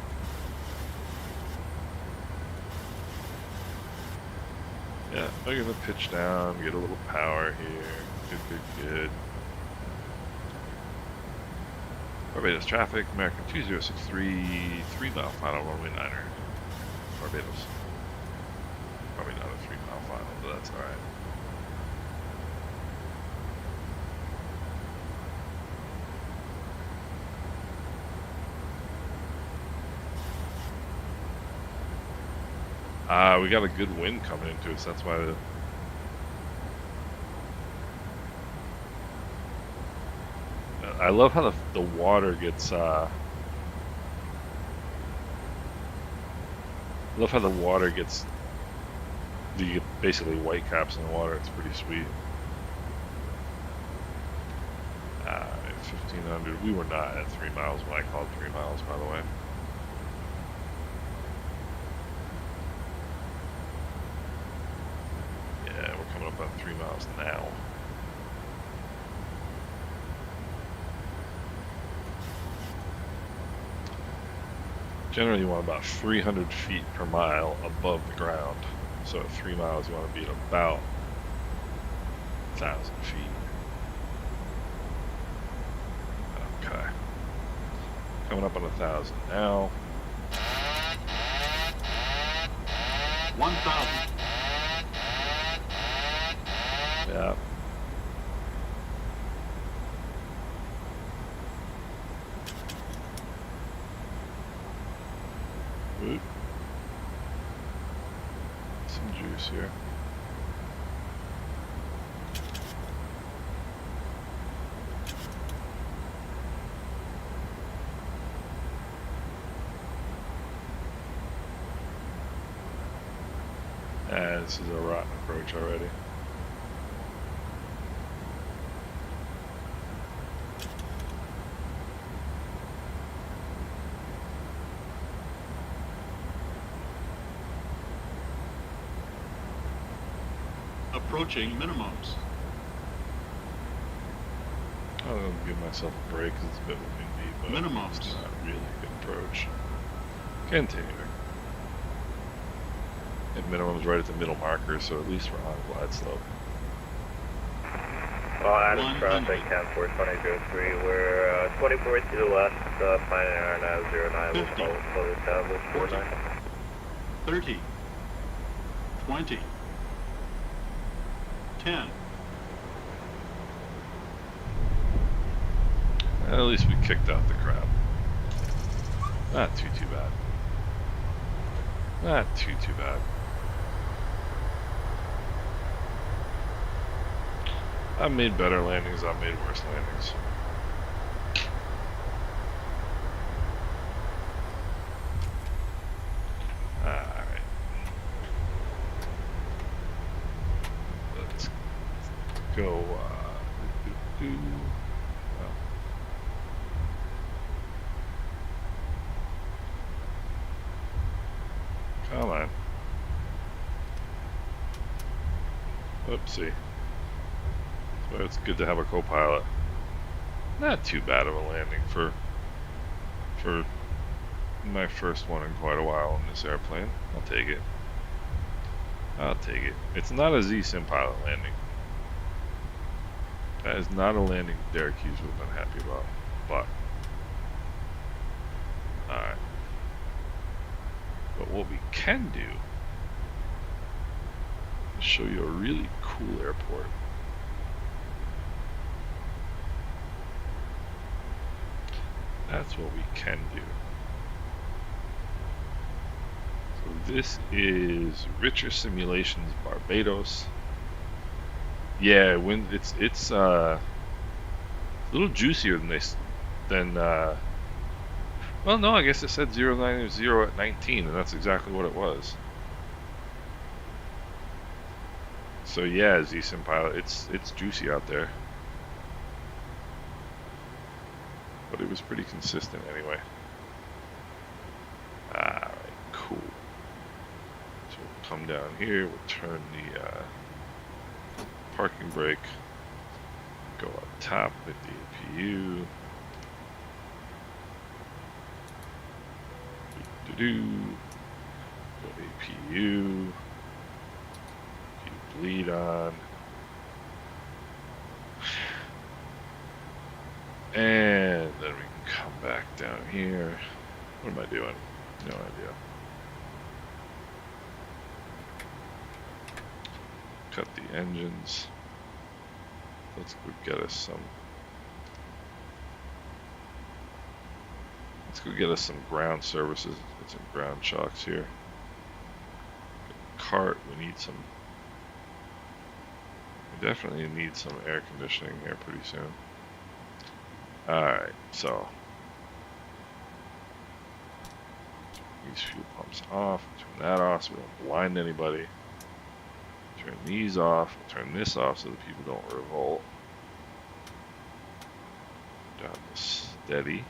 Yeah, we're gonna pitch down, get a little power here. Good. Barbados traffic, American 2063, 3 mile final, runway 9er. Barbados. Probably not a 3 mile final, but that's alright. We got a good wind coming into us, that's why I love how the water gets, I love how the water gets, you get basically white caps in the water, it's pretty sweet. 1500, we were not at 3 miles when I called 3 miles, by the way. About 3 miles now. Generally you want about 300 feet per mile above the ground. So at 3 miles you want to be at about 1,000 feet. Okay. Coming up on 1,000 now.
1,000.
Yeah. Oop. Some juice here. This is a rotten approach already.
Approaching minimums.
I'm going to give myself a break because it's a bit windy, but
minimums.
It's not really a good approach. Continuing. And minimum's right at the middle marker, so at least we're on glide slope.
Well, Adam traffic, 10-4-2003, we're 24 to the west, flying Airlines 09, we'll close established 49.
30. 20. 10.
At least we kicked out the crap. Not too bad. Not too bad. I've made better landings, I've made worse landings. Alright. Let's go, oh. Come on. Oopsie. So it's good to have a co-pilot. Not too bad of a landing for my first one in quite a while on this airplane. I'll take it. I'll take it. It's not a Z-Sim pilot landing. That is not a landing Derek Hughes would have been happy about. But alright. But what we can do is show you a really cool airport. That's what we can do. So this is Richer Simulations Barbados. Yeah, when it's a little juicier than well, no, I guess it said 090 at 19, and that's exactly what it was. So yeah, Z-Sim pilot, it's juicy out there. But it was pretty consistent anyway. Alright, cool. So we'll come down here, we'll turn the parking brake, go up top with the APU. Go APU. Keep bleed on. And then we can come back down here. What am I doing? No idea. Cut the engines. Let's go get us some. Let's go get us some ground services. Get some ground shocks here. Cart. We need some. We definitely need some air conditioning here pretty soon. Alright, so these fuel pumps off, turn that off so we don't blind anybody. Turn these off, turn this off so that people don't revolt. Down to steady.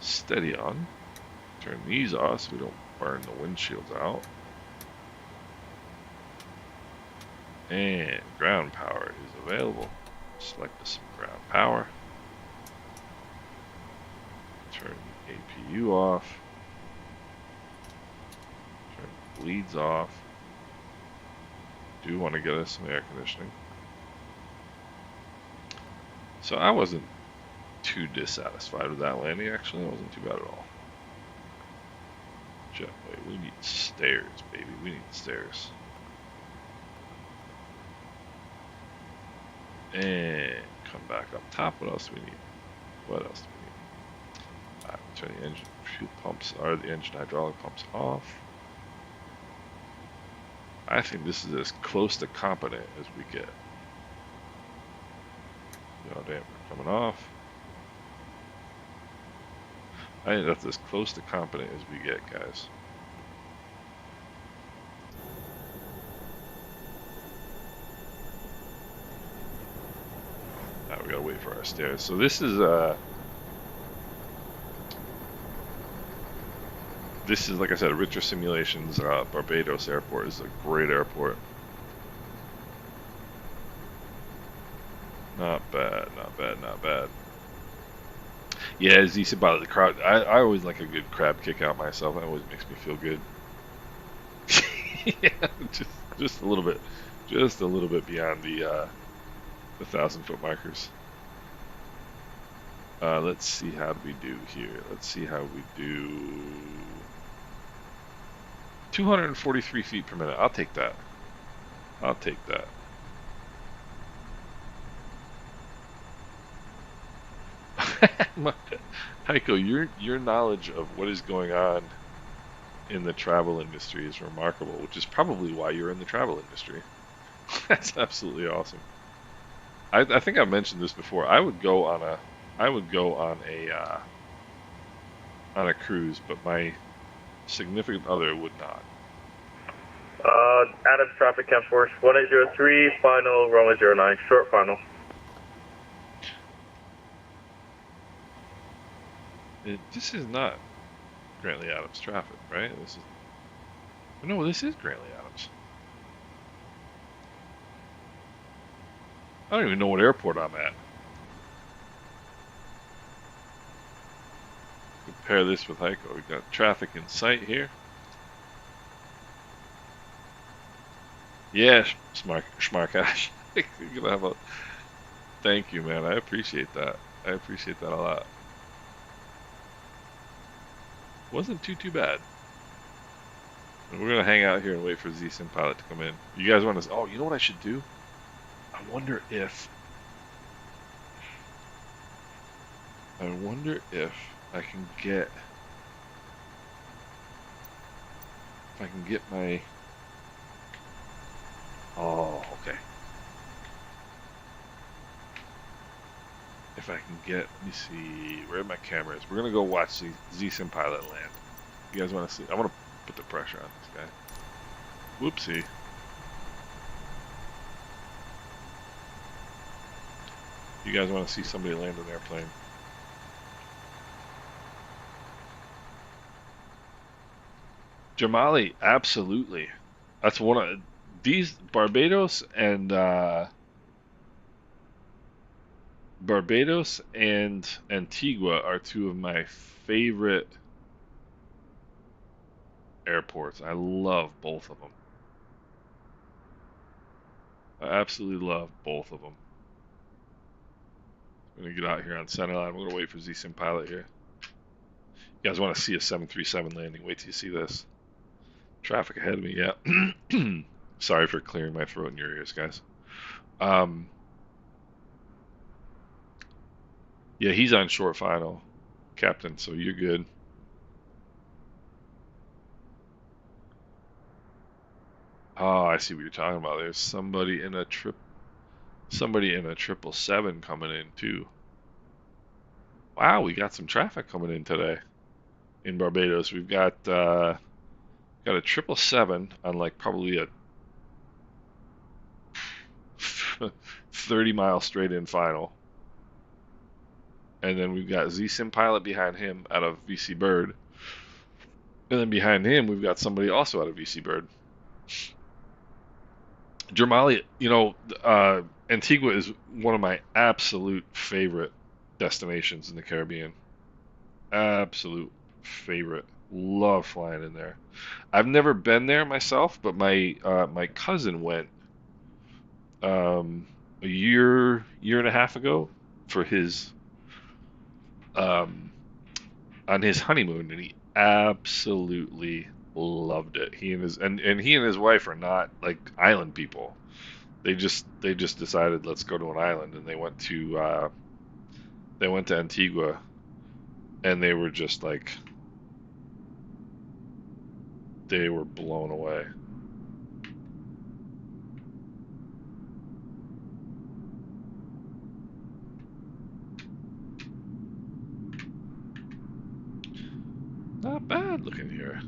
Steady on. Turn these off so we don't burn the windshields out. And ground power is available. Select some ground power. Turn the APU off. Turn the bleeds off. Do want to get us some air conditioning. So I wasn't too dissatisfied with that landing. Actually, it wasn't too bad at all. Jetway, we need stairs, baby. We need stairs. And come back up top. What else do we need? What else do we need? Alright, turn the engine fuel pumps, or the engine hydraulic pumps off. I think this is as close to competent as we get. Yaw damper coming off. I think that's as close to competent as we get, guys. Now we gotta wait for our stairs. So this is like I said, Richer Simulations Barbados Airport is a great airport. Not bad, not bad, not bad. Yeah, Z-Sim pilot, the crowd. I always like a good crab kick out myself. That always makes me feel good. Yeah, just a little bit, beyond the 1,000-foot markers. Let's see how we do here. Let's see how we do. 243 feet per minute. I'll take that. I'll take that. Heiko, your knowledge of what is going on in the travel industry is remarkable, which is probably why you're in the travel industry. That's absolutely awesome. I think I mentioned this before. I would go on a cruise, but my significant other would not.
Adams traffic Cam Force 1803, final runway 09, short final.
This is not Grantley Adams traffic, right? This is no, this is Grantley Adams. I don't even know what airport I'm at. Compare this with Heiko. We've got traffic in sight here. Yeah, Smarkash. You're gonna have a. Thank you, man. I appreciate that. I appreciate that a lot. Wasn't too bad. And we're gonna hang out here and wait for Z-Sim Pilot to come in. You guys want to? Oh, you know what I should do? I wonder if I can get my. Oh, okay. If I can get, let me see where my camera is. We're gonna go watch Z-Sim Pilot land. You guys want to see? I want to put the pressure on this guy. Whoopsie. You guys want to see somebody land an airplane? Jamali, absolutely. That's one of these Barbados and Antigua are two of my favorite airports. I love both of them. I absolutely love both of them. I'm gonna get out here on centerline. I'm gonna wait for Z-Sim Pilot here. You guys want to see a 737 landing? Wait till you see this. Traffic ahead of me. Yeah. Sorry for clearing my throat in your ears, guys. Yeah, he's on short final, Captain. So you're good. Oh, I see what you're talking about. There's somebody in a 777 coming in too. Wow, we got some traffic coming in today in Barbados. We've got a 777 on like probably a 30-mile straight-in final, and then we've got Z-Sim Pilot behind him out of VC Bird, and then behind him we've got somebody also out of VC Bird. Jamali, Antigua is one of my absolute favorite destinations in the Caribbean. Absolute favorite. Love flying in there. I've never been there myself, but my cousin went a year and a half ago for his on his honeymoon, and he absolutely loved it. He and his wife are not like island people. They just decided let's go to an island, and they went to Antigua, and they were just like they were blown away. Not bad looking here.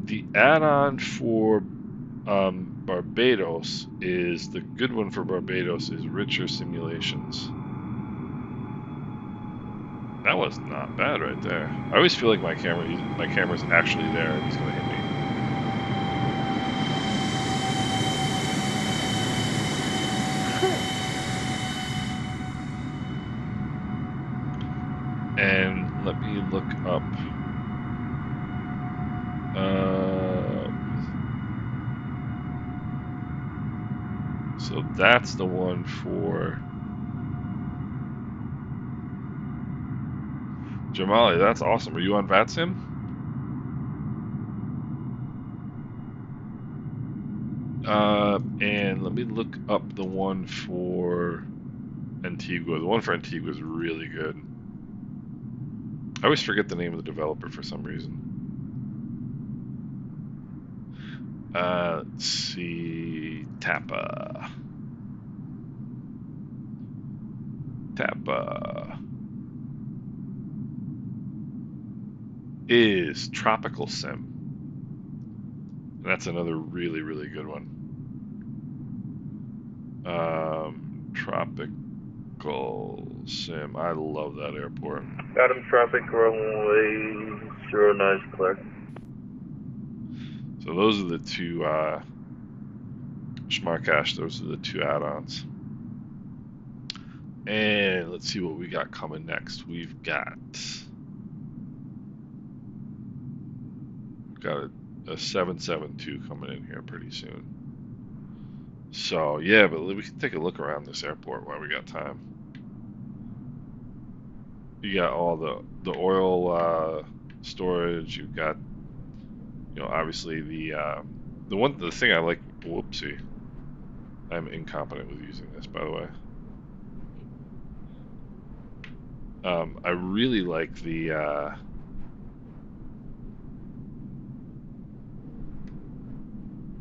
The add-on for Barbados is the good one for Barbados is richer simulations. That was not bad right there. I always feel like my camera's actually there and it's gonna hit me. And let me look up. So that's the one for Jamali. That's awesome. Are you on Vatsim? And let me look up the one for Antigua. The one for Antigua is really good. I always forget the name of the developer for some reason. Let's see. Tappa. Tappa is Tropical Sim. That's another really, really good one. Tropical Sim. I love that airport.
Adam traffic runway 09 clear.
So those are the two, Schmarkash, those are the two add-ons. And let's see what we got coming next. We've got a 772 coming in here pretty soon. So yeah, but we can take a look around this airport while we got time. You got all the oil storage. You've got, obviously the thing I like. Whoopsie, I'm incompetent with using this, by the way. I really like the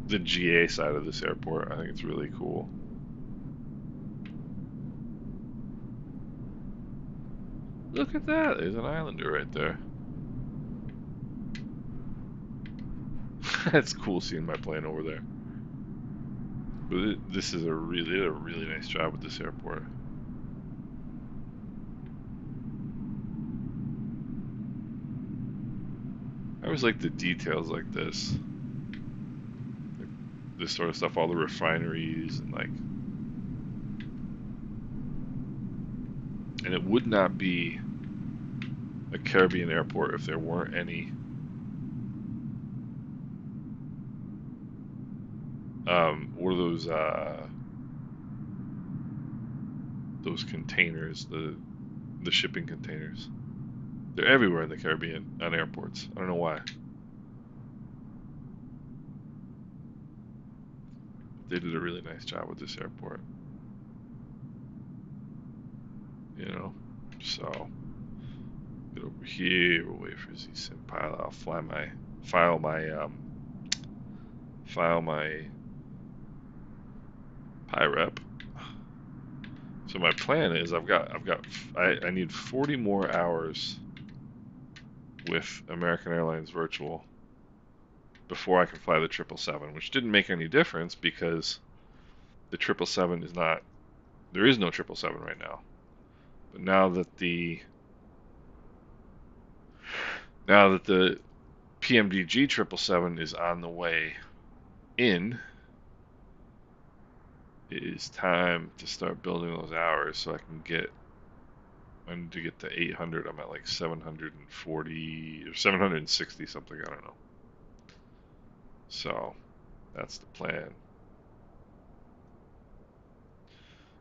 GA side of this airport. I think it's really cool. Look at that. There's an Islander right there. It's cool seeing my plane over there. But this is a really nice job with this airport. I always like the details like this. Like this sort of stuff, all the refineries and and it would not be a Caribbean airport if there weren't any what are those containers, the shipping containers. They're everywhere in the Caribbean on airports. I don't know why. They did a really nice job with this airport. So get over here, we'll wait for Z-Sim pilot. I'll file my PIREP. So my plan is I need 40 more hours with American Airlines Virtual before I can fly the 777, which didn't make any difference because the 777 is not, there is no 777 right now. But now that the PMDG 777 is on the way in, it is time to start building those hours so I need to get to 800. I'm at like 740 or 760 something, I don't know. So that's the plan.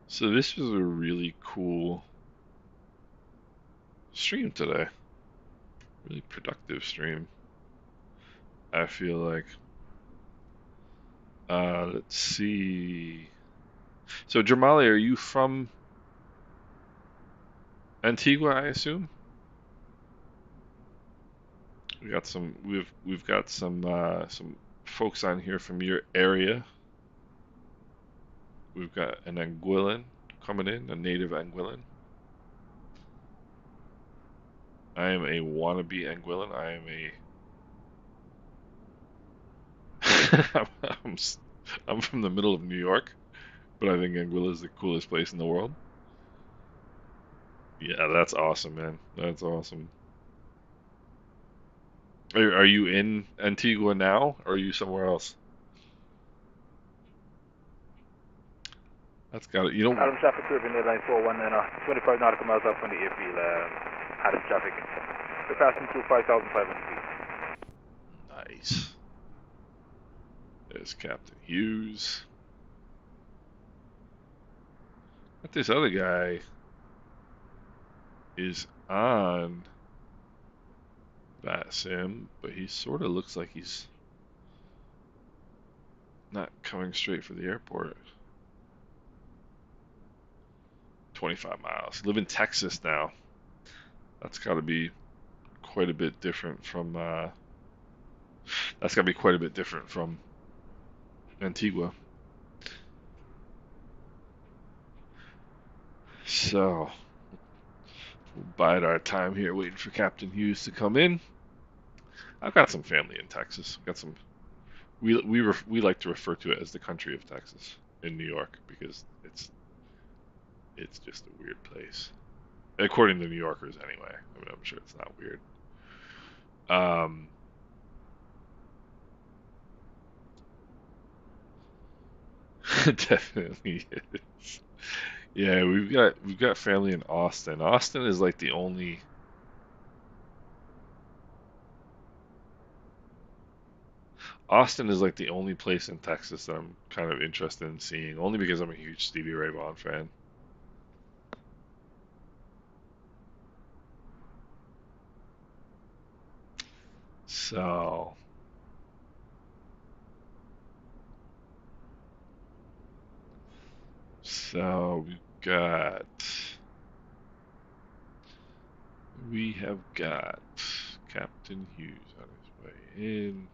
So this was a really cool stream today. Really productive stream, I feel like. Let's see. So Jamali, are you from Antigua, I assume? We've got some folks on here from your area. We've got an Anguillan coming in, a native Anguillan. I am a wannabe Anguillan. I'm from the middle of New York, but I think Anguilla is the coolest place in the world. Yeah, that's awesome, man. That's awesome. Are you in Antigua now, or are you somewhere else? That's got it.
Adam traffic serving airline 41 and 25 nautical miles out from the airfield. Adam traffic. We're passing through 5,500 feet.
Nice. There's Captain Hughes. But this other guy is on Vatsim, but he sort of looks like he's not coming straight for the airport. 25 miles. Live in Texas now. That's got to be quite a bit different from Antigua. So we'll bide our time here, waiting for Captain Hughes to come in. I've got some family in Texas. Got some. We like to refer to it as the country of Texas in New York because it's just a weird place, according to New Yorkers anyway. I mean, I'm sure it's not weird. Um, definitely is. Yeah, we've got family in Austin. Austin is like the only. Austin is like the only place in Texas that I'm kind of interested in seeing, only because I'm a huge Stevie Ray Vaughan fan. So, so we have got Captain Hughes on his way in.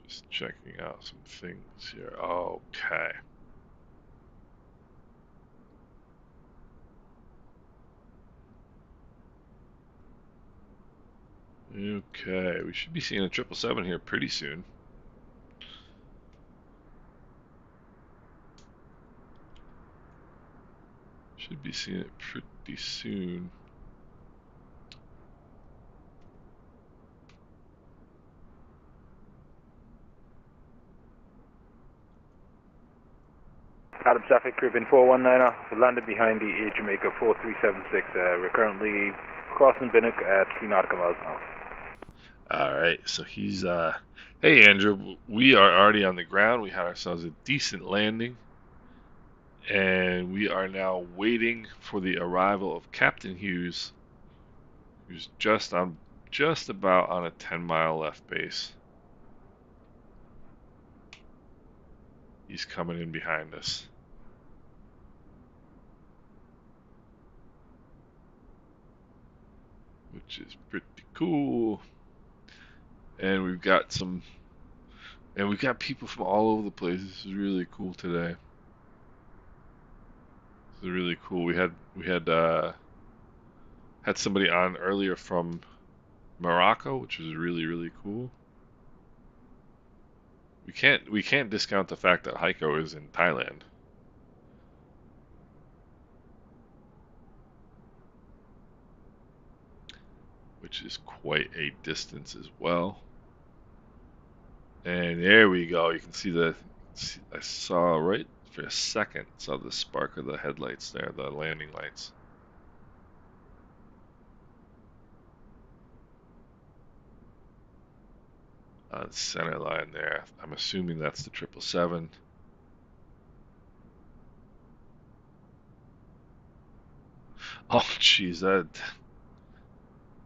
Just checking out some things here. Okay. Okay, we should be seeing a 777 here pretty soon. Should be seeing it pretty soon.
Adam traffic, Caribbean 419, we landed behind the Air Jamaica 4376. We're currently crossing Binnock at 3 nautical miles now.
Alright, so he's, hey Andrew, we are already on the ground. We had ourselves a decent landing. And we are now waiting for the arrival of Captain Hughes, who's just about on a 10-mile left base. He's coming in behind us. Which is pretty cool. And we've got people from all over the place. This is really cool today. This is really cool. We had somebody on earlier from Morocco, which is really, really cool. We can't discount the fact that Heiko is in Thailand. Which is quite a distance as well. And there we go. You can see I saw right for a second, saw the spark of the headlights there, the landing lights. On center line there. I'm assuming that's the 777. Oh, jeez,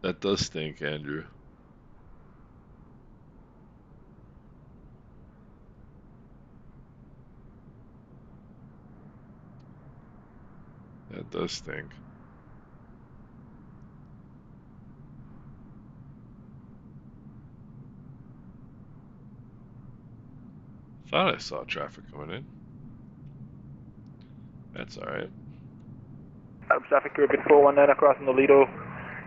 that does stink, Andrew. That does stink. Thought I saw traffic coming in. That's alright.
Adam traffic, Caribbean 419, crossing the Lido.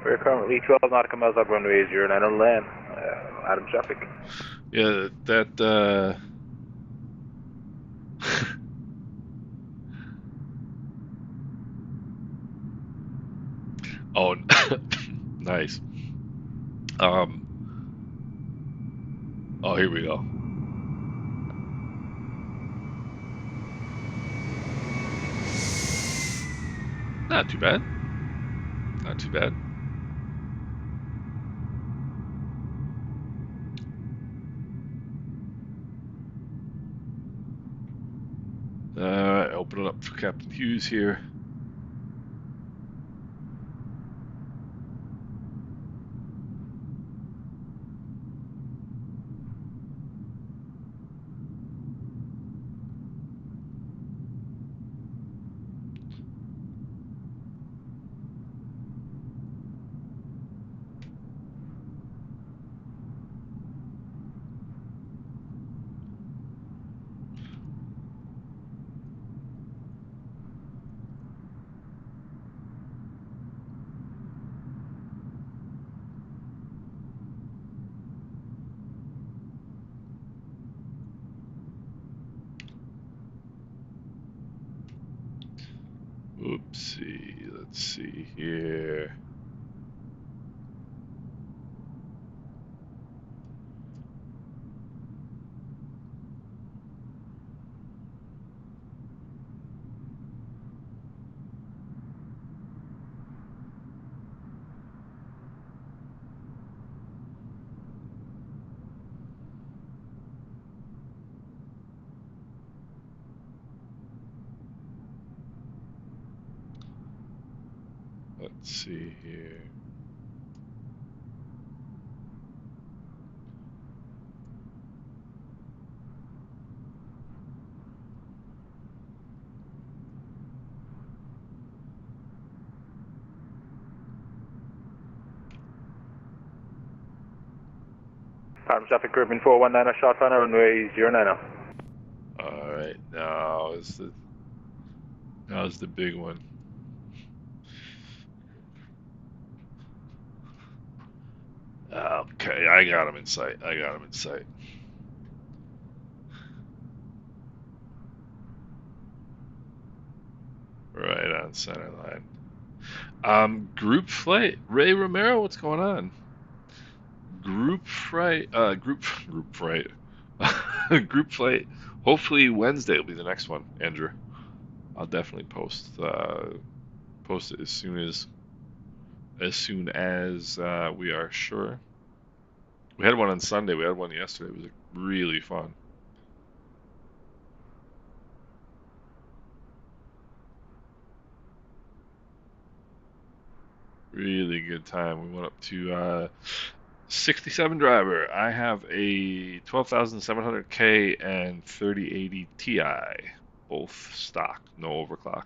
We're currently 12 nautical miles up runway 09 on land. Adam traffic.
Yeah, that oh, nice. Oh, here we go. Not too bad. Not too bad. Open it up for Captain Hughes here. Oopsie. Let's see here. Let's see here.
Pardon traffic, Caribbean 419, short on runway 09.
Alright, now's the big one. Okay, I got him in sight. Right on center line. Group flight. Ray Romero, what's going on? Group flight. Group flight. Group flight. Hopefully Wednesday will be the next one, Andrew. I'll definitely post it as soon as we are sure. We had one on Sunday. We had one yesterday. It was really fun. Really good time. We went up to 67 driver. I have a 12,700K and 3080 Ti, both stock, no overclock.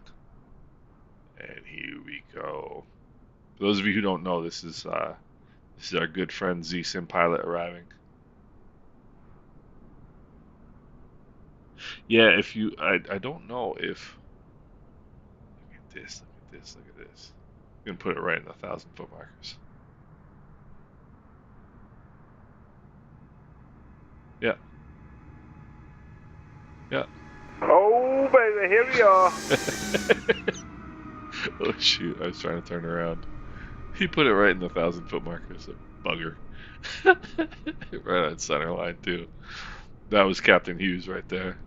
And here we go. For those of you who don't know, this is our good friend Z-Sim pilot arriving. Yeah, if you, I don't know if. Look at this! Look at this! I'm gonna put it right in the 1,000-foot markers. Yeah. Yeah.
Oh, baby, here we are.
Oh, shoot. I was trying to turn around. He put it right in the 1,000-foot markers. A bugger. Right on center line, too. That was Captain Hughes right there.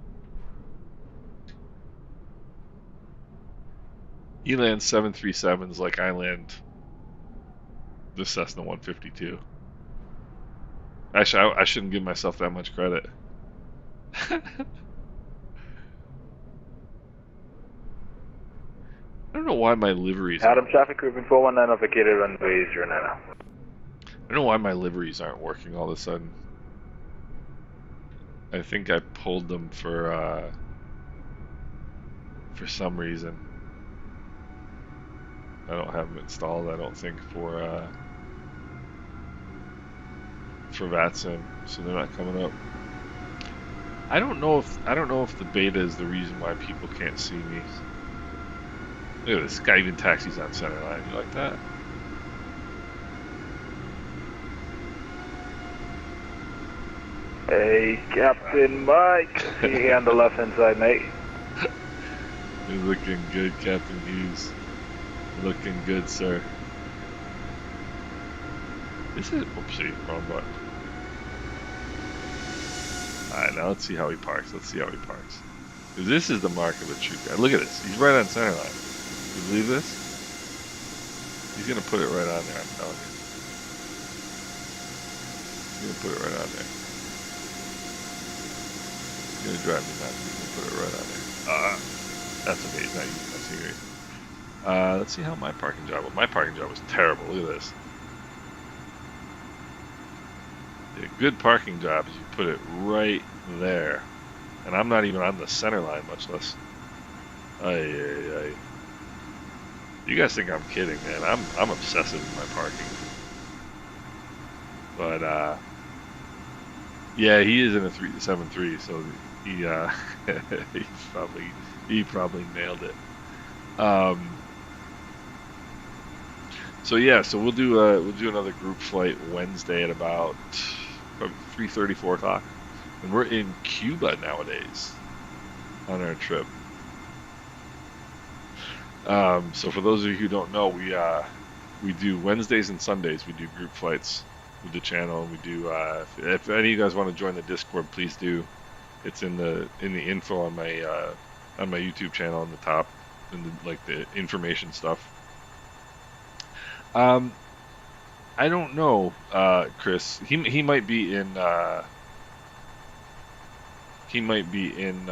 He lands 737s like I land the Cessna 152. Actually, I shouldn't give myself that much credit. I don't know why my liveries
Adam traffic, Caribbean 419, vacated runway 09.
I don't know why my liveries aren't working all of a sudden. I think I pulled them for some reason. I don't have them installed, I don't think, for Vatsim, so they're not coming up. I don't know if the beta is the reason why people can't see me. Look at this guy, even taxis on center line. You like that?
Hey, Captain Mike. See you on the left hand side, mate.
You're looking good, Captain Hughes. Looking good, sir. This is, oopsie, wrong button. Alright, now let's see how he parks. Because this is the mark of a true guy. Look at this. He's right on center line. You believe this? He's going to put it right on there, I'm telling you. He's going to put it right on there. He's going to drive me nuts. He's going to put it right on there. That's okay. He's not using my scenery. Let's see how my parking job was. My parking job was terrible. Look at this. A good parking job is you put it right there. And I'm not even on the center line, much less. You guys think I'm kidding, man. I'm obsessive with my parking. But yeah, he is in a 373, so he probably nailed it. So yeah, so we'll do another group flight Wednesday at about 3:30, 4 o'clock, and we're in Cuba nowadays on our trip. So for those of you who don't know, we do Wednesdays and Sundays. We do group flights with the channel. We do. If any of you guys want to join the Discord, please do. It's in the info on my YouTube channel on the top, in the information stuff. I don't know, Chris. He might be in. He might be in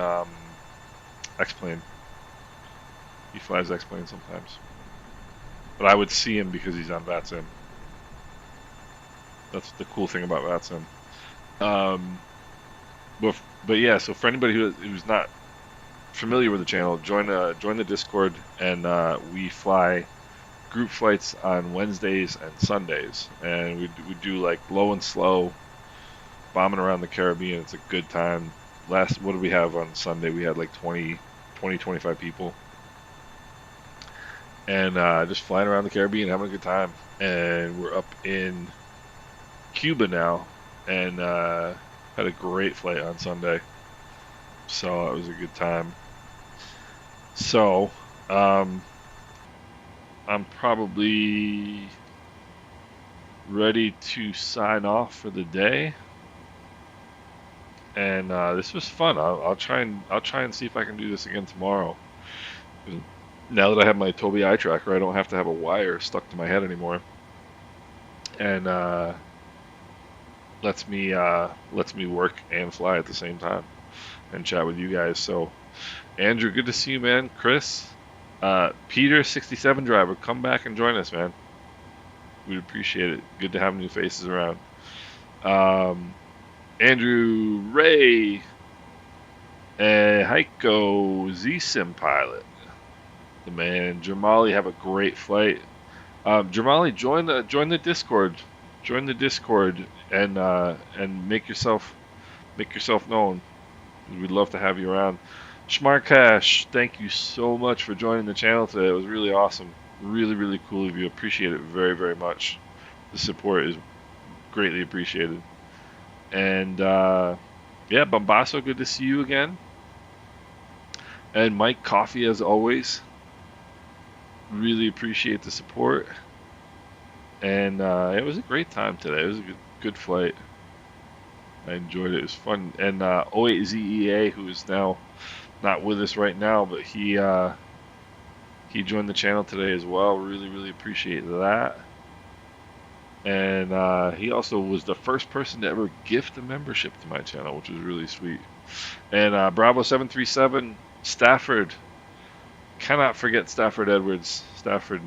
X-Plane. He flies X-Plane sometimes. But I would see him because he's on Vatsim. That's the cool thing about Vatsim. But yeah, so for anybody who's not familiar with the channel, join the Discord, and we fly group flights on Wednesdays and Sundays, and we do like low and slow, bombing around the Caribbean. It's a good time. What did we have on Sunday? We had like 25 people. And just flying around the Caribbean, having a good time. And we're up in Cuba now, and had a great flight on Sunday. So it was a good time. So I'm probably ready to sign off for the day. And this was fun. I'll try and see if I can do this again tomorrow. Now that I have my Tobii eye tracker, I don't have to have a wire stuck to my head anymore, and lets me work and fly at the same time, and chat with you guys. So, Andrew, good to see you, man. Chris, Peter, 67 driver, come back and join us, man. We'd appreciate it. Good to have new faces around. Andrew, Ray, Heiko, Z-Sim pilot. The man, Jamali, have a great flight. Jamali, join the Discord. Join the Discord and make yourself known. We'd love to have you around. Schmarkash, thank you so much for joining the channel today. It was really awesome. Really, really cool of you. Appreciate it very, very much. The support is greatly appreciated. And yeah, Bombasso, good to see you again. And Mike Coffee, as always. Really appreciate the support, and it was a great time today. It was a good flight. I enjoyed it. It was fun. And 08ZEA, who is now not with us right now, but he joined the channel today as well. Really, really appreciate that. And he also was the first person to ever gift a membership to my channel, which was really sweet. And Bravo 737 Stafford. Cannot forget Stafford Edwards. Stafford,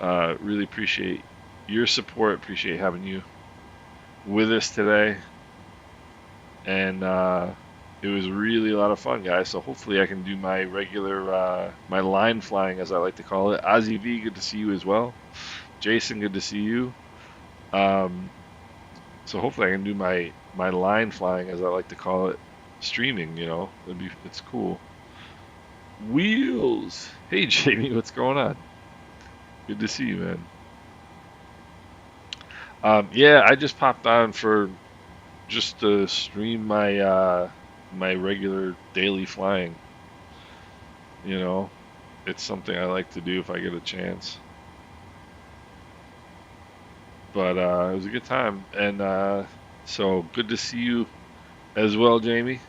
really appreciate your support. Appreciate having you with us today. And it was really a lot of fun, guys. So hopefully I can do my regular, my line flying, as I like to call it. Ozzy V, good to see you as well. Jason, good to see you. So hopefully I can do my line flying, as I like to call it, streaming. You know, it's cool. Wheels. Hey Jamie, what's going on? Good to see you, man. Yeah, I just popped on for just to stream my my regular daily flying. You know, it's something I like to do if I get a chance. But it was a good time, and so good to see you as well, Jamie.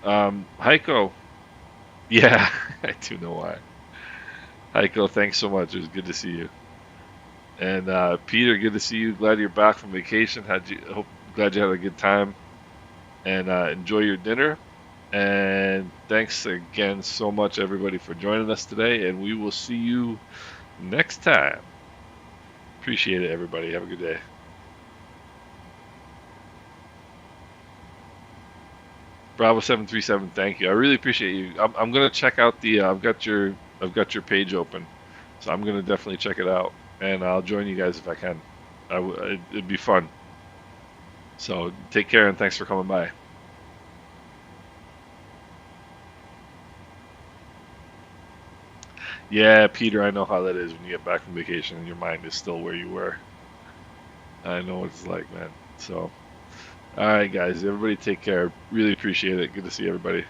Heiko. Yeah, I do know why. Heiko, thanks so much. It was good to see you. And Peter, good to see you. Glad you're back from vacation. Glad you had a good time. And enjoy your dinner. And thanks again so much, everybody, for joining us today. And we will see you next time. Appreciate it, everybody. Have a good day. Bravo 737, thank you. I really appreciate you. I'm gonna check out the. I've got your page open, so I'm gonna definitely check it out, and I'll join you guys if I can. It'd be fun. So take care and thanks for coming by. Yeah, Peter, I know how that is when you get back from vacation and your mind is still where you were. I know what it's like, man. So. All right, guys. Everybody take care. Really appreciate it. Good to see everybody.